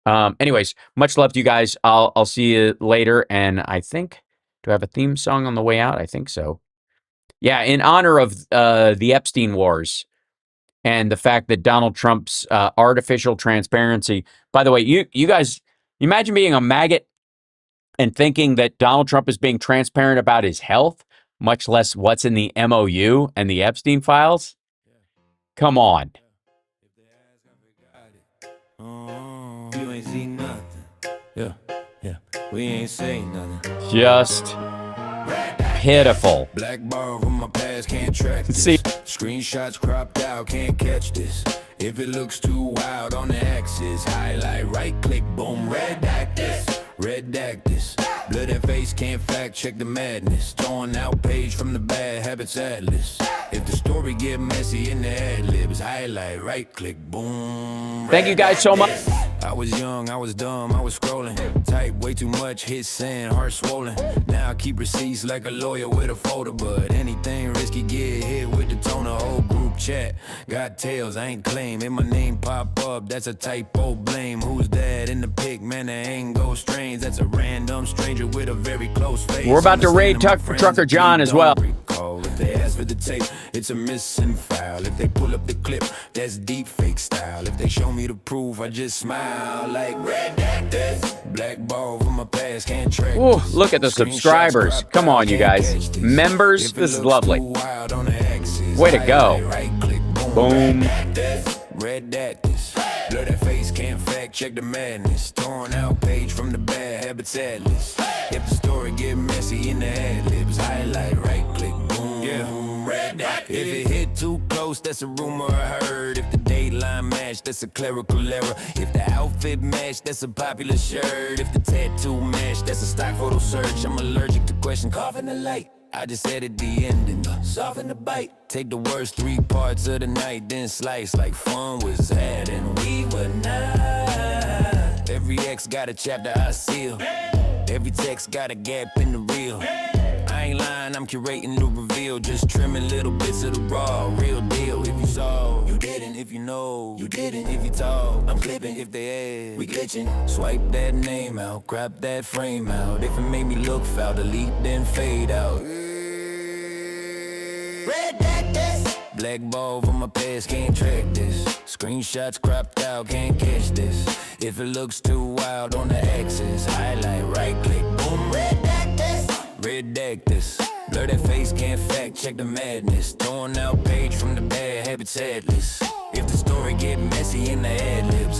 Anyways, much love to you guys. I'll see you later. And I think, do I have a theme song on the way out? I think so. Yeah, in honor of the Epstein Wars and the fact that Donald Trump's artificial transparency. By the way, you guys, imagine being a maggot and thinking that Donald Trump is being transparent about his health, much less what's in the MOU and the Epstein files. Come on. You ain't seen nothing. Yeah. We ain't saying nothing. Just pitiful. Black bar over my past, can't track this. See, screenshots cropped out, can't catch this. If it looks too wild on the axis, highlight, right click, boom, redact this. Redact this. Blood and face, can't fact check the madness. Torn out page from the bad habits atlas. If the story get messy in the ad libs, highlight, right click, boom. Thank you guys so much. I was young, I was dumb, I was scrolling. Type way too much, hit send, heart swollen. Now I keep receipts like a lawyer with a folder. But anything risky, get hit with the toner. Whole group chat, got tails, I ain't claim. If my name pop up, that's a typo, blame. Who's that in the pic, man, that ain't go strange. That's a random stranger with a very close face. We're about to raid Trucker John as well. If they ask for the tape, it's a missing file. If they pull up the clip, that's deep fake style. If they show me the proof, I just smile like redacted. Black ball from my past, can't track. Ooh, look at the subscribers. Come on, you guys. Members, this is lovely. Way to go. Boom. Redacted. Blur that face, can't fact check the madness. Torn out page from the bad habits atlas. If the story get messy in the ad libs, highlight, right click, boom. Yeah. If it hit too close, that's a rumor I heard. If the dateline match, that's a clerical error. If the outfit match, that's a popular shirt. If the tattoo match, that's a stock photo search. I'm allergic to question, coughing the light. I just added the ending, soften the bite. Take the worst 3 parts of the night, then slice like fun was had and we were not. Every X got a chapter I seal. Every text got a gap in the reel. I ain't lying, I'm curating the reveal. Just trimming little bits of the raw, real deal. If you saw, you didn't. If you know, you didn't. If you talk, I'm clipping. If they ask, we glitching. Swipe that name out, crop that frame out. If it made me look foul, delete then fade out. Black ball over my past, can't track this. Screenshots cropped out, can't catch this. If it looks too wild on the axis, highlight, right click, boom, redact this. Redact this. Blur that face, can't fact check the madness. Torn out page from the bad habits atlas. If the story get messy in the ad libs,